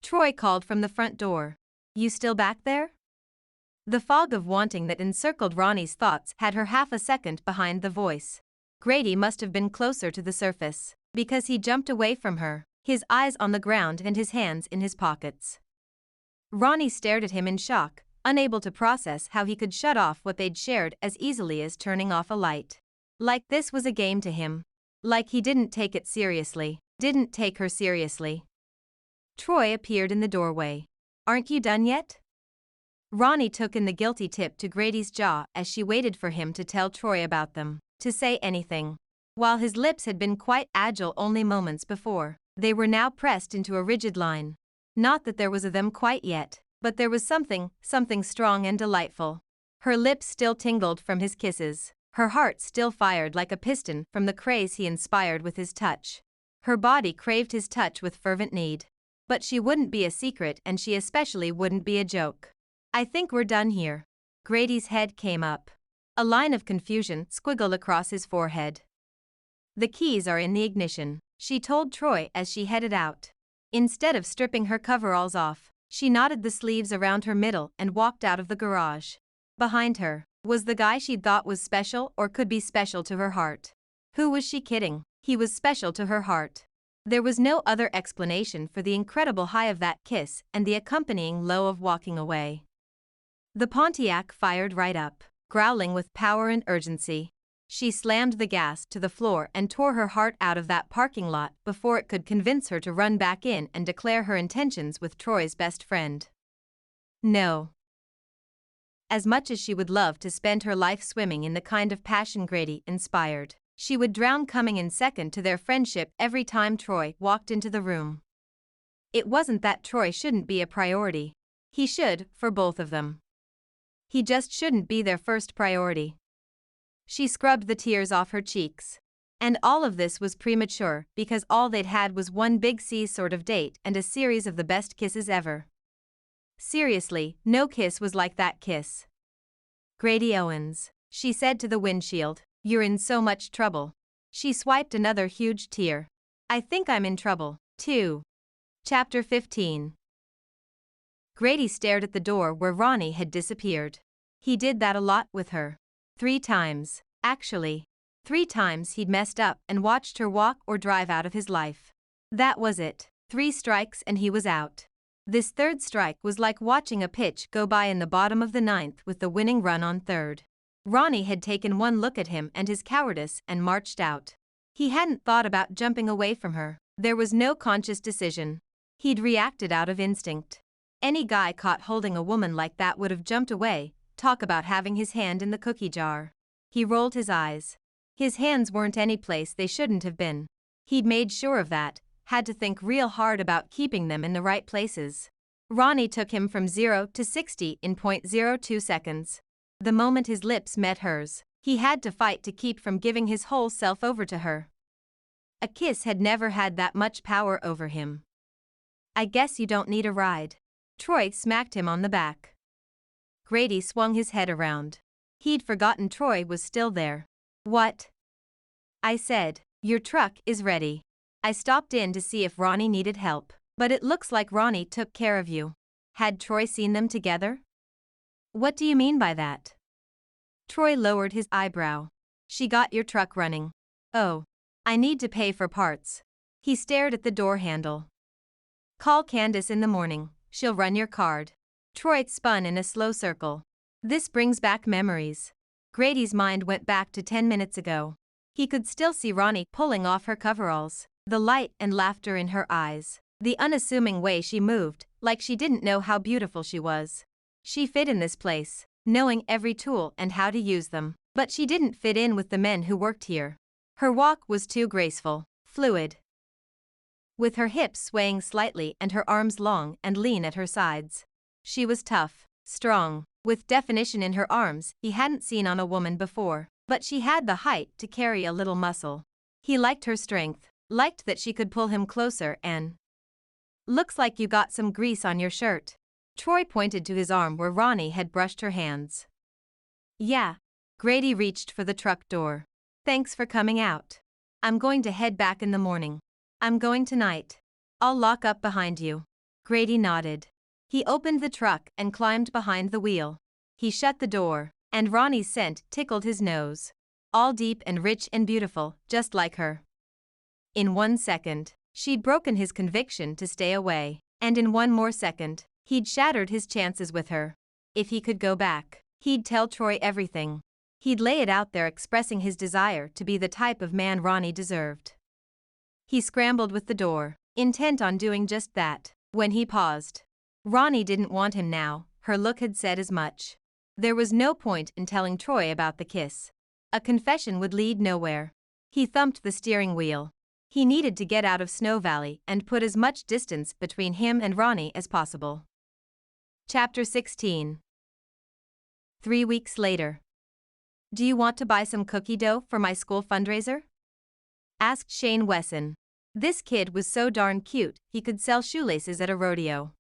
Troy called from the front door. You still back there? The fog of wanting that encircled Ronnie's thoughts had her half a second behind the voice. Grady must have been closer to the surface, because he jumped away from her, his eyes on the ground and his hands in his pockets. Ronnie stared at him in shock, unable to process how he could shut off what they'd shared as easily as turning off a light. Like this was a game to him. Like he didn't take it seriously, didn't take her seriously. Troy appeared in the doorway. Aren't you done yet? Ronnie took in the guilty tip to Grady's jaw as she waited for him to tell Troy about them, to say anything. While his lips had been quite agile only moments before, they were now pressed into a rigid line. Not that there was a them quite yet, but there was something strong and delightful. Her lips still tingled from his kisses, her heart still fired like a piston from the craze he inspired with his touch. Her body craved his touch with fervent need. But she wouldn't be a secret and she especially wouldn't be a joke. I think we're done here. Grady's head came up. A line of confusion squiggled across his forehead. The keys are in the ignition, she told Troy as she headed out. Instead of stripping her coveralls off, she knotted the sleeves around her middle and walked out of the garage. Behind her was the guy she'd thought was special or could be special to her heart. Who was she kidding? He was special to her heart. There was no other explanation for the incredible high of that kiss and the accompanying low of walking away. The Pontiac fired right up, growling with power and urgency. She slammed the gas to the floor and tore her heart out of that parking lot before it could convince her to run back in and declare her intentions with Troy's best friend. No. As much as she would love to spend her life swimming in the kind of passion Grady inspired, she would drown coming in second to their friendship every time Troy walked into the room. It wasn't that Troy shouldn't be a priority. He should, for both of them. He just shouldn't be their first priority. She scrubbed the tears off her cheeks. And all of this was premature because all they'd had was one big C sort of date and a series of the best kisses ever. Seriously, no kiss was like that kiss. Grady Owens, she said to the windshield, you're in so much trouble. She swiped another huge tear. I think I'm in trouble, too. Chapter 15. Grady stared at the door where Ronnie had disappeared. He did that a lot with her. 3 times, actually. 3 times he'd messed up and watched her walk or drive out of his life. That was it. 3 strikes and he was out. This 3rd strike was like watching a pitch go by in the bottom of the 9th with the winning run on 3rd. Ronnie had taken one look at him and his cowardice and marched out. He hadn't thought about jumping away from her. There was no conscious decision. He'd reacted out of instinct. Any guy caught holding a woman like that would have jumped away. Talk about having his hand in the cookie jar. He rolled his eyes. His hands weren't any place they shouldn't have been. He'd made sure of that, had to think real hard about keeping them in the right places. Ronnie took him from 0 to 60 in .02 seconds. The moment his lips met hers, he had to fight to keep from giving his whole self over to her. A kiss had never had that much power over him. I guess you don't need a ride. Troy smacked him on the back. Grady swung his head around. He'd forgotten Troy was still there. What? I said, your truck is ready. I stopped in to see if Ronnie needed help, but it looks like Ronnie took care of you. Had Troy seen them together? What do you mean by that? Troy lowered his eyebrow. She got your truck running. Oh. I need to pay for parts. He stared at the door handle. Call Candace in the morning, she'll run your card. Troy spun in a slow circle. This brings back memories. Grady's mind went back to 10 minutes ago. He could still see Ronnie pulling off her coveralls, the light and laughter in her eyes, the unassuming way she moved, like she didn't know how beautiful she was. She fit in this place, knowing every tool and how to use them, but she didn't fit in with the men who worked here. Her walk was too graceful, fluid. With her hips swaying slightly and her arms long and lean at her sides. She was tough, strong, with definition in her arms he hadn't seen on a woman before, but she had the height to carry a little muscle. He liked her strength, liked that she could pull him closer and… Looks like you got some grease on your shirt. Troy pointed to his arm where Ronnie had brushed her hands. Yeah. Grady reached for the truck door. Thanks for coming out. I'm going to head back in the morning. I'm going tonight. I'll lock up behind you. Grady nodded. He opened the truck and climbed behind the wheel. He shut the door, and Ronnie's scent tickled his nose. All deep and rich and beautiful, just like her. In 1 second, she'd broken his conviction to stay away, and in 1 more second, he'd shattered his chances with her. If he could go back, he'd tell Troy everything. He'd lay it out there, expressing his desire to be the type of man Ronnie deserved. He scrambled with the door, intent on doing just that, when he paused. Ronnie didn't want him now, her look had said as much. There was no point in telling Troy about the kiss. A confession would lead nowhere. He thumped the steering wheel. He needed to get out of Snow Valley and put as much distance between him and Ronnie as possible. Chapter 16. 3 weeks later. Do you want to buy some cookie dough for my school fundraiser? Asked Shane Wesson. This kid was so darn cute, he could sell shoelaces at a rodeo.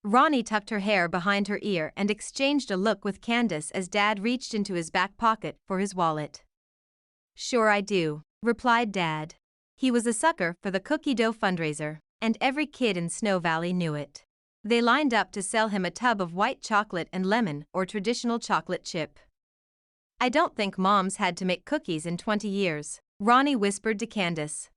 Ronnie tucked her hair behind her ear and exchanged a look with Candace as Dad reached into his back pocket for his wallet. Sure I do, replied Dad. He was a sucker for the cookie dough fundraiser, and every kid in Snow Valley knew it. They lined up to sell him a tub of white chocolate and lemon or traditional chocolate chip. I don't think Mom's had to make cookies in 20 years, Ronnie whispered to Candace.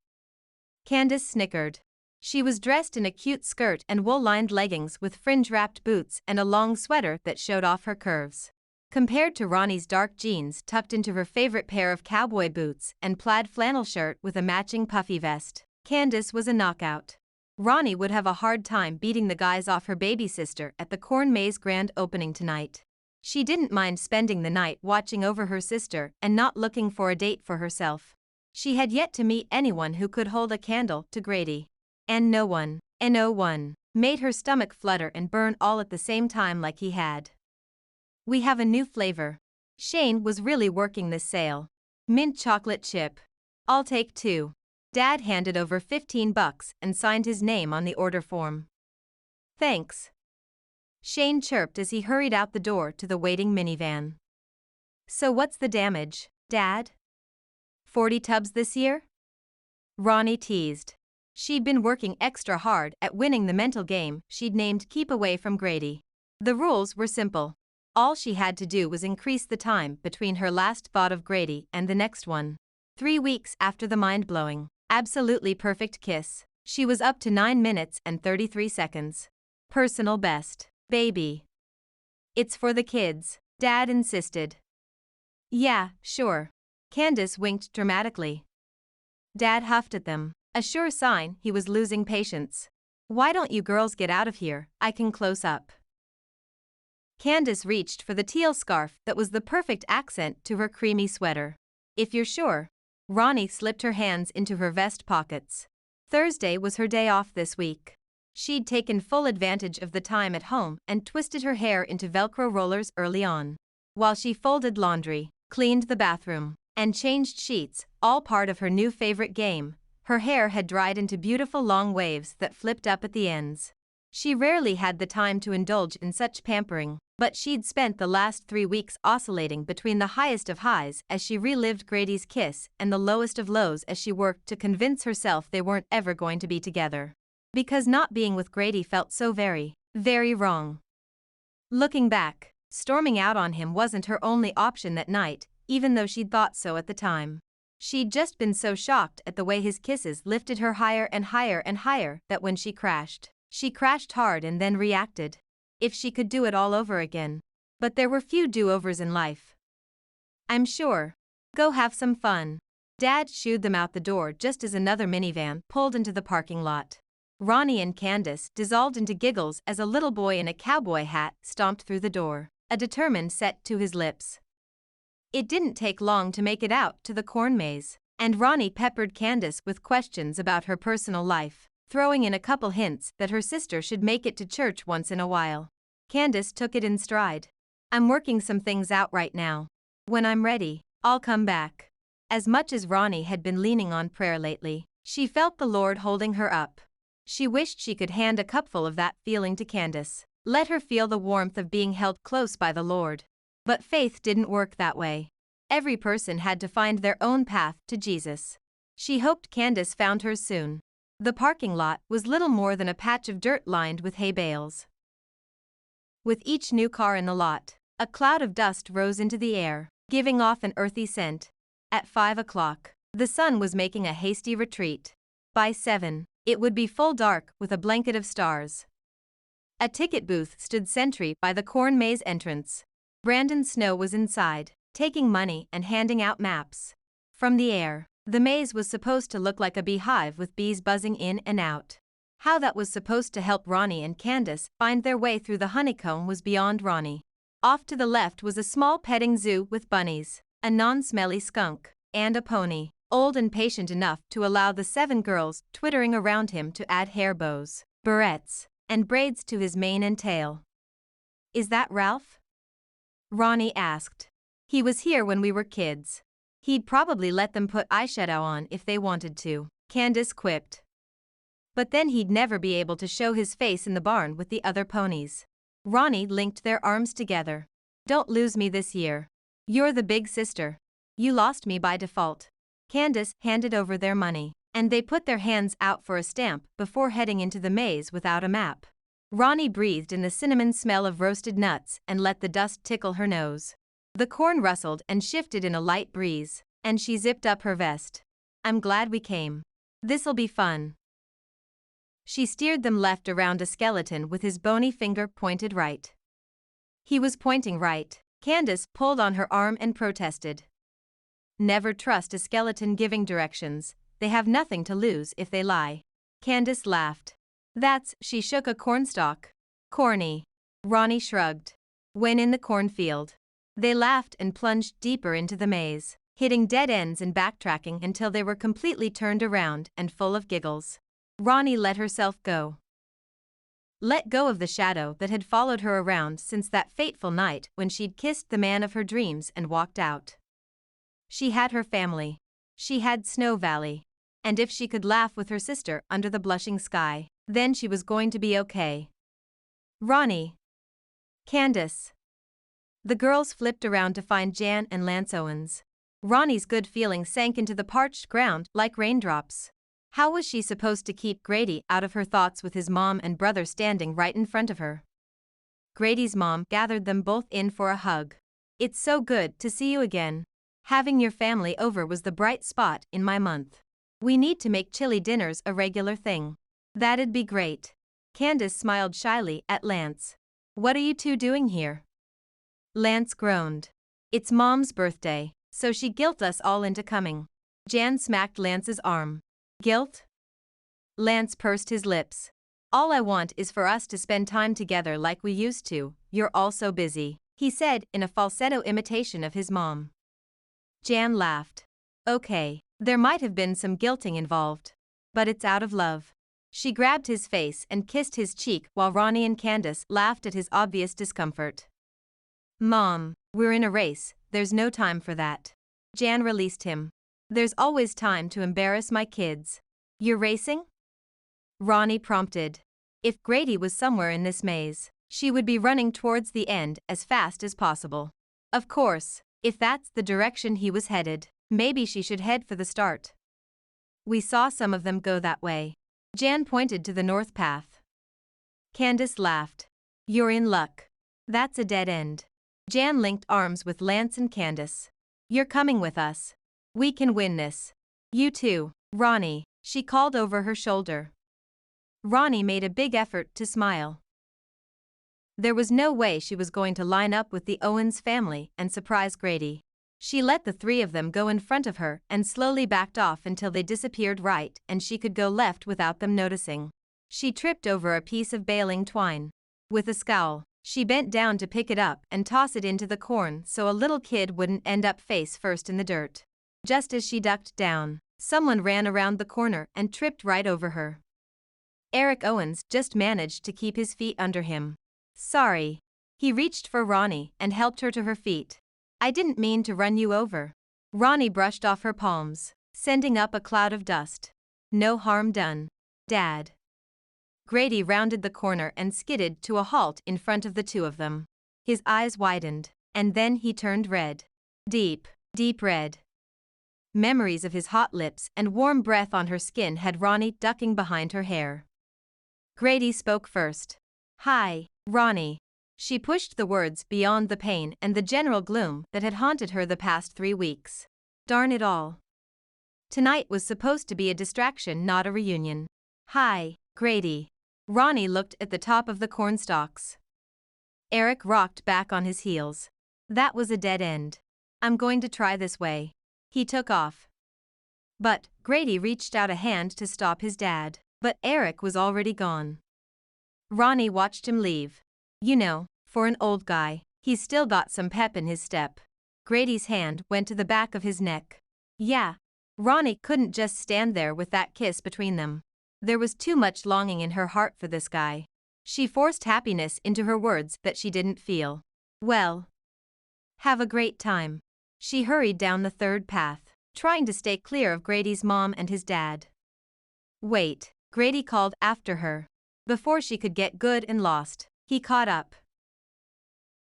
Candace snickered. She was dressed in a cute skirt and wool-lined leggings with fringe-wrapped boots and a long sweater that showed off her curves. Compared to Ronnie's dark jeans tucked into her favorite pair of cowboy boots and plaid flannel shirt with a matching puffy vest, Candace was a knockout. Ronnie would have a hard time beating the guys off her baby sister at the Corn Maze grand opening tonight. She didn't mind spending the night watching over her sister and not looking for a date for herself. She had yet to meet anyone who could hold a candle to Grady. And no one made her stomach flutter and burn all at the same time like he had. We have a new flavor. Shane was really working this sale. Mint chocolate chip. I'll take 2. Dad handed over $15 and signed his name on the order form. Thanks. Shane chirped as he hurried out the door to the waiting minivan. So what's the damage, Dad? 40 tubs this year? Ronnie teased. She'd been working extra hard at winning the mental game she'd named Keep Away from Grady. The rules were simple. All she had to do was increase the time between her last thought of Grady and the next one. 3 weeks after the mind-blowing, absolutely perfect kiss, she was up to 9 minutes and 33 seconds. Personal best. Baby. It's for the kids, Dad insisted. Yeah, sure. Candace winked dramatically. Dad huffed at them, a sure sign he was losing patience. Why don't you girls get out of here, I can close up. Candace reached for the teal scarf that was the perfect accent to her creamy sweater. If you're sure. Ronnie slipped her hands into her vest pockets. Thursday was her day off this week. She'd taken full advantage of the time at home and twisted her hair into Velcro rollers early on. While she folded laundry, cleaned the bathroom, and changed sheets, all part of her new favorite game, Her hair had dried into beautiful long waves that flipped up at the ends. She rarely had the time to indulge in such pampering, but she'd spent the last 3 weeks oscillating between the highest of highs as she relived Grady's kiss and the lowest of lows as she worked to convince herself they weren't ever going to be together. Because not being with Grady felt so very, very wrong. Looking back, storming out on him wasn't her only option that night, even though she'd thought so at the time. She'd just been so shocked at the way his kisses lifted her higher and higher and higher that when she crashed hard and then reacted. If she could do it all over again. But there were few do-overs in life. I'm sure. Go have some fun. Dad shooed them out the door just as another minivan pulled into the parking lot. Ronnie and Candace dissolved into giggles as a little boy in a cowboy hat stomped through the door, a determined set to his lips. It didn't take long to make it out to the corn maze, and Ronnie peppered Candace with questions about her personal life, throwing in a couple hints that her sister should make it to church once in a while. Candace took it in stride. I'm working some things out right now. When I'm ready, I'll come back. As much as Ronnie had been leaning on prayer lately, she felt the Lord holding her up. She wished she could hand a cupful of that feeling to Candace, let her feel the warmth of being held close by the Lord. But faith didn't work that way. Every person had to find their own path to Jesus. She hoped Candace found hers soon. The parking lot was little more than a patch of dirt lined with hay bales. With each new car in the lot, a cloud of dust rose into the air, giving off an earthy scent. At 5 o'clock, the sun was making a hasty retreat. By 7, it would be full dark with a blanket of stars. A ticket booth stood sentry by the corn maze entrance. Brandon Snow was inside, taking money and handing out maps. From the air, the maze was supposed to look like a beehive with bees buzzing in and out. How that was supposed to help Ronnie and Candace find their way through the honeycomb was beyond Ronnie. Off to the left was a small petting zoo with bunnies, a non-smelly skunk, and a pony, old and patient enough to allow the 7 girls twittering around him to add hair bows, barrettes, and braids to his mane and tail. Is that Ralph? Ronnie asked. He was here when we were kids. He'd probably let them put eyeshadow on if they wanted to, Candace quipped. But then he'd never be able to show his face in the barn with the other ponies. Ronnie linked their arms together. Don't lose me this year. You're the big sister. You lost me by default. Candace handed over their money, and they put their hands out for a stamp before heading into the maze without a map. Ronnie breathed in the cinnamon smell of roasted nuts and let the dust tickle her nose. The corn rustled and shifted in a light breeze, and she zipped up her vest. I'm glad we came. This'll be fun. She steered them left around a skeleton with his bony finger pointed right. He was pointing right. Candace pulled on her arm and protested. Never trust a skeleton giving directions, they have nothing to lose if they lie. Candace laughed. She shook a cornstalk. Corny. Ronnie shrugged. When in the cornfield. They laughed and plunged deeper into the maze, hitting dead ends and backtracking until they were completely turned around and full of giggles. Ronnie let herself go. Let go of the shadow that had followed her around since that fateful night when she'd kissed the man of her dreams and walked out. She had her family. She had Snow Valley. And if she could laugh with her sister under the blushing sky, then she was going to be okay. Ronnie. Candace. The girls flipped around to find Jan and Lance Owens. Ronnie's good feeling sank into the parched ground like raindrops. How was she supposed to keep Grady out of her thoughts with his mom and brother standing right in front of her? Grady's mom gathered them both in for a hug. It's so good to see you again. Having your family over was the bright spot in my month. We need to make chili dinners a regular thing. That'd be great. Candace smiled shyly at Lance. What are you two doing here? Lance groaned. It's Mom's birthday, so she guilted us all into coming. Jan smacked Lance's arm. Guilt? Lance pursed his lips. All I want is for us to spend time together like we used to. You're all so busy, he said in a falsetto imitation of his mom. Jan laughed. Okay, there might have been some guilting involved. But it's out of love. She grabbed his face and kissed his cheek while Ronnie and Candace laughed at his obvious discomfort. Mom, we're in a race, there's no time for that. Jan released him. There's always time to embarrass my kids. You're racing? Ronnie prompted. If Grady was somewhere in this maze, she would be running towards the end as fast as possible. Of course, if that's the direction he was headed, maybe she should head for the start. We saw some of them go that way. Jan pointed to the north path. Candace laughed. You're in luck. That's a dead end. Jan linked arms with Lance and Candace. You're coming with us. We can win this. You too, Ronnie, she called over her shoulder. Ronnie made a big effort to smile. There was no way she was going to line up with the Owens family and surprise Grady. She let the three of them go in front of her and slowly backed off until they disappeared right and she could go left without them noticing. She tripped over a piece of baling twine. With a scowl, she bent down to pick it up and toss it into the corn so a little kid wouldn't end up face first in the dirt. Just as she ducked down, someone ran around the corner and tripped right over her. Eric Owens just managed to keep his feet under him. Sorry. He reached for Ronnie and helped her to her feet. I didn't mean to run you over. Ronnie brushed off her palms, sending up a cloud of dust. No harm done, Dad. Grady rounded the corner and skidded to a halt in front of the two of them. His eyes widened, and then he turned red. Deep, deep red. Memories of his hot lips and warm breath on her skin had Ronnie ducking behind her hair. Grady spoke first. Hi, Ronnie. She pushed the words beyond the pain and the general gloom that had haunted her the past 3 weeks. Darn it all. Tonight was supposed to be a distraction, not a reunion. Hi, Grady. Ronnie looked at the top of the cornstalks. Eric rocked back on his heels. That was a dead end. I'm going to try this way. He took off. But Grady reached out a hand to stop his dad, but Eric was already gone. Ronnie watched him leave. You know, for an old guy, he's still got some pep in his step. Grady's hand went to the back of his neck. Yeah. Ronnie couldn't just stand there with that kiss between them. There was too much longing in her heart for this guy. She forced happiness into her words that she didn't feel. Well. Have a great time. She hurried down the third path, trying to stay clear of Grady's mom and his dad. Wait, Grady called after her. Before she could get good and lost, he caught up.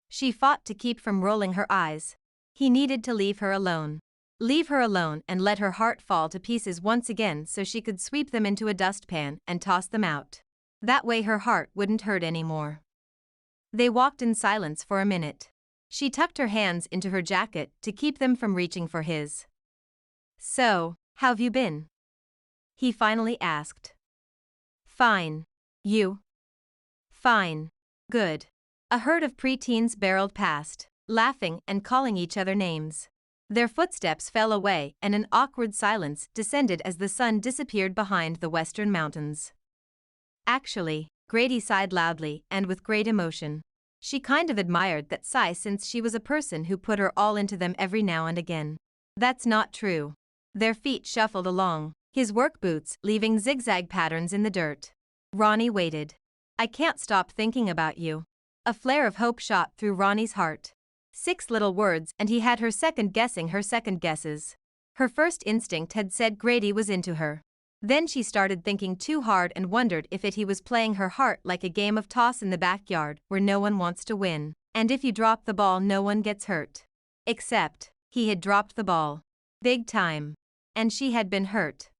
She fought to keep from rolling her eyes. He needed to leave her alone. Leave her alone and let her heart fall to pieces once again so she could sweep them into a dustpan and toss them out. That way her heart wouldn't hurt anymore. They walked in silence for a minute. She tucked her hands into her jacket to keep them from reaching for his. So, how've you been? He finally asked. Fine. You? Fine. Good. A herd of preteens barreled past, laughing and calling each other names. Their footsteps fell away and an awkward silence descended as the sun disappeared behind the western mountains. Actually, Grady sighed loudly and with great emotion. She kind of admired that sigh since she was a person who put her all into them every now and again. That's not true. Their feet shuffled along, his work boots leaving zigzag patterns in the dirt. Ronnie waited. I can't stop thinking about you. A flare of hope shot through Ronnie's heart. 6 little words and he had her second-guessing her second guesses. Her first instinct had said Grady was into her. Then she started thinking too hard and wondered if he was playing her heart like a game of toss in the backyard where no one wants to win, and if you drop the ball no one gets hurt. Except, he had dropped the ball. Big time. And she had been hurt.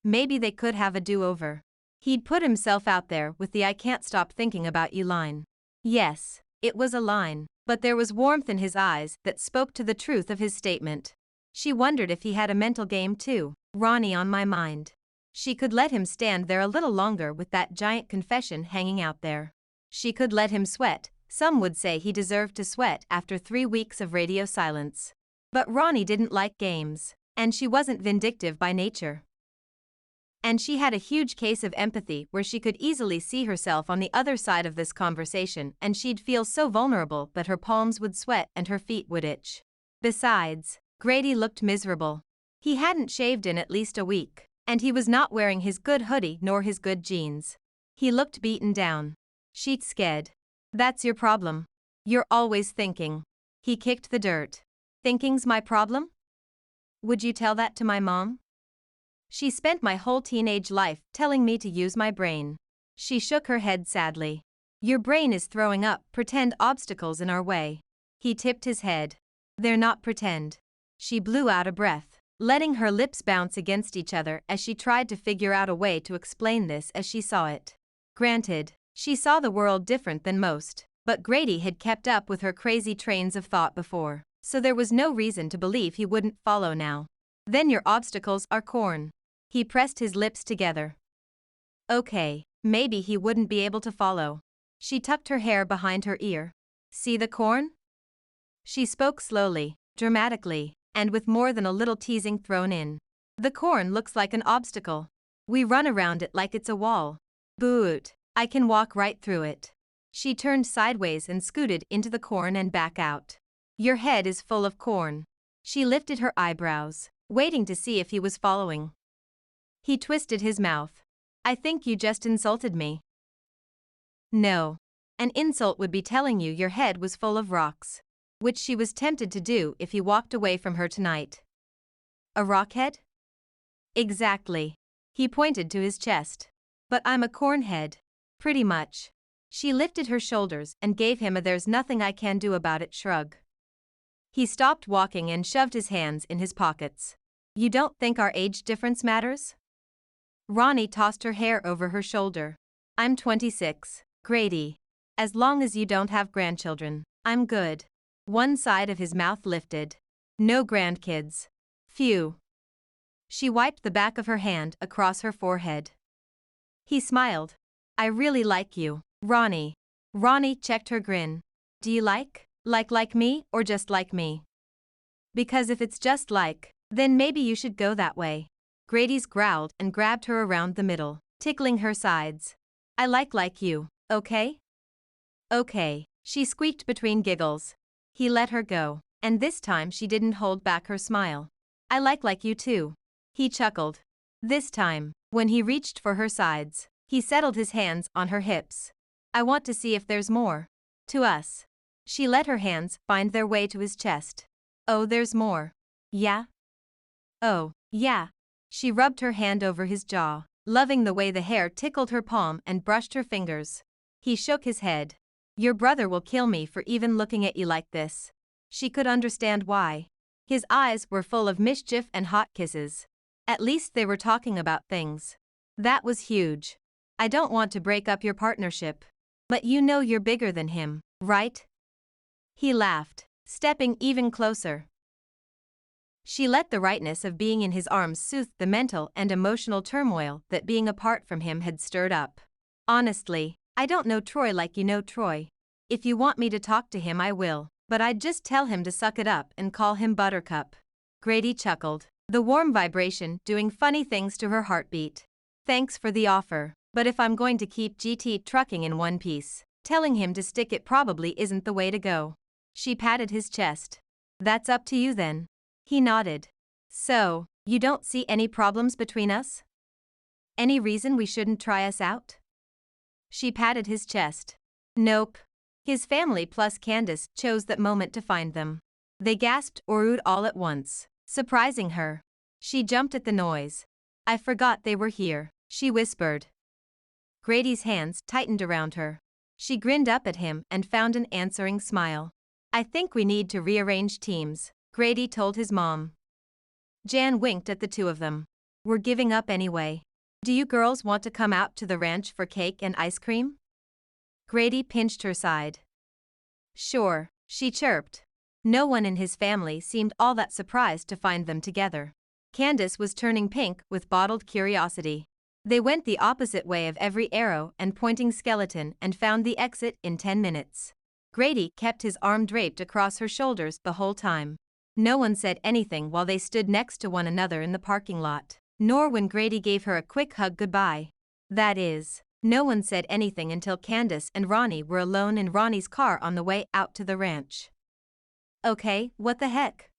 Maybe they could have a do-over. He'd put himself out there with the I can't stop thinking about you line. Yes, it was a line, but there was warmth in his eyes that spoke to the truth of his statement. She wondered if he had a mental game too. Ronnie on my mind. She could let him stand there a little longer with that giant confession hanging out there. She could let him sweat. Some would say he deserved to sweat after 3 weeks of radio silence. But Ronnie didn't like games, and she wasn't vindictive by nature. And she had a huge case of empathy where she could easily see herself on the other side of this conversation and she'd feel so vulnerable that her palms would sweat and her feet would itch. Besides, Grady looked miserable. He hadn't shaved in at least a week, and he was not wearing his good hoodie nor his good jeans. He looked beaten down. She's scared. That's your problem. You're always thinking. He kicked the dirt. Thinking's my problem? Would you tell that to my mom? She spent my whole teenage life telling me to use my brain. She shook her head sadly. Your brain is throwing up pretend obstacles in our way. He tipped his head. They're not pretend. She blew out a breath, letting her lips bounce against each other as she tried to figure out a way to explain this as she saw it. Granted, she saw the world different than most, but Grady had kept up with her crazy trains of thought before, so there was no reason to believe he wouldn't follow now. Then your obstacles are corn. He pressed his lips together. Okay, maybe he wouldn't be able to follow. She tucked her hair behind her ear. See the corn? She spoke slowly, dramatically, and with more than a little teasing thrown in. The corn looks like an obstacle. We run around it like it's a wall. Boot, I can walk right through it. She turned sideways and scooted into the corn and back out. Your head is full of corn. She lifted her eyebrows, waiting to see if he was following. He twisted his mouth. I think you just insulted me. No. An insult would be telling you your head was full of rocks, which she was tempted to do if he walked away from her tonight. A rockhead? Exactly. He pointed to his chest. But I'm a cornhead. Pretty much. She lifted her shoulders and gave him a there's nothing I can do about it shrug. He stopped walking and shoved his hands in his pockets. You don't think our age difference matters? Ronnie tossed her hair over her shoulder. I'm 26, Grady. As long as you don't have grandchildren, I'm good. One side of his mouth lifted. No grandkids. Phew. She wiped the back of her hand across her forehead. He smiled. I really like you, Ronnie. Ronnie checked her grin. Do you like me or just like me? Because if it's just like, then maybe you should go that way. Grady's growled and grabbed her around the middle, tickling her sides. I like you, okay? Okay, she squeaked between giggles. He let her go, and this time she didn't hold back her smile. I like you too. He chuckled. This time, when he reached for her sides, he settled his hands on her hips. I want to see if there's more. To us. She let her hands find their way to his chest. Oh, there's more. Yeah? Oh, yeah. She rubbed her hand over his jaw, loving the way the hair tickled her palm and brushed her fingers. He shook his head. Your brother will kill me for even looking at you like this. She could understand why. His eyes were full of mischief and hot kisses. At least they were talking about things. That was huge. I don't want to break up your partnership. But you know you're bigger than him, right? He laughed, stepping even closer. She let the rightness of being in his arms soothe the mental and emotional turmoil that being apart from him had stirred up. Honestly, I don't know Troy like you know Troy. If you want me to talk to him I will, but I'd just tell him to suck it up and call him Buttercup. Grady chuckled, the warm vibration doing funny things to her heartbeat. Thanks for the offer, but if I'm going to keep GT trucking in one piece, telling him to stick it probably isn't the way to go. She patted his chest. That's up to you then. He nodded. So, you don't see any problems between us? Any reason we shouldn't try us out? She patted his chest. Nope. His family plus Candace chose that moment to find them. They gasped or oohed all at once, surprising her. She jumped at the noise. I forgot they were here, she whispered. Grady's hands tightened around her. She grinned up at him and found an answering smile. I think we need to rearrange teams, Grady told his mom. Jan winked at the two of them. We're giving up anyway. Do you girls want to come out to the ranch for cake and ice cream? Grady pinched her side. Sure, she chirped. No one in his family seemed all that surprised to find them together. Candace was turning pink with bottled curiosity. They went the opposite way of every arrow and pointing skeleton and found the exit in 10 minutes. Grady kept his arm draped across her shoulders the whole time. No one said anything while they stood next to one another in the parking lot, nor when Grady gave her a quick hug goodbye. That is, no one said anything until Candace and Ronnie were alone in Ronnie's car on the way out to the ranch. Okay, what the heck?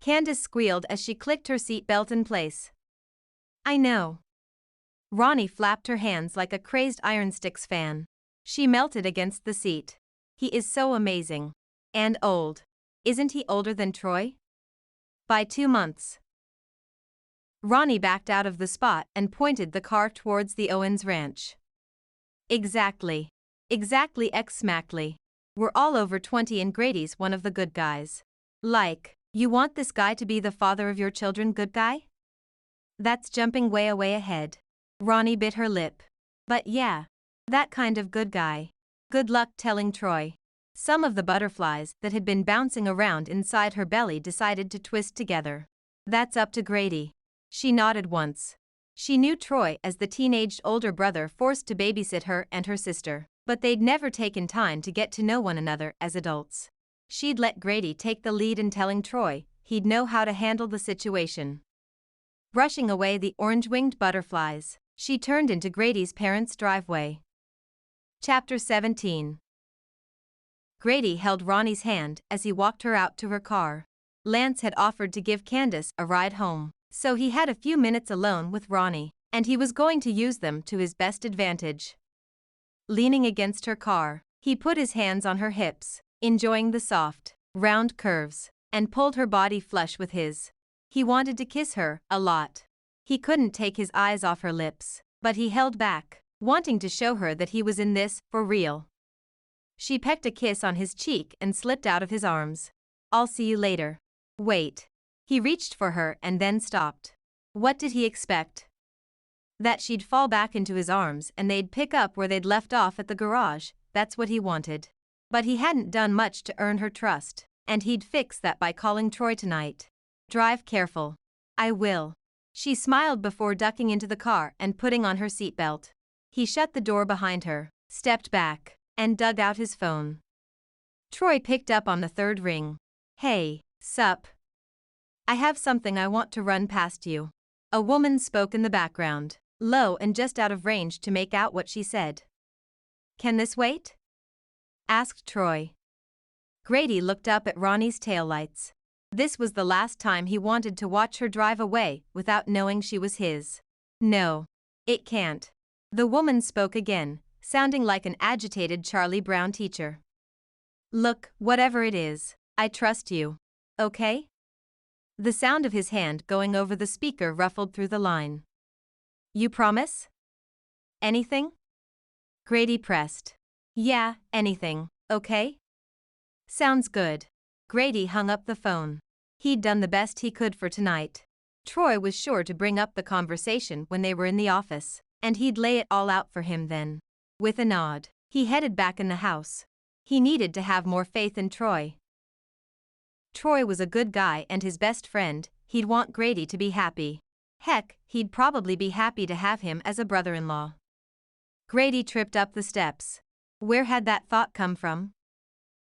Candace squealed as she clicked her seatbelt in place. I know. Ronnie flapped her hands like a crazed Iron Sticks fan. She melted against the seat. He is so amazing. And old. Isn't he older than Troy? By 2 months. Ronnie backed out of the spot and pointed the car towards the Owens ranch. Exactly. Exactly exactly. We're all over 20 and Grady's one of the good guys. Like, you want this guy to be the father of your children, good guy? That's jumping way ahead. Ronnie bit her lip. But yeah, that kind of good guy. Good luck telling Troy. Some of the butterflies that had been bouncing around inside her belly decided to twist together. That's up to Grady. She nodded once. She knew Troy as the teenaged older brother forced to babysit her and her sister, but they'd never taken time to get to know one another as adults. She'd let Grady take the lead in telling Troy he'd know how to handle the situation. Brushing away the orange-winged butterflies, she turned into Grady's parents' driveway. Chapter 17. Grady held Ronnie's hand as he walked her out to her car. Lance had offered to give Candace a ride home, so he had a few minutes alone with Ronnie, and he was going to use them to his best advantage. Leaning against her car, he put his hands on her hips, enjoying the soft, round curves, and pulled her body flush with his. He wanted to kiss her a lot. He couldn't take his eyes off her lips, but he held back, wanting to show her that he was in this for real. She pecked a kiss on his cheek and slipped out of his arms. I'll see you later. Wait. He reached for her and then stopped. What did he expect? That she'd fall back into his arms and they'd pick up where they'd left off at the garage. That's what he wanted. But he hadn't done much to earn her trust, and he'd fix that by calling Troy tonight. Drive careful. I will. She smiled before ducking into the car and putting on her seatbelt. He shut the door behind her, stepped back, and dug out his phone. Troy picked up on the third ring. Hey, sup? I have something I want to run past you. A woman spoke in the background, low and just out of range to make out what she said. Can this wait? Asked Troy. Grady looked up at Ronnie's taillights. This was the last time he wanted to watch her drive away without knowing she was his. No. It can't. The woman spoke again, sounding like an agitated Charlie Brown teacher. Look, whatever it is, I trust you. Okay? The sound of his hand going over the speaker ruffled through the line. You promise? Anything? Grady pressed. Yeah, anything, okay? Sounds good. Grady hung up the phone. He'd done the best he could for tonight. Troy was sure to bring up the conversation when they were in the office, and he'd lay it all out for him then. With a nod, he headed back in the house. He needed to have more faith in Troy. Troy was a good guy and his best friend. He'd want Grady to be happy. Heck, he'd probably be happy to have him as a brother-in-law. Grady tripped up the steps. Where had that thought come from?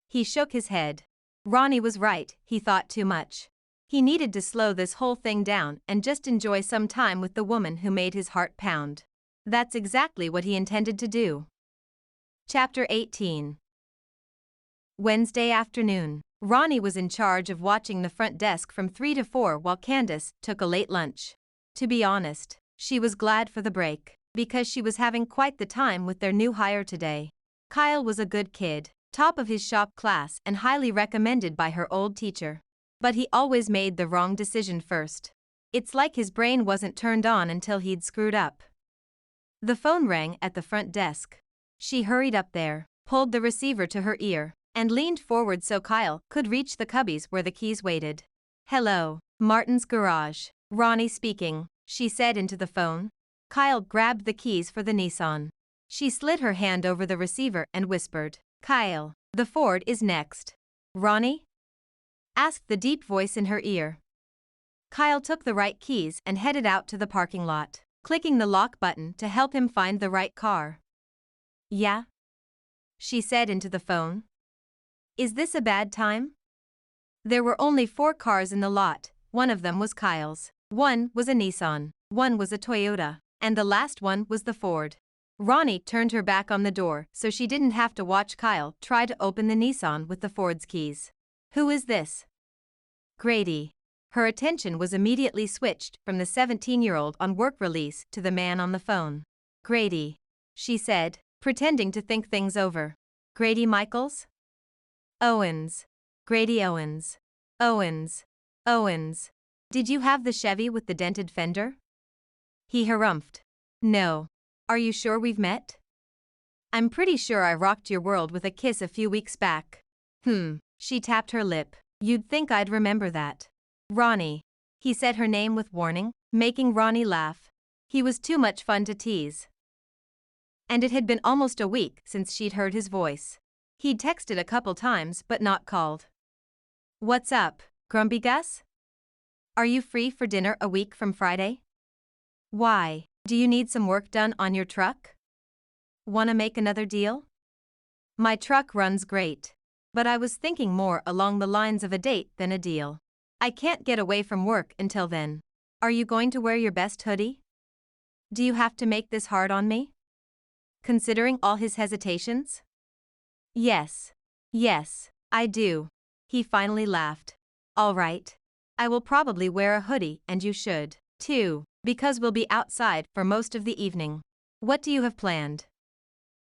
He shook his head. Ronnie was right, he thought too much. He needed to slow this whole thing down and just enjoy some time with the woman who made his heart pound. That's exactly what he intended to do. Chapter 18. Wednesday afternoon. Ronnie was in charge of watching the front desk from 3 to 4 while Candace took a late lunch. To be honest, she was glad for the break, because she was having quite the time with their new hire today. Kyle was a good kid, top of his shop class and highly recommended by her old teacher. But he always made the wrong decision first. It's like his brain wasn't turned on until he'd screwed up. The phone rang at the front desk. She hurried up there, pulled the receiver to her ear, and leaned forward so Kyle could reach the cubbies where the keys waited. Hello, Martin's Garage. Ronnie speaking, she said into the phone. Kyle grabbed the keys for the Nissan. She slid her hand over the receiver and whispered, Kyle, the Ford is next. Ronnie? Asked the deep voice in her ear. Kyle took the right keys and headed out to the parking lot, clicking the lock button to help him find the right car. Yeah? She said into the phone. Is this a bad time? There were only 4 cars in the lot. One of them was Kyle's, one was a Nissan, one was a Toyota, and the last one was the Ford. Ronnie turned her back on the door so she didn't have to watch Kyle try to open the Nissan with the Ford's keys. Who is this? Grady. Her attention was immediately switched from the 17-year-old on work release to the man on the phone. Grady, she said, pretending to think things over. Grady Michaels? Owens. Grady Owens. Owens. Did you have the Chevy with the dented fender? He harumphed. No. Are you sure we've met? I'm pretty sure I rocked your world with a kiss a few weeks back. She tapped her lip. You'd think I'd remember that. Ronnie. He said her name with warning, making Ronnie laugh. He was too much fun to tease. And it had been almost a week since she'd heard his voice. He'd texted a couple times but not called. What's up, Grumpy Gus? Are you free for dinner a week from Friday? Why, do you need some work done on your truck? Wanna make another deal? My truck runs great. But I was thinking more along the lines of a date than a deal. I can't get away from work until then. Are you going to wear your best hoodie? Do you have to make this hard on me? Considering all his hesitations? Yes. Yes, I do. He finally laughed. All right. I will probably wear a hoodie and you should, too, because we'll be outside for most of the evening. What do you have planned?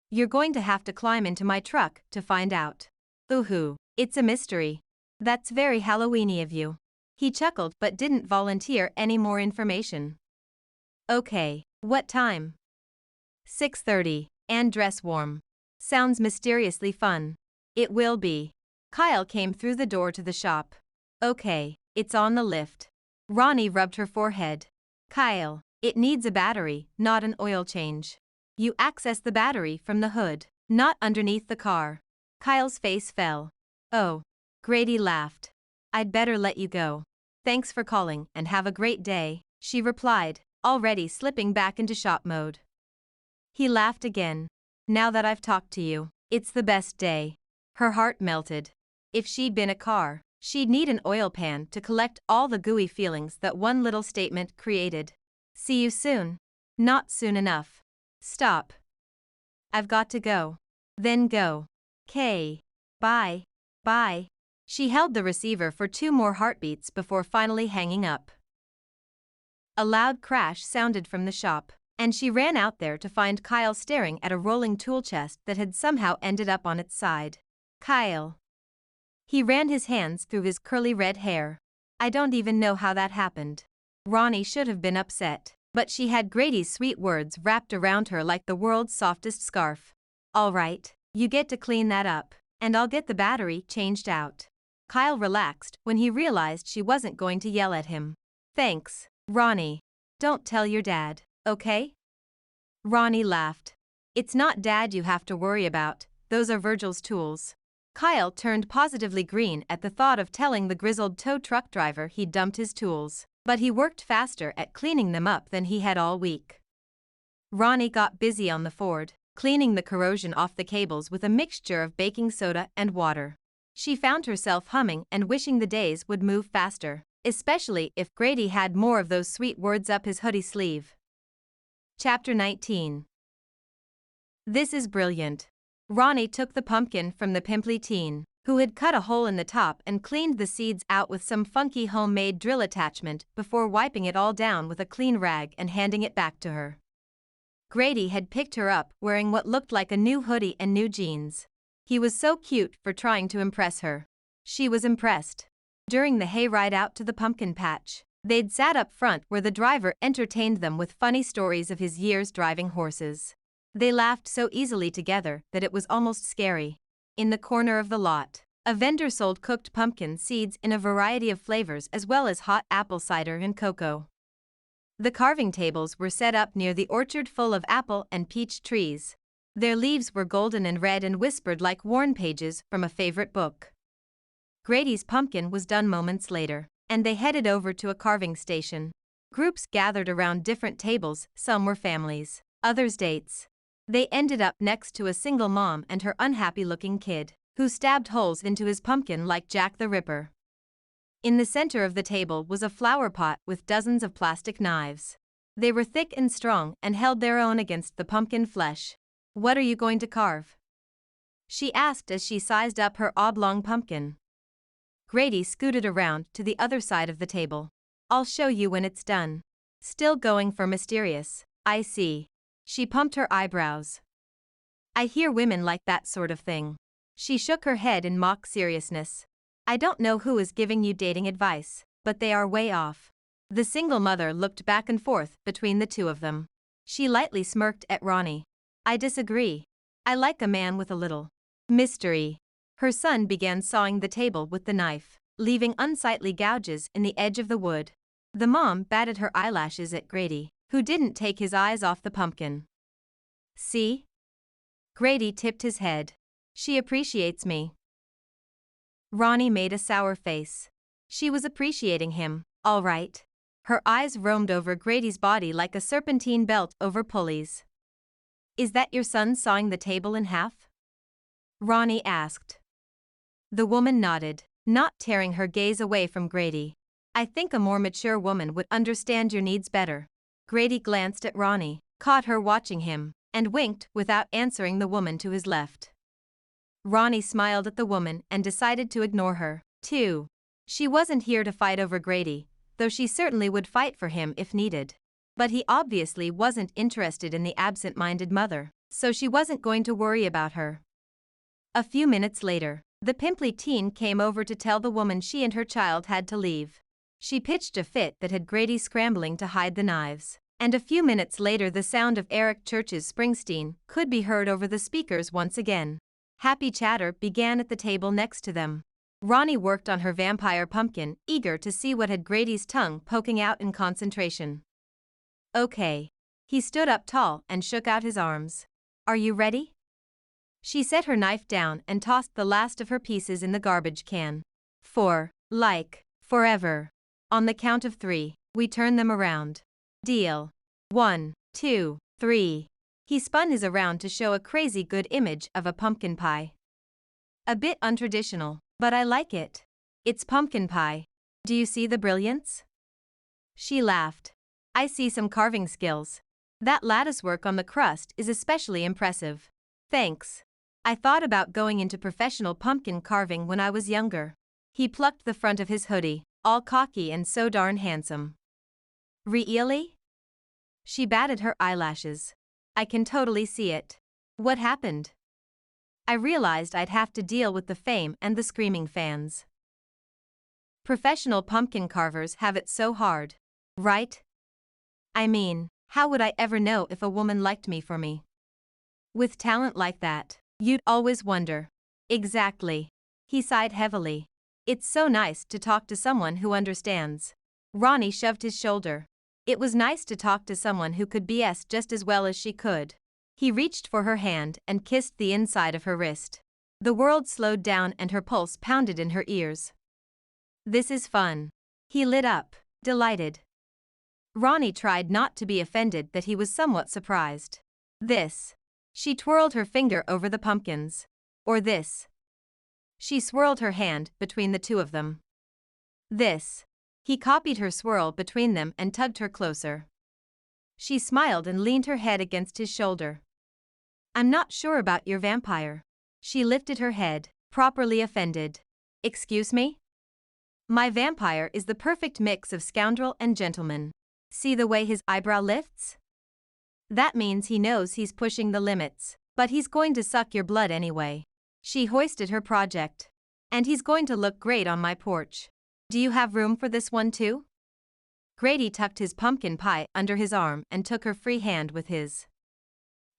You're going to have to climb into my truck to find out. Ooh, it's a mystery. That's very Halloween-y of you. He chuckled but didn't volunteer any more information. Okay, what time? 6:30, and dress warm. Sounds mysteriously fun. It will be. Kyle came through the door to the shop. Okay, it's on the lift. Ronnie rubbed her forehead. Kyle, it needs a battery, not an oil change. You access the battery from the hood, not underneath the car. Kyle's face fell. Oh. Grady laughed. I'd better let you go. Thanks for calling and have a great day, she replied, already slipping back into shop mode. He laughed again. Now that I've talked to you, it's the best day. Her heart melted. If she'd been a car, she'd need an oil pan to collect all the gooey feelings that one little statement created. See you soon. Not soon enough. Stop. I've got to go. Then go. K. Bye. Bye. She held the receiver for 2 more heartbeats before finally hanging up. A loud crash sounded from the shop, and she ran out there to find Kyle staring at a rolling tool chest that had somehow ended up on its side. Kyle. He ran his hands through his curly red hair. I don't even know how that happened. Ronnie should have been upset, but she had Grady's sweet words wrapped around her like the world's softest scarf. All right, you get to clean that up, and I'll get the battery changed out. Kyle relaxed when he realized she wasn't going to yell at him. Thanks, Ronnie. Don't tell your dad, okay? Ronnie laughed. It's not Dad you have to worry about, those are Virgil's tools. Kyle turned positively green at the thought of telling the grizzled tow truck driver he'd dumped his tools, but he worked faster at cleaning them up than he had all week. Ronnie got busy on the Ford, cleaning the corrosion off the cables with a mixture of baking soda and water. She found herself humming and wishing the days would move faster, especially if Grady had more of those sweet words up his hoodie sleeve. Chapter 19. This is brilliant. Ronnie took the pumpkin from the pimply teen, who had cut a hole in the top and cleaned the seeds out with some funky homemade drill attachment before wiping it all down with a clean rag and handing it back to her. Grady had picked her up wearing what looked like a new hoodie and new jeans. He was so cute for trying to impress her. She was impressed. During the hayride out to the pumpkin patch, they'd sat up front where the driver entertained them with funny stories of his years driving horses. They laughed so easily together that it was almost scary. In the corner of the lot, a vendor sold cooked pumpkin seeds in a variety of flavors as well as hot apple cider and cocoa. The carving tables were set up near the orchard full of apple and peach trees. Their leaves were golden and red and whispered like worn pages from a favorite book. Grady's pumpkin was done moments later, and they headed over to a carving station. Groups gathered around different tables, some were families, others dates. They ended up next to a single mom and her unhappy-looking kid, who stabbed holes into his pumpkin like Jack the Ripper. In the center of the table was a flower pot with dozens of plastic knives. They were thick and strong and held their own against the pumpkin flesh. What are you going to carve? She asked as she sized up her oblong pumpkin. Grady scooted around to the other side of the table. I'll show you when it's done. Still going for mysterious, I see. She pumped her eyebrows. I hear women like that sort of thing. She shook her head in mock seriousness. I don't know who is giving you dating advice, but they are way off. The single mother looked back and forth between the two of them. She lightly smirked at Ronnie. I disagree. I like a man with a little mystery. Her son began sawing the table with the knife, leaving unsightly gouges in the edge of the wood. The mom batted her eyelashes at Grady, who didn't take his eyes off the pumpkin. See? Grady tipped his head. She appreciates me. Ronnie made a sour face. She was appreciating him, all right. Her eyes roamed over Grady's body like a serpentine belt over pulleys. Is that your son sawing the table in half? Ronnie asked. The woman nodded, not tearing her gaze away from Grady. I think a more mature woman would understand your needs better. Grady glanced at Ronnie, caught her watching him, and winked without answering the woman to his left. Ronnie smiled at the woman and decided to ignore her, too. She wasn't here to fight over Grady, though she certainly would fight for him if needed. But he obviously wasn't interested in the absent-minded mother, so she wasn't going to worry about her. A few minutes later, the pimply teen came over to tell the woman she and her child had to leave. She pitched a fit that had Grady scrambling to hide the knives, and a few minutes later the sound of Eric Church's Springsteen could be heard over the speakers once again. Happy chatter began at the table next to them. Ronnie worked on her vampire pumpkin, eager to see what had Grady's tongue poking out in concentration. Okay. He stood up tall and shook out his arms. Are you ready? She set her knife down and tossed the last of her pieces in the garbage can. Forever. On the count of 3, we turn them around. Deal. 1, 2, 3. He spun his around to show a crazy good image of a pumpkin pie. A bit untraditional, but I like it. It's pumpkin pie. Do you see the brilliance? She laughed. I see some carving skills. That latticework on the crust is especially impressive. Thanks. I thought about going into professional pumpkin carving when I was younger. He plucked the front of his hoodie, all cocky and so darn handsome. Really? She batted her eyelashes. I can totally see it. What happened? I realized I'd have to deal with the fame and the screaming fans. Professional pumpkin carvers have it so hard. Right? I mean, how would I ever know if a woman liked me for me? With talent like that, you'd always wonder. Exactly. He sighed heavily. It's so nice to talk to someone who understands. Ronnie shoved his shoulder. It was nice to talk to someone who could BS just as well as she could. He reached for her hand and kissed the inside of her wrist. The world slowed down and her pulse pounded in her ears. This is fun. He lit up, delighted. Ronnie tried not to be offended that he was somewhat surprised. This. She twirled her finger over the pumpkins. Or this. She swirled her hand between the two of them. This. He copied her swirl between them and tugged her closer. She smiled and leaned her head against his shoulder. I'm not sure about your vampire. She lifted her head, properly offended. Excuse me? My vampire is the perfect mix of scoundrel and gentleman. See the way his eyebrow lifts? That means he knows he's pushing the limits, but he's going to suck your blood anyway. She hoisted her project. And he's going to look great on my porch. Do you have room for this one too? Grady tucked his pumpkin pie under his arm and took her free hand with his.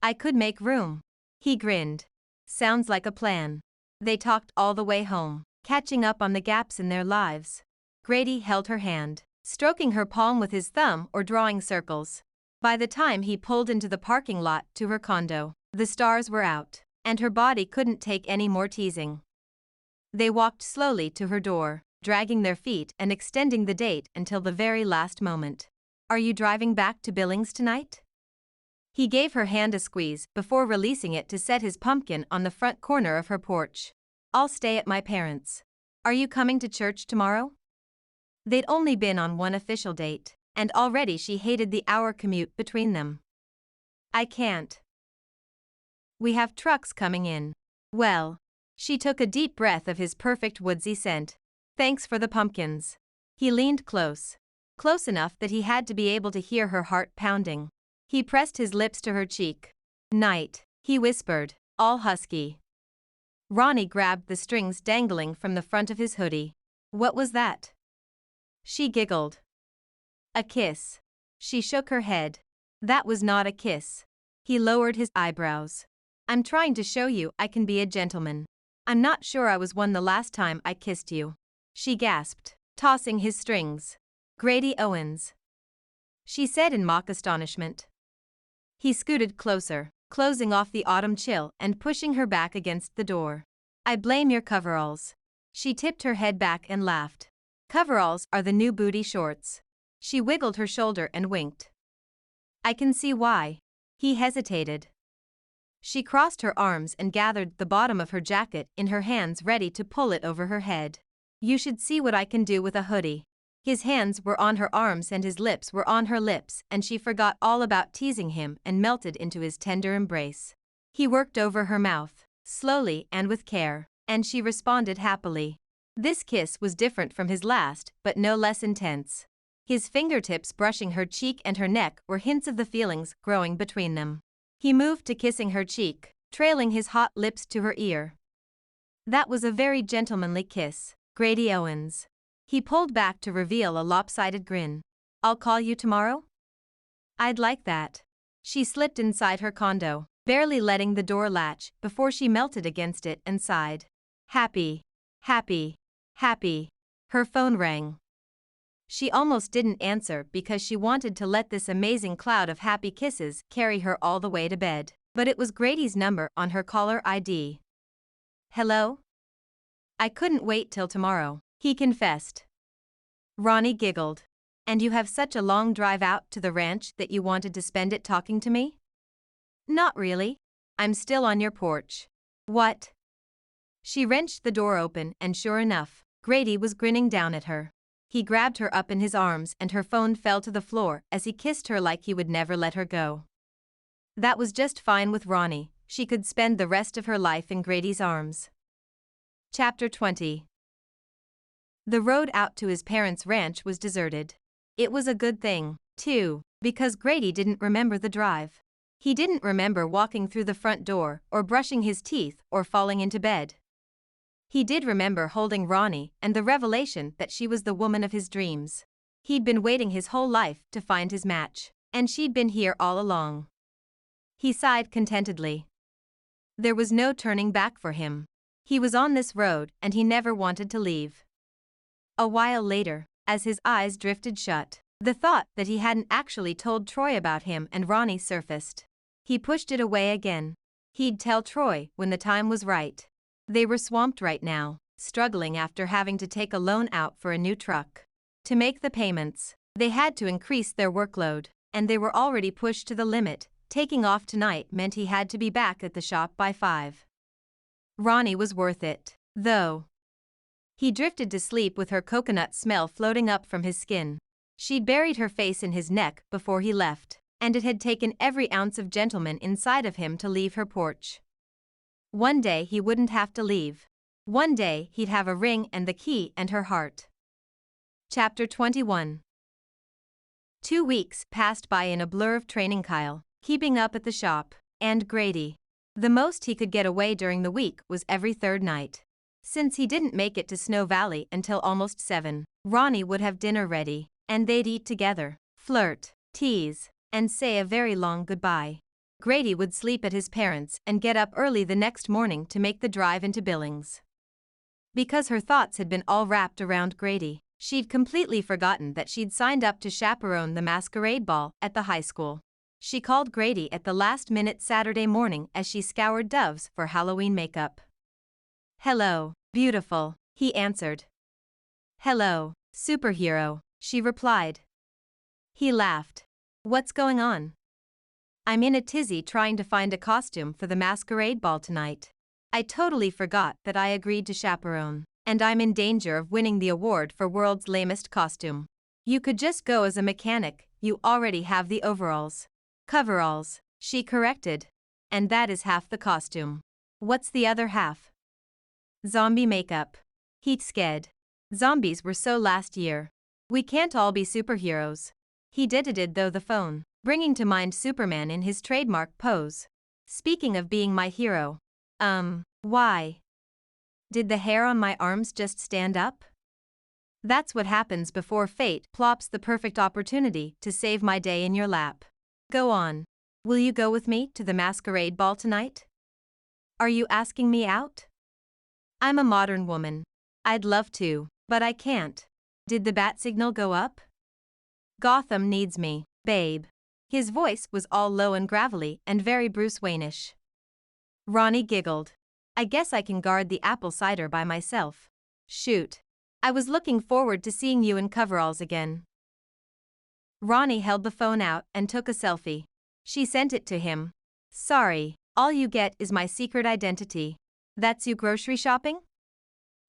I could make room. He grinned. Sounds like a plan. They talked all the way home, catching up on the gaps in their lives. Grady held her hand, stroking her palm with his thumb or drawing circles. By the time he pulled into the parking lot to her condo, the stars were out, and her body couldn't take any more teasing. They walked slowly to her door, dragging their feet and extending the date until the very last moment. Are you driving back to Billings tonight? He gave her hand a squeeze before releasing it to set his pumpkin on the front corner of her porch. I'll stay at my parents'. Are you coming to church tomorrow? They'd only been on one official date, and already she hated the hour commute between them. I can't. We have trucks coming in. Well. She took a deep breath of his perfect woodsy scent. Thanks for the pumpkins. He leaned close. Close enough that he had to be able to hear her heart pounding. He pressed his lips to her cheek. Night, he whispered, all husky. Ronnie grabbed the strings dangling from the front of his hoodie. What was that? She giggled. A kiss. She shook her head. That was not a kiss. He lowered his eyebrows. I'm trying to show you I can be a gentleman. I'm not sure I was one the last time I kissed you. She gasped, tossing his strings. Grady Owens, she said in mock astonishment. He scooted closer, closing off the autumn chill and pushing her back against the door. I blame your coveralls. She tipped her head back and laughed. Coveralls are the new booty shorts. She wiggled her shoulder and winked. I can see why. He hesitated. She crossed her arms and gathered the bottom of her jacket in her hands, ready to pull it over her head. You should see what I can do with a hoodie. His hands were on her arms and his lips were on her lips, and she forgot all about teasing him and melted into his tender embrace. He worked over her mouth, slowly and with care, and she responded happily. This kiss was different from his last, but no less intense. His fingertips brushing her cheek and her neck were hints of the feelings growing between them. He moved to kissing her cheek, trailing his hot lips to her ear. That was a very gentlemanly kiss, Grady Owens. He pulled back to reveal a lopsided grin. I'll call you tomorrow? I'd like that. She slipped inside her condo, barely letting the door latch before she melted against it and sighed. Happy. Happy. Happy. Her phone rang. She almost didn't answer because she wanted to let this amazing cloud of happy kisses carry her all the way to bed. But it was Grady's number on her caller ID. Hello? I couldn't wait till tomorrow, he confessed. Ronnie giggled. And you have such a long drive out to the ranch that you wanted to spend it talking to me? Not really. I'm still on your porch. What? She wrenched the door open and sure enough, Grady was grinning down at her. He grabbed her up in his arms and her phone fell to the floor as he kissed her like he would never let her go. That was just fine with Ronnie. She could spend the rest of her life in Grady's arms. Chapter 20. The road out to his parents' ranch was deserted. It was a good thing, too, because Grady didn't remember the drive. He didn't remember walking through the front door, or brushing his teeth, or falling into bed. He did remember holding Ronnie and the revelation that she was the woman of his dreams. He'd been waiting his whole life to find his match, and she'd been here all along. He sighed contentedly. There was no turning back for him. He was on this road and he never wanted to leave. A while later, as his eyes drifted shut, the thought that he hadn't actually told Troy about him and Ronnie surfaced. He pushed it away again. He'd tell Troy when the time was right. They were swamped right now, struggling after having to take a loan out for a new truck. To make the payments, they had to increase their workload, and they were already pushed to the limit. Taking off tonight meant he had to be back at the shop by 5. Ronnie was worth it, though. He drifted to sleep with her coconut smell floating up from his skin. She'd buried her face in his neck before he left, and it had taken every ounce of gentleman inside of him to leave her porch. One day he wouldn't have to leave. One day he'd have a ring and the key and her heart. Chapter 21. 2 weeks passed by in a blur of training. Kyle, keeping up at the shop, and Grady. The most he could get away during the week was every third night. Since he didn't make it to Snow Valley until almost 7, Ronnie would have dinner ready, and they'd eat together, flirt, tease, and say a very long goodbye. Grady would sleep at his parents' and get up early the next morning to make the drive into Billings. Because her thoughts had been all wrapped around Grady, she'd completely forgotten that she'd signed up to chaperone the masquerade ball at the high school. She called Grady at the last minute Saturday morning as she scoured Dove's for Halloween makeup. Hello, beautiful, he answered. Hello, superhero, she replied. He laughed. What's going on? I'm in a tizzy trying to find a costume for the masquerade ball tonight. I totally forgot that I agreed to chaperone, and I'm in danger of winning the award for world's lamest costume. You could just go as a mechanic, you already have the overalls. Coveralls, she corrected. And that is half the costume. What's the other half? Zombie makeup. He'd scared. Zombies were so last year. We can't all be superheroes. He did though the phone, bringing to mind Superman in his trademark pose. Speaking of being my hero. Why? Did the hair on my arms just stand up? That's what happens before fate plops the perfect opportunity to save my day in your lap. Go on. Will you go with me to the masquerade ball tonight? Are you asking me out? I'm a modern woman. I'd love to, but I can't. Did the bat signal go up? Gotham needs me, babe. His voice was all low and gravelly and very Bruce Wayne-ish. Ronnie giggled. I guess I can guard the apple cider by myself. Shoot. I was looking forward to seeing you in coveralls again. Ronnie held the phone out and took a selfie. She sent it to him. Sorry, all you get is my secret identity. That's you grocery shopping?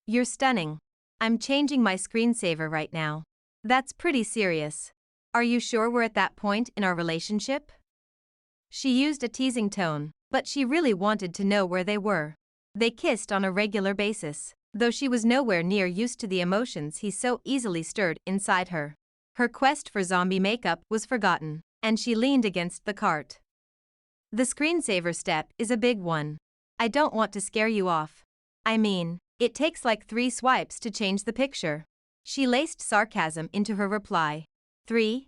You're stunning. I'm changing my screensaver right now. That's pretty serious. Are you sure we're at that point in our relationship? She used a teasing tone, but she really wanted to know where they were. They kissed on a regular basis, though she was nowhere near used to the emotions he so easily stirred inside her. Her quest for zombie makeup was forgotten, and she leaned against the cart. The screensaver step is a big one. I don't want to scare you off. I mean, it takes like 3 swipes to change the picture. She laced sarcasm into her reply. 3?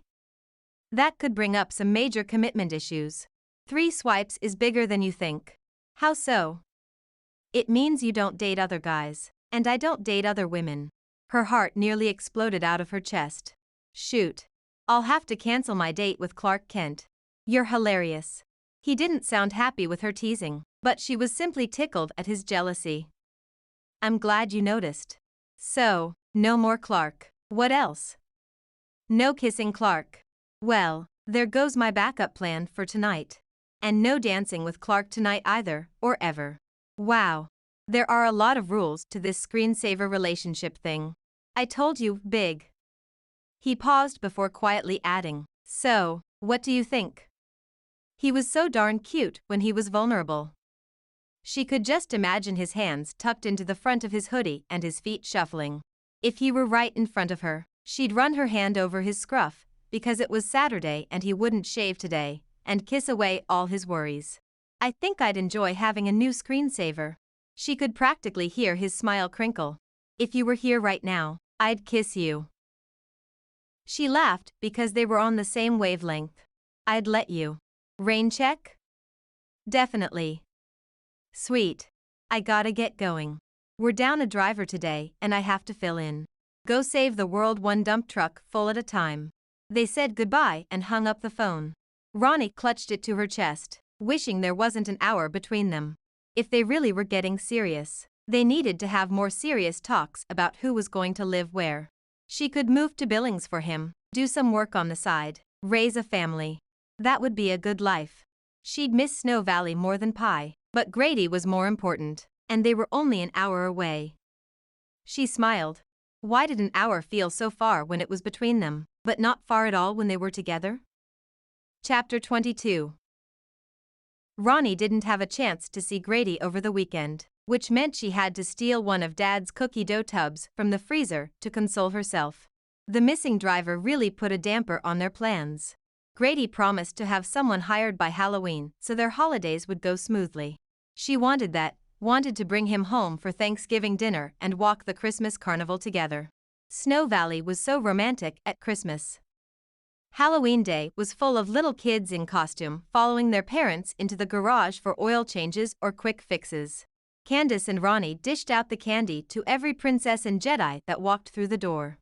That could bring up some major commitment issues. 3 swipes is bigger than you think. How so? It means you don't date other guys, and I don't date other women. Her heart nearly exploded out of her chest. Shoot. I'll have to cancel my date with Clark Kent. You're hilarious. He didn't sound happy with her teasing, but she was simply tickled at his jealousy. I'm glad you noticed. So, no more Clark. What else? No kissing Clark. Well, there goes my backup plan for tonight. And no dancing with Clark tonight either, or ever. Wow. There are a lot of rules to this screensaver relationship thing. I told you, big. He paused before quietly adding, so, what do you think? He was so darn cute when he was vulnerable. She could just imagine his hands tucked into the front of his hoodie and his feet shuffling. If he were right in front of her, she'd run her hand over his scruff, because it was Saturday and he wouldn't shave today, and kiss away all his worries. I think I'd enjoy having a new screensaver. She could practically hear his smile crinkle. If you were here right now, I'd kiss you. She laughed because they were on the same wavelength. I'd let you. Rain check? Definitely. Sweet. I gotta get going. We're down a driver today and I have to fill in. Go save the world one dump truck full at a time. They said goodbye and hung up the phone. Ronnie clutched it to her chest, wishing there wasn't an hour between them. If they really were getting serious, they needed to have more serious talks about who was going to live where. She could move to Billings for him, do some work on the side, raise a family. That would be a good life. She'd miss Snow Valley more than pie, but Grady was more important, and they were only an hour away. She smiled. Why did an hour feel so far when it was between them, but not far at all when they were together? Chapter 22. Ronnie didn't have a chance to see Grady over the weekend, which meant she had to steal one of Dad's cookie dough tubs from the freezer to console herself. The missing driver really put a damper on their plans. Grady promised to have someone hired by Halloween so their holidays would go smoothly. She wanted to bring him home for Thanksgiving dinner and walk the Christmas carnival together. Snow Valley was so romantic at Christmas. Halloween Day was full of little kids in costume following their parents into the garage for oil changes or quick fixes. Candace and Ronnie dished out the candy to every princess and Jedi that walked through the door.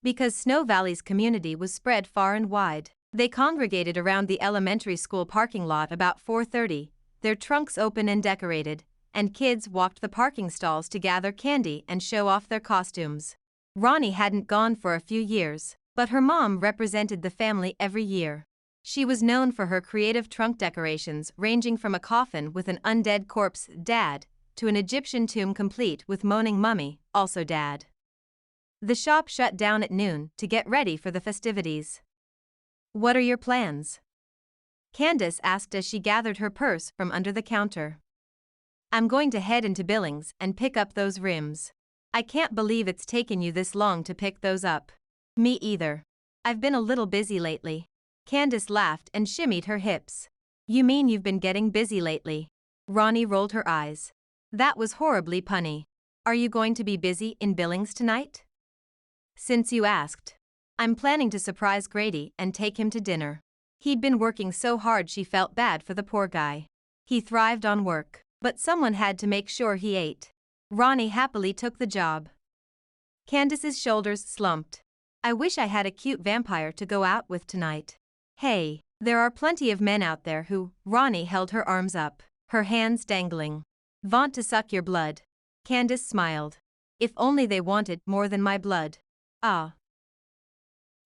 Because Snow Valley's community was spread far and wide, they congregated around the elementary school parking lot about 4:30, their trunks open and decorated, and kids walked the parking stalls to gather candy and show off their costumes. Ronnie hadn't gone for a few years, but her mom represented the family every year. She was known for her creative trunk decorations ranging from a coffin with an undead corpse, Dad, to an Egyptian tomb complete with moaning mummy, also Dad. The shop shut down at noon to get ready for the festivities. What are your plans? Candace asked as she gathered her purse from under the counter. I'm going to head into Billings and pick up those rims. I can't believe it's taken you this long to pick those up. Me either. I've been a little busy lately. Candace laughed and shimmied her hips. You mean you've been getting busy lately? Ronnie rolled her eyes. That was horribly punny. Are you going to be busy in Billings tonight? Since you asked. I'm planning to surprise Grady and take him to dinner. He'd been working so hard she felt bad for the poor guy. He thrived on work, but someone had to make sure he ate. Ronnie happily took the job. Candace's shoulders slumped. I wish I had a cute vampire to go out with tonight. Hey, there are plenty of men out there who. Ronnie held her arms up, her hands dangling. Want to suck your blood. Candace smiled. If only they wanted more than my blood. Ah.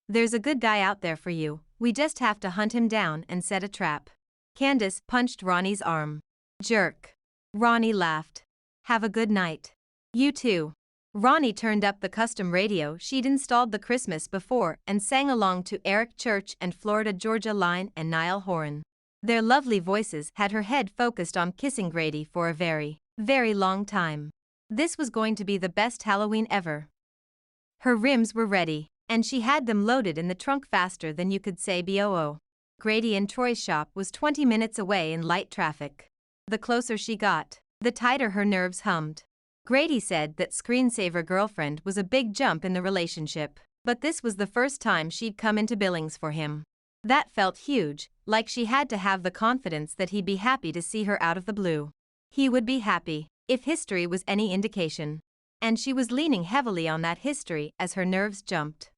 There's a good guy out there for you, we just have to hunt him down and set a trap. Candace punched Ronnie's arm. Jerk. Ronnie laughed. Have a good night. You too. Ronnie turned up the custom radio she'd installed the Christmas before and sang along to Eric Church and Florida Georgia Line and Niall Horan. Their lovely voices had her head focused on kissing Grady for a very, very long time. This was going to be the best Halloween ever. Her rims were ready, and she had them loaded in the trunk faster than you could say boo. Grady and Troy's shop was 20 minutes away in light traffic. The closer she got, the tighter her nerves hummed. Grady said that screensaver girlfriend was a big jump in the relationship, but this was the first time she'd come into Billings for him. That felt huge, like she had to have the confidence that he'd be happy to see her out of the blue. He would be happy, if history was any indication. And she was leaning heavily on that history as her nerves jumped.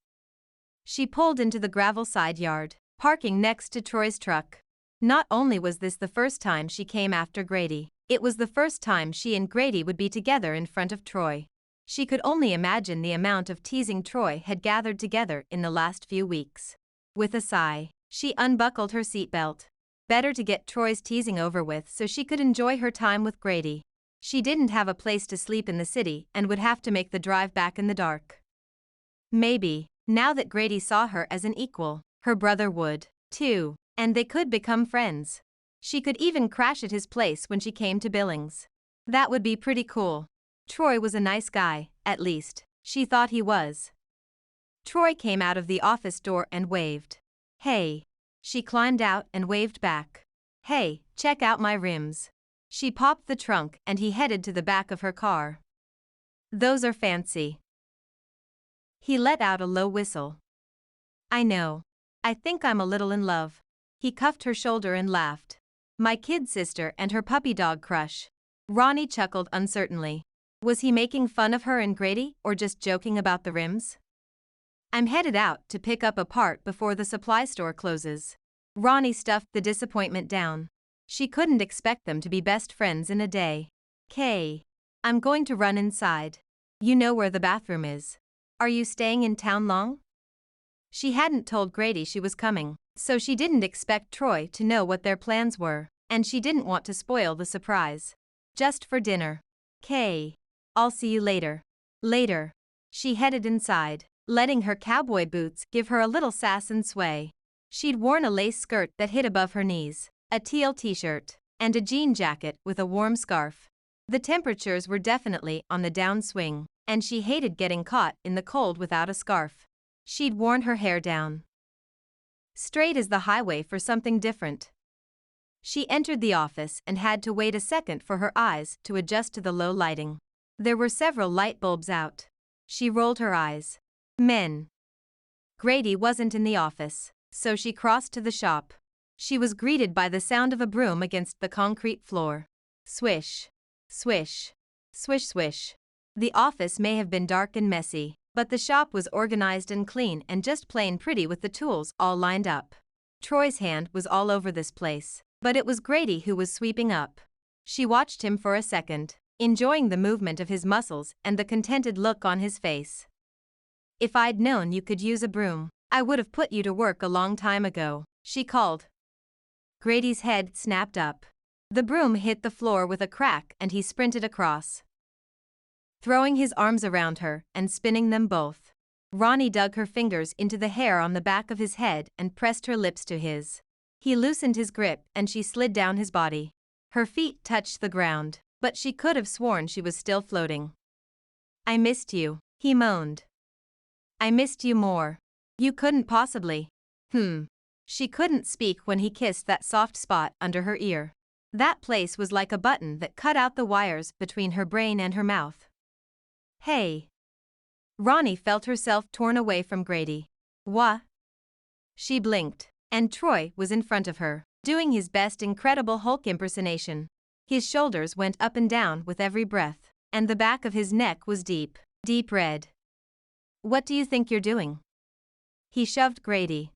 She pulled into the gravel side yard, parking next to Troy's truck. Not only was this the first time she came after Grady, it was the first time she and Grady would be together in front of Troy. She could only imagine the amount of teasing Troy had gathered together in the last few weeks. With a sigh, she unbuckled her seatbelt. Better to get Troy's teasing over with so she could enjoy her time with Grady. She didn't have a place to sleep in the city and would have to make the drive back in the dark. Maybe, now that Grady saw her as an equal, her brother would, too, and they could become friends. She could even crash at his place when she came to Billings. That would be pretty cool. Troy was a nice guy, at least, she thought he was. Troy came out of the office door and waved. Hey. She climbed out and waved back. Hey, check out my rims. She popped the trunk and he headed to the back of her car. Those are fancy. He let out a low whistle. I know. I think I'm a little in love. He cuffed her shoulder and laughed. My kid sister and her puppy dog crush. Ronnie chuckled uncertainly. Was he making fun of her and Grady or just joking about the rims? I'm headed out to pick up a part before the supply store closes. Ronnie stuffed the disappointment down. She couldn't expect them to be best friends in a day. Kay. I'm going to run inside. You know where the bathroom is. Are you staying in town long? She hadn't told Grady she was coming, so she didn't expect Troy to know what their plans were, and she didn't want to spoil the surprise. Just for dinner. Kay. I'll see you later. Later. She headed inside, letting her cowboy boots give her a little sass and sway. She'd worn a lace skirt that hit above her knees, a teal t-shirt, and a jean jacket with a warm scarf. The temperatures were definitely on the downswing, and she hated getting caught in the cold without a scarf. She'd worn her hair down straight as the highway for something different. She entered the office and had to wait a second for her eyes to adjust to the low lighting. There were several light bulbs out. She rolled her eyes. Men. Grady wasn't in the office, so she crossed to the shop. She was greeted by the sound of a broom against the concrete floor. Swish. Swish. Swish swish. The office may have been dark and messy, but the shop was organized and clean and just plain pretty with the tools all lined up. Troy's hand was all over this place, but it was Grady who was sweeping up. She watched him for a second, enjoying the movement of his muscles and the contented look on his face. If I'd known you could use a broom, I would have put you to work a long time ago, she called. Grady's head snapped up. The broom hit the floor with a crack and he sprinted across, throwing his arms around her and spinning them both. Ronnie dug her fingers into the hair on the back of his head and pressed her lips to his. He loosened his grip and she slid down his body. Her feet touched the ground, but she could have sworn she was still floating. I missed you, he moaned. I missed you more. You couldn't possibly. She couldn't speak when he kissed that soft spot under her ear. That place was like a button that cut out the wires between her brain and her mouth. Hey. Ronnie felt herself torn away from Grady. What? She blinked, and Troy was in front of her, doing his best Incredible Hulk impersonation. His shoulders went up and down with every breath, and the back of his neck was deep, deep red. What do you think you're doing? He shoved Grady.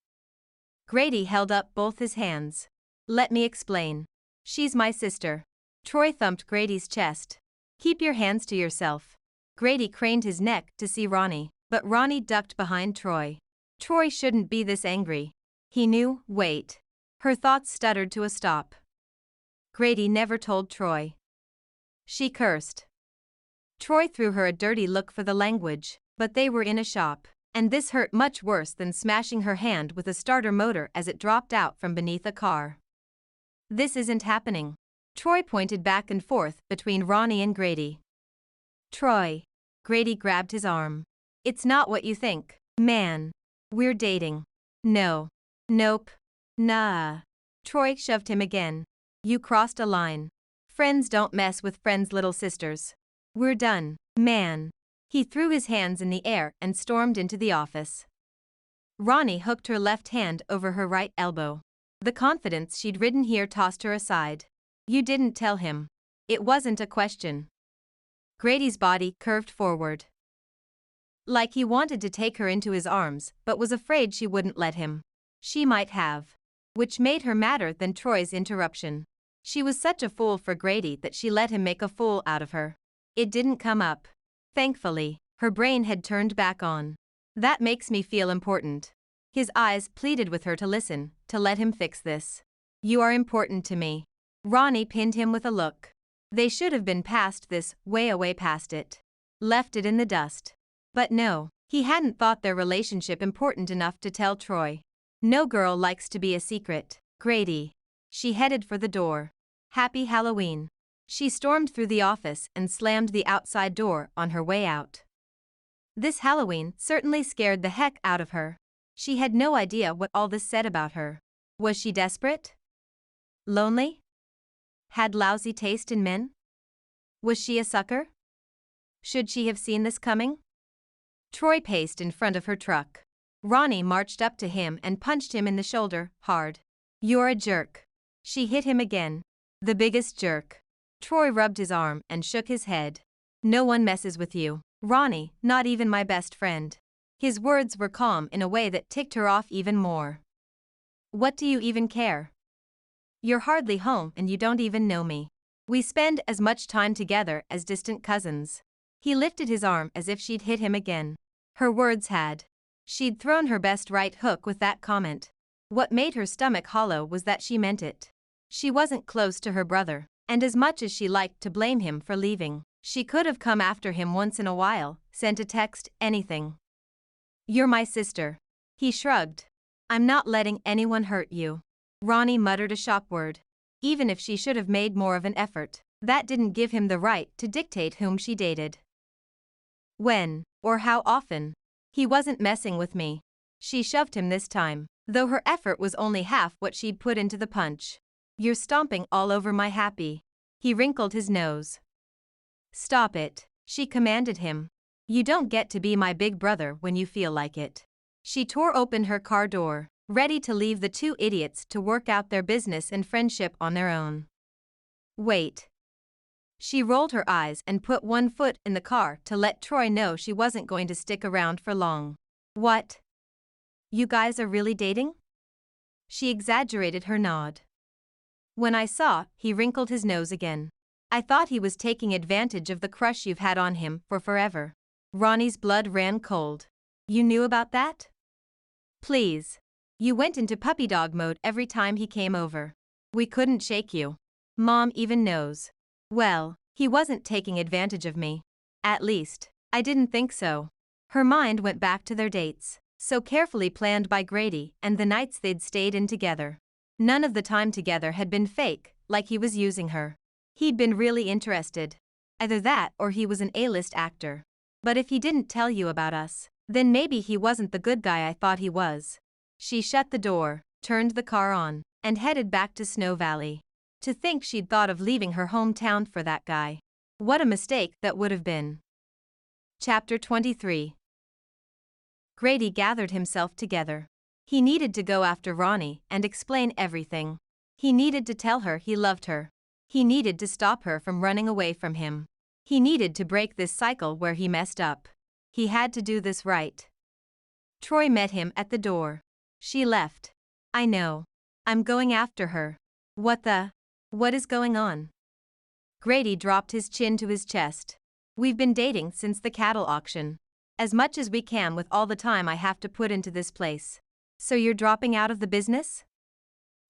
Grady held up both his hands. Let me explain. She's my sister. Troy thumped Grady's chest. Keep your hands to yourself. Grady craned his neck to see Ronnie, but Ronnie ducked behind Troy. Troy shouldn't be this angry. He knew. Wait. Her thoughts stuttered to a stop. Grady never told Troy. She cursed. Troy threw her a dirty look for the language, but they were in a shop, and this hurt much worse than smashing her hand with a starter motor as it dropped out from beneath a car. This isn't happening. Troy pointed back and forth between Ronnie and Grady. Troy. Grady grabbed his arm. It's not what you think, man. We're dating. No. Nope. Nah. Troy shoved him again. You crossed a line. Friends don't mess with friends' little sisters. We're done, man. He threw his hands in the air and stormed into the office. Ronnie hooked her left hand over her right elbow. The confidence she'd ridden here tossed her aside. You didn't tell him. It wasn't a question. Grady's body curved forward. Like he wanted to take her into his arms, but was afraid she wouldn't let him. She might have. Which made her madder than Troy's interruption. She was such a fool for Grady that she let him make a fool out of her. It didn't come up. Thankfully, her brain had turned back on. That makes me feel important. His eyes pleaded with her to listen, to let him fix this. You are important to me. Ronnie pinned him with a look. They should have been past this, way away past it. Left it in the dust. But no, he hadn't thought their relationship important enough to tell Troy. No girl likes to be a secret, Grady. She headed for the door. Happy Halloween. She stormed through the office and slammed the outside door on her way out. This Halloween certainly scared the heck out of her. She had no idea what all this said about her. Was she desperate? Lonely? Had lousy taste in men? Was she a sucker? Should she have seen this coming? Troy paced in front of her truck. Ronnie marched up to him and punched him in the shoulder, hard. You're a jerk. She hit him again. The biggest jerk. Troy rubbed his arm and shook his head. No one messes with you, Ronnie, not even my best friend. His words were calm in a way that ticked her off even more. What do you even care? You're hardly home and you don't even know me. We spend as much time together as distant cousins. He lifted his arm as if she'd hit him again. Her words had. She'd thrown her best right hook with that comment. What made her stomach hollow was that she meant it. She wasn't close to her brother, and as much as she liked to blame him for leaving, she could have come after him once in a while, sent a text, anything. You're my sister. He shrugged. I'm not letting anyone hurt you. Ronnie muttered a shock word. Even if she should have made more of an effort, that didn't give him the right to dictate whom she dated. When, or how often? He wasn't messing with me. She shoved him this time, though her effort was only half what she'd put into the punch. You're stomping all over my happy. He wrinkled his nose. Stop it, she commanded him. You don't get to be my big brother when you feel like it. She tore open her car door, ready to leave the two idiots to work out their business and friendship on their own. Wait. She rolled her eyes and put one foot in the car to let Troy know she wasn't going to stick around for long. What? You guys are really dating? She exaggerated her nod. When I saw, he wrinkled his nose again. I thought he was taking advantage of the crush you've had on him for forever. Ronnie's blood ran cold. You knew about that? Please. You went into puppy dog mode every time he came over. We couldn't shake you. Mom even knows. Well, he wasn't taking advantage of me. At least, I didn't think so. Her mind went back to their dates, so carefully planned by Grady, and the nights they'd stayed in together. None of the time together had been fake, like he was using her. He'd been really interested. Either that or he was an A-list actor. But if he didn't tell you about us, then maybe he wasn't the good guy I thought he was. She shut the door, turned the car on, and headed back to Snow Valley. To think she'd thought of leaving her hometown for that guy. What a mistake that would have been. Chapter 23. Grady gathered himself together. He needed to go after Ronnie and explain everything. He needed to tell her he loved her. He needed to stop her from running away from him. He needed to break this cycle where he messed up. He had to do this right. Troy met him at the door. She left. I know. I'm going after her. What is going on? Grady dropped his chin to his chest. We've been dating since the cattle auction. As much as we can with all the time I have to put into this place. So you're dropping out of the business?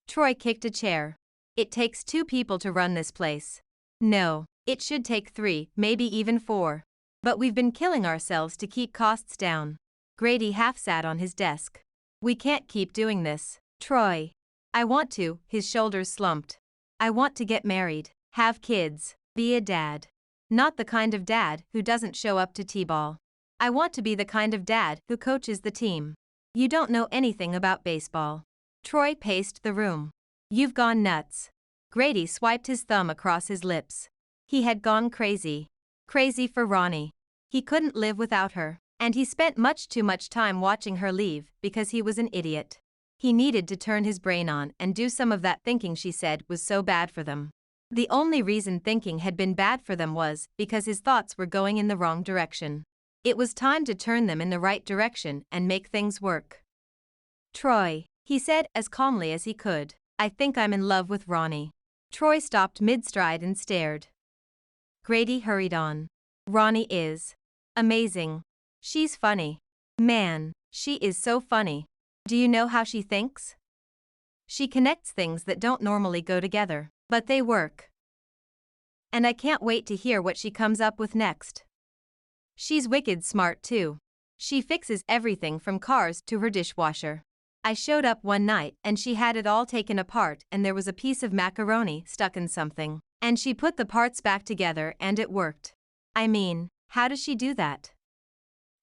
Troy kicked a chair. It takes 2 people to run this place. No, it should take 3, maybe even 4. But we've been killing ourselves to keep costs down. Grady half sat on his desk. We can't keep doing this, Troy. I want to, his shoulders slumped. I want to get married, have kids, be a dad. Not the kind of dad who doesn't show up to T-ball. I want to be the kind of dad who coaches the team. You don't know anything about baseball. Troy paced the room. You've gone nuts. Grady swiped his thumb across his lips. He had gone crazy. Crazy for Ronnie. He couldn't live without her, and he spent much too much time watching her leave because he was an idiot. He needed to turn his brain on and do some of that thinking she said was so bad for them. The only reason thinking had been bad for them was because his thoughts were going in the wrong direction. It was time to turn them in the right direction and make things work. Troy, he said as calmly as he could, I think I'm in love with Ronnie. Troy stopped mid-stride and stared. Grady hurried on. Ronnie is amazing. She's funny. Man, she is so funny. Do you know how she thinks? She connects things that don't normally go together, but they work. And I can't wait to hear what she comes up with next. She's wicked smart too. She fixes everything from cars to her dishwasher. I showed up one night and she had it all taken apart and there was a piece of macaroni stuck in something. And she put the parts back together and it worked. I mean, how does she do that?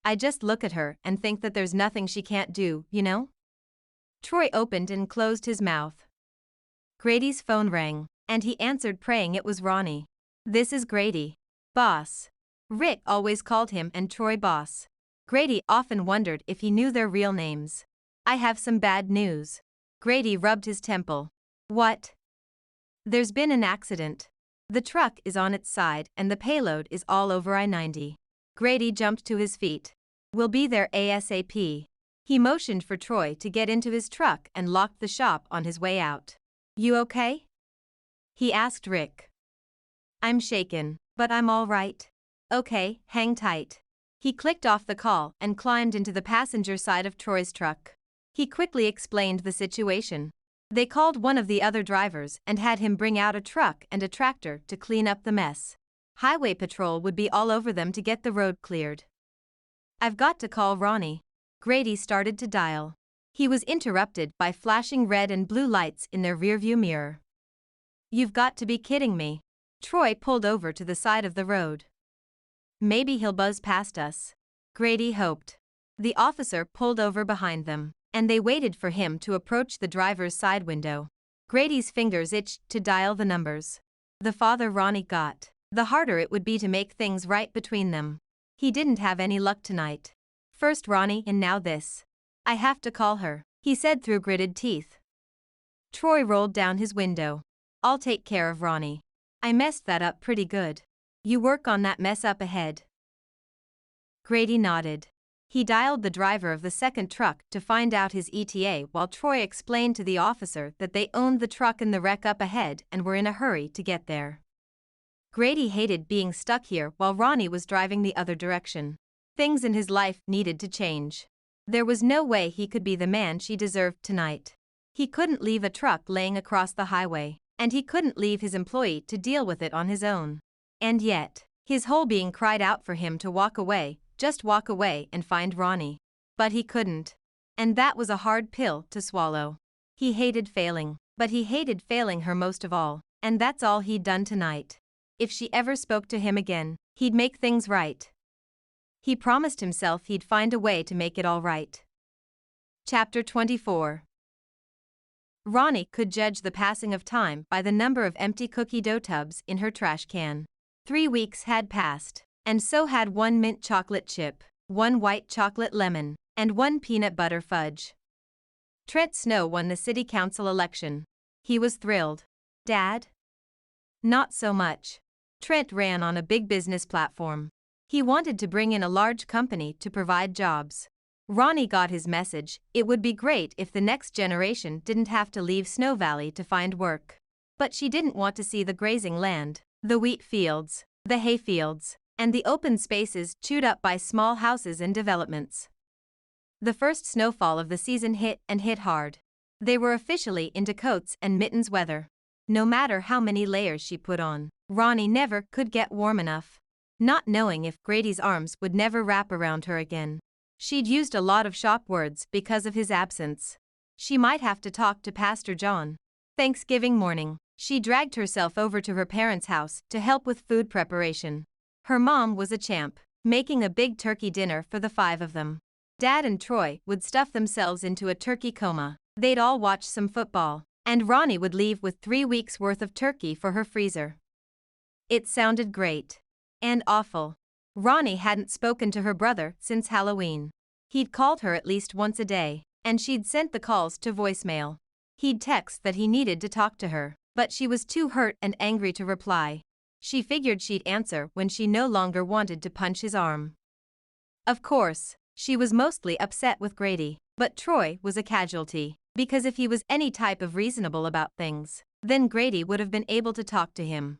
I just look at her and think that there's nothing she can't do, you know? Troy opened and closed his mouth. Grady's phone rang, and he answered praying it was Ronnie. This is Grady. Boss. Rick always called him and Troy boss. Grady often wondered if he knew their real names. I have some bad news. Grady rubbed his temple. What? There's been an accident. The truck is on its side and the payload is all over I-90. Grady jumped to his feet. We'll be there ASAP. He motioned for Troy to get into his truck and locked the shop on his way out. You okay? He asked Rick. I'm shaken, but I'm all right. Okay, hang tight. He clicked off the call and climbed into the passenger side of Troy's truck. He quickly explained the situation. They called one of the other drivers and had him bring out a truck and a tractor to clean up the mess. Highway patrol would be all over them to get the road cleared. I've got to call Ronnie. Grady started to dial. He was interrupted by flashing red and blue lights in their rearview mirror. You've got to be kidding me. Troy pulled over to the side of the road. Maybe he'll buzz past us. Grady hoped. The officer pulled over behind them, and they waited for him to approach the driver's side window. Grady's fingers itched to dial the numbers. The farther Ronnie got, the harder it would be to make things right between them. He didn't have any luck tonight. First Ronnie and now this. I have to call her, he said through gritted teeth. Troy rolled down his window. I'll take care of Ronnie. I messed that up pretty good. You work on that mess up ahead. Grady nodded. He dialed the driver of the second truck to find out his ETA while Troy explained to the officer that they owned the truck in the wreck up ahead and were in a hurry to get there. Grady hated being stuck here while Ronnie was driving the other direction. Things in his life needed to change. There was no way he could be the man she deserved tonight. He couldn't leave a truck laying across the highway, and he couldn't leave his employee to deal with it on his own. And yet, his whole being cried out for him to walk away, just walk away and find Ronnie. But he couldn't. And that was a hard pill to swallow. He hated failing, but he hated failing her most of all, and that's all he'd done tonight. If she ever spoke to him again, he'd make things right. He promised himself he'd find a way to make it all right. Chapter 24. Ronnie could judge the passing of time by the number of empty cookie dough tubs in her trash can. 3 weeks had passed, and so had 1 mint chocolate chip, 1 white chocolate lemon, and 1 peanut butter fudge. Trent Snow won the city council election. He was thrilled. Dad? Not so much. Trent ran on a big business platform. He wanted to bring in a large company to provide jobs. Ronnie got his message. It would be great if the next generation didn't have to leave Snow Valley to find work. But she didn't want to see the grazing land, the wheat fields, the hay fields, and the open spaces chewed up by small houses and developments. The first snowfall of the season hit hard. They were officially into coats and mittens weather. No matter how many layers she put on, Ronnie never could get warm enough. Not knowing if Grady's arms would never wrap around her again. She'd used a lot of shop words because of his absence. She might have to talk to Pastor John. Thanksgiving morning, she dragged herself over to her parents' house to help with food preparation. Her mom was a champ, making a big turkey dinner for the 5 of them. Dad and Troy would stuff themselves into a turkey coma. They'd all watch some football, and Ronnie would leave with 3 weeks' worth of turkey for her freezer. It sounded great. And awful. Ronnie hadn't spoken to her brother since Halloween. He'd called her at least once a day, and she'd sent the calls to voicemail. He'd text that he needed to talk to her, but she was too hurt and angry to reply. She figured she'd answer when she no longer wanted to punch his arm. Of course, she was mostly upset with Grady, but Troy was a casualty, because if he was any type of reasonable about things, then Grady would have been able to talk to him.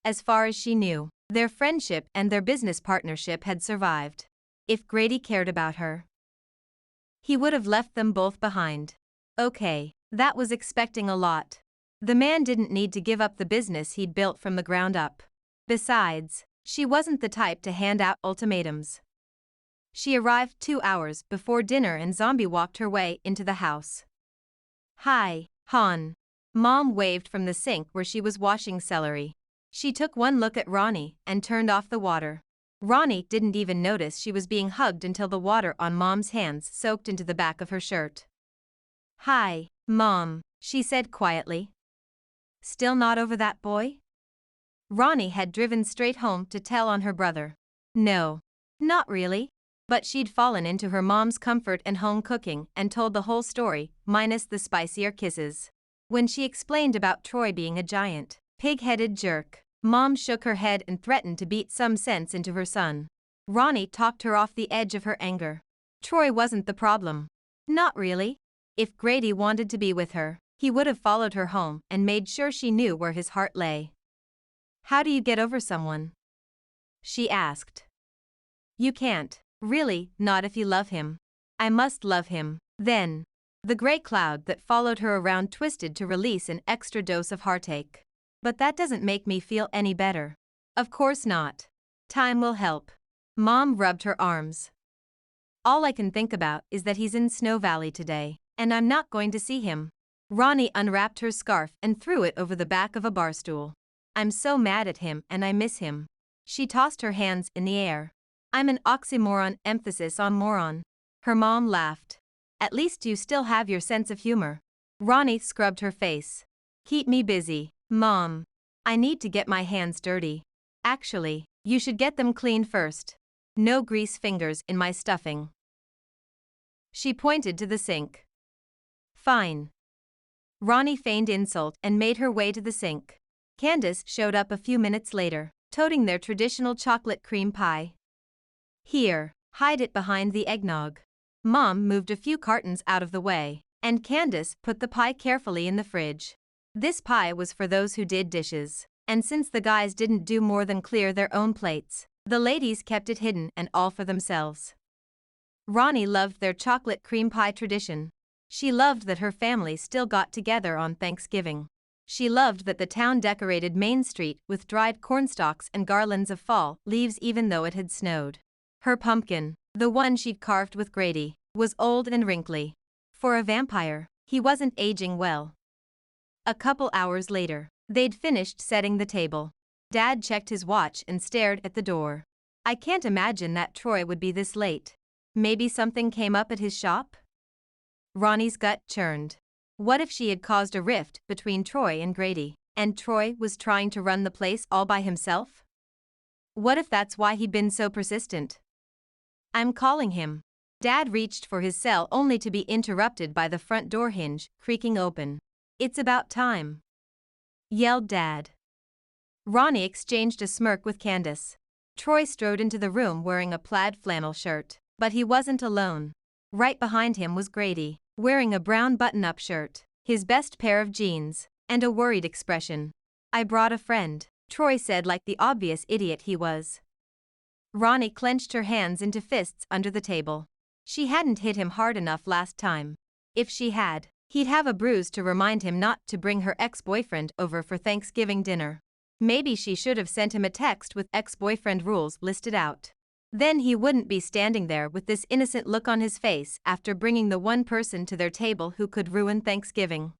As far as she knew, their friendship and their business partnership had survived. If Grady cared about her, he would have left them both behind. Okay, that was expecting a lot. The man didn't need to give up the business he'd built from the ground up. Besides, she wasn't the type to hand out ultimatums. She arrived 2 hours before dinner and zombie walked her way into the house. Hi, hon. Mom waved from the sink where she was washing celery. She took one look at Ronnie and turned off the water. Ronnie didn't even notice she was being hugged until the water on Mom's hands soaked into the back of her shirt. Hi, Mom, she said quietly. Still not over that boy? Ronnie had driven straight home to tell on her brother. No, not really. But she'd fallen into her mom's comfort and home cooking and told the whole story, minus the spicier kisses. When she explained about Troy being a giant, pig-headed jerk, Mom shook her head and threatened to beat some sense into her son. Ronnie talked her off the edge of her anger. Troy wasn't the problem. Not really. If Grady wanted to be with her, he would have followed her home and made sure she knew where his heart lay. How do you get over someone? She asked. You can't. Really, not if you love him. I must love him. Then, the gray cloud that followed her around twisted to release an extra dose of heartache. But that doesn't make me feel any better. Of course not. Time will help. Mom rubbed her arms. All I can think about is that he's in Snow Valley today, and I'm not going to see him. Ronnie unwrapped her scarf and threw it over the back of a bar stool. I'm so mad at him and I miss him. She tossed her hands in the air. I'm an oxymoron, emphasis on moron. Her mom laughed. At least you still have your sense of humor. Ronnie scrubbed her face. Keep me busy, Mom. I need to get my hands dirty. Actually, you should get them clean first. No grease fingers in my stuffing. She pointed to the sink. Fine. Ronnie feigned insult and made her way to the sink. Candace showed up a few minutes later, toting their traditional chocolate cream pie. Here, hide it behind the eggnog. Mom moved a few cartons out of the way, and Candace put the pie carefully in the fridge. This pie was for those who did dishes, and since the guys didn't do more than clear their own plates, the ladies kept it hidden and all for themselves. Ronnie loved their chocolate cream pie tradition. She loved that her family still got together on Thanksgiving. She loved that the town decorated Main Street with dried cornstalks and garlands of fall leaves even though it had snowed. Her pumpkin, the one she'd carved with Grady, was old and wrinkly. For a vampire, he wasn't aging well. A couple hours later, they'd finished setting the table. Dad checked his watch and stared at the door. I can't imagine that Troy would be this late. Maybe something came up at his shop? Ronnie's gut churned. What if she had caused a rift between Troy and Grady, and Troy was trying to run the place all by himself? What if that's why he'd been so persistent? I'm calling him. Dad reached for his cell only to be interrupted by the front door hinge creaking open. "It's about time," yelled Dad. Ronnie exchanged a smirk with Candace. Troy strode into the room wearing a plaid flannel shirt, but he wasn't alone. Right behind him was Grady, wearing a brown button-up shirt, his best pair of jeans, and a worried expression. "I brought a friend," Troy said like the obvious idiot he was. Ronnie clenched her hands into fists under the table. She hadn't hit him hard enough last time. If she had, he'd have a bruise to remind him not to bring her ex-boyfriend over for Thanksgiving dinner. Maybe she should have sent him a text with ex-boyfriend rules listed out. Then he wouldn't be standing there with this innocent look on his face after bringing the one person to their table who could ruin Thanksgiving.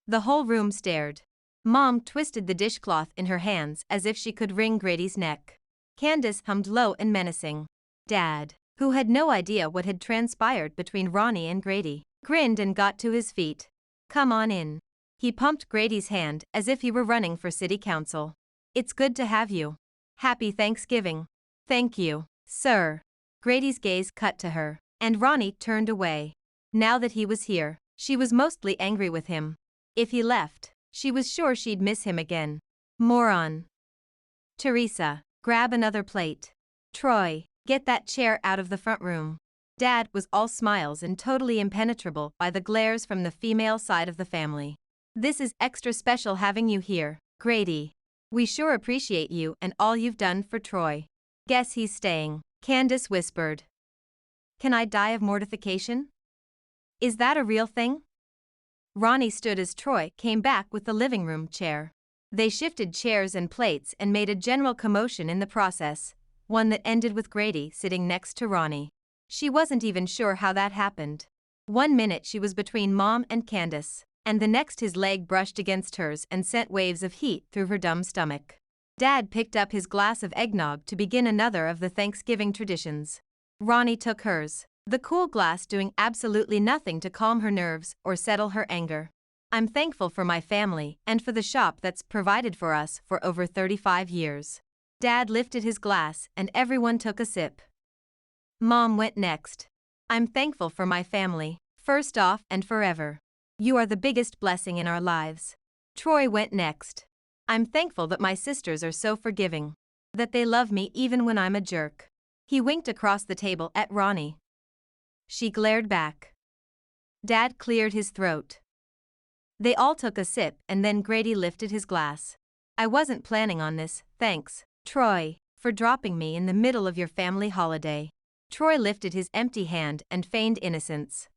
The whole room stared. Mom twisted the dishcloth in her hands as if she could wring Grady's neck. Candace hummed low and menacing. Dad, who had no idea what had transpired between Ronnie and Grady, grinned and got to his feet. "Come on in." He pumped Grady's hand as if he were running for city council. "It's good to have you. Happy Thanksgiving." "Thank you, sir." Grady's gaze cut to her, and Ronnie turned away. Now that he was here, she was mostly angry with him. If he left, she was sure she'd miss him again. Moron. "Teresa, grab another plate. Troy, get that chair out of the front room." Dad was all smiles and totally impenetrable by the glares from the female side of the family. "This is extra special having you here, Grady. We sure appreciate you and all you've done for Troy." "Guess he's staying," Candace whispered. "Can I die of mortification? Is that a real thing?" Ronnie stood as Troy came back with the living room chair. They shifted chairs and plates and made a general commotion in the process, one that ended with Grady sitting next to Ronnie. She wasn't even sure how that happened. One minute she was between Mom and Candace, and the next his leg brushed against hers and sent waves of heat through her dumb stomach. Dad picked up his glass of eggnog to begin another of the Thanksgiving traditions. Ronnie took hers, the cool glass doing absolutely nothing to calm her nerves or settle her anger. "I'm thankful for my family and for the shop that's provided for us for over 35 years. Dad lifted his glass and everyone took a sip. Mom went next. "I'm thankful for my family, first off and forever. You are the biggest blessing in our lives." Troy went next. "I'm thankful that my sisters are so forgiving. That they love me even when I'm a jerk." He winked across the table at Ronnie. She glared back. Dad cleared his throat. They all took a sip and then Grady lifted his glass. "I wasn't planning on this, thanks, Troy, for dropping me in the middle of your family holiday." Troy lifted his empty hand and feigned innocence.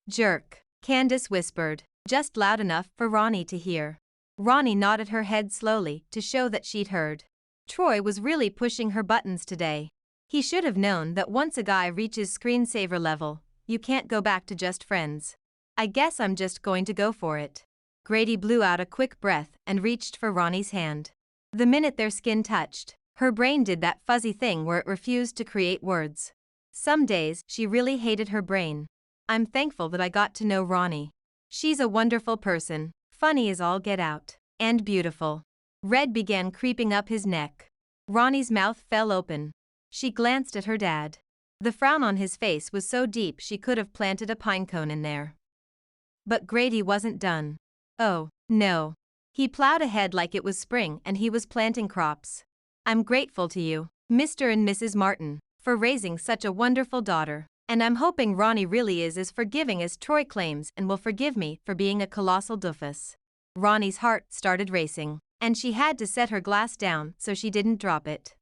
"Jerk," Candace whispered, just loud enough for Ronnie to hear. Ronnie nodded her head slowly to show that she'd heard. Troy was really pushing her buttons today. He should have known that once a guy reaches screensaver level, you can't go back to just friends. "I guess I'm just going to go for it." Grady blew out a quick breath and reached for Ronnie's hand. The minute their skin touched, her brain did that fuzzy thing where it refused to create words. Some days she really hated her brain. "I'm thankful that I got to know Ronnie. She's a wonderful person, funny as all get out, and beautiful." Red began creeping up his neck. Ronnie's mouth fell open. She glanced at her dad. The frown on his face was so deep she could have planted a pine cone in there. But Grady wasn't done. Oh, no. He plowed ahead like it was spring and he was planting crops. "I'm grateful to you, Mr. and Mrs. Martin, for raising such a wonderful daughter, and I'm hoping Ronnie really is as forgiving as Troy claims and will forgive me for being a colossal doofus." Ronnie's heart started racing, and she had to set her glass down so she didn't drop it.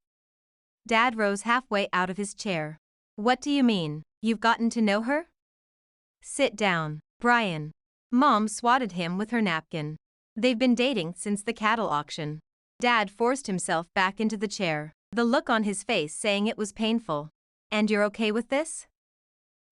Dad rose halfway out of his chair. "What do you mean, you've gotten to know her?" "Sit down, Brian." Mom swatted him with her napkin. "They've been dating since the cattle auction." Dad forced himself back into the chair, the look on his face saying it was painful. "And you're okay with this?"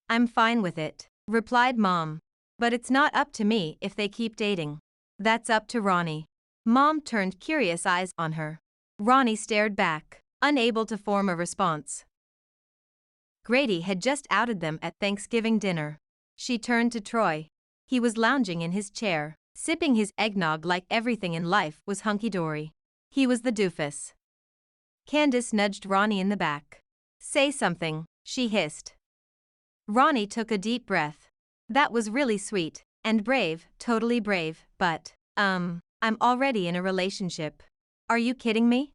"I'm fine with it," replied Mom. "But it's not up to me if they keep dating. That's up to Ronnie." Mom turned curious eyes on her. Ronnie stared back, unable to form a response. Grady had just outed them at Thanksgiving dinner. She turned to Troy. He was lounging in his chair, sipping his eggnog like everything in life was hunky-dory. He was the doofus. Candace nudged Ronnie in the back. "Say something," she hissed. Ronnie took a deep breath. That was really sweet, and brave, totally brave, but, I'm already in a relationship. Are you kidding me?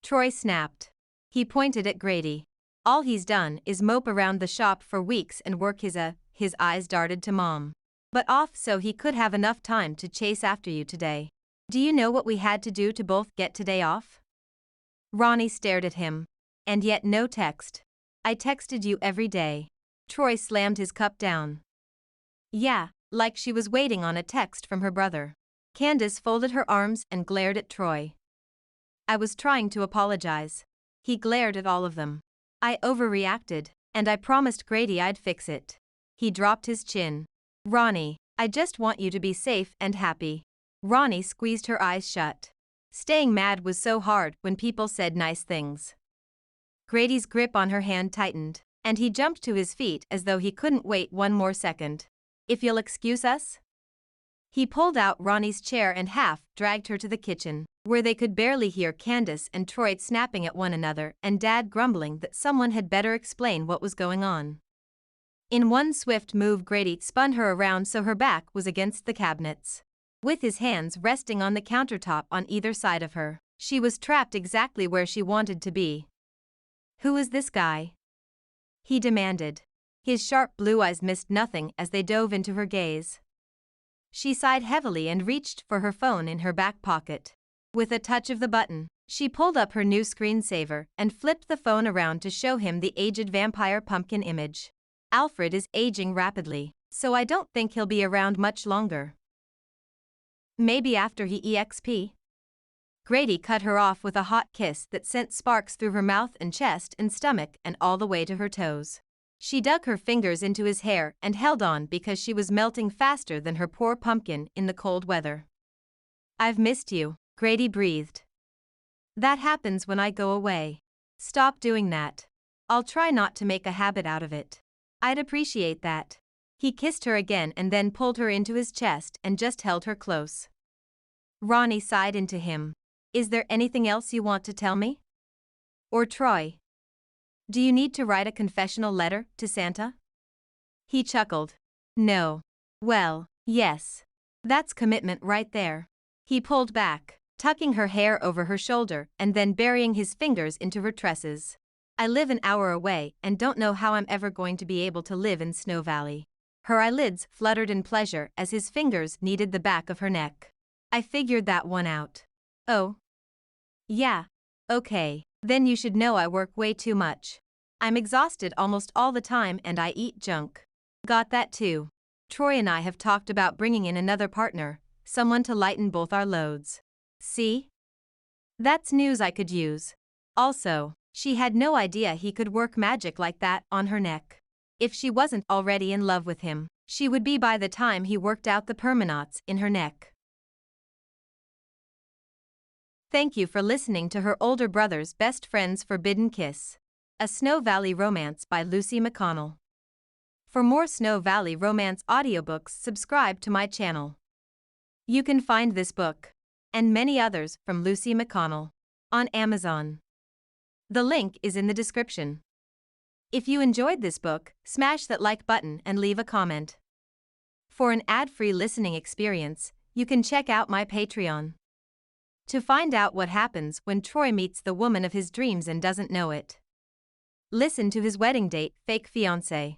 Troy snapped. He pointed at Grady. All he's done is mope around the shop for weeks and work his eyes darted to Mom. But off so he could have enough time to chase after you today. Do you know what we had to do to both get today off? Ronnie stared at him. And yet no text. I texted you every day. Troy slammed his cup down. Yeah, like she was waiting on a text from her brother. Candace folded her arms and glared at Troy. I was trying to apologize. He glared at all of them. I overreacted, and I promised Grady I'd fix it. He dropped his chin. Ronnie, I just want you to be safe and happy. Ronnie squeezed her eyes shut. Staying mad was so hard when people said nice things. Grady's grip on her hand tightened, and he jumped to his feet as though he couldn't wait one more second. If you'll excuse us? He pulled out Ronnie's chair and dragged her to the kitchen, where they could barely hear Candace and Troy snapping at one another and Dad grumbling that someone had better explain what was going on. In one swift move, Grady spun her around so her back was against the cabinets. With his hands resting on the countertop on either side of her, she was trapped exactly where she wanted to be. Who is this guy? He demanded. His sharp blue eyes missed nothing as they dove into her gaze. She sighed heavily and reached for her phone in her back pocket. With a touch of the button, she pulled up her new screensaver and flipped the phone around to show him the aged vampire pumpkin image. Alfred is aging rapidly, so I don't think he'll be around much longer. Maybe after he EXP? Grady cut her off with a hot kiss that sent sparks through her mouth and chest and stomach and all the way to her toes. She dug her fingers into his hair and held on because she was melting faster than her poor pumpkin in the cold weather. I've missed you, Grady breathed. That happens when I go away. Stop doing that. I'll try not to make a habit out of it. I'd appreciate that. He kissed her again and then pulled her into his chest and just held her close. Ronnie sighed into him. Is there anything else you want to tell me? Or Troy? Do you need to write a confessional letter to Santa? He chuckled. No. Well, yes. That's commitment right there. He pulled back, tucking her hair over her shoulder and then burying his fingers into her tresses. I live an hour away and don't know how I'm ever going to be able to live in Snow Valley. Her eyelids fluttered in pleasure as his fingers kneaded the back of her neck. I figured that one out. Oh. Yeah. Okay. Then you should know I work way too much. I'm exhausted almost all the time and I eat junk. Got that too. Troy and I have talked about bringing in another partner, someone to lighten both our loads. See? That's news I could use. Also, she had no idea he could work magic like that on her neck. If she wasn't already in love with him, she would be by the time he worked out the permanents in her neck. Thank you for listening to her older brother's best friend's forbidden kiss. A Snow Valley Romance by Lucy McConnell. For more Snow Valley romance audiobooks, subscribe to my channel. You can find this book, and many others from Lucy McConnell, on Amazon. The link is in the description. If you enjoyed this book, smash that like button and leave a comment. For an ad-free listening experience, you can check out my Patreon. To find out what happens when Troy meets the woman of his dreams and doesn't know it. Listen to his wedding date, fake fiancé.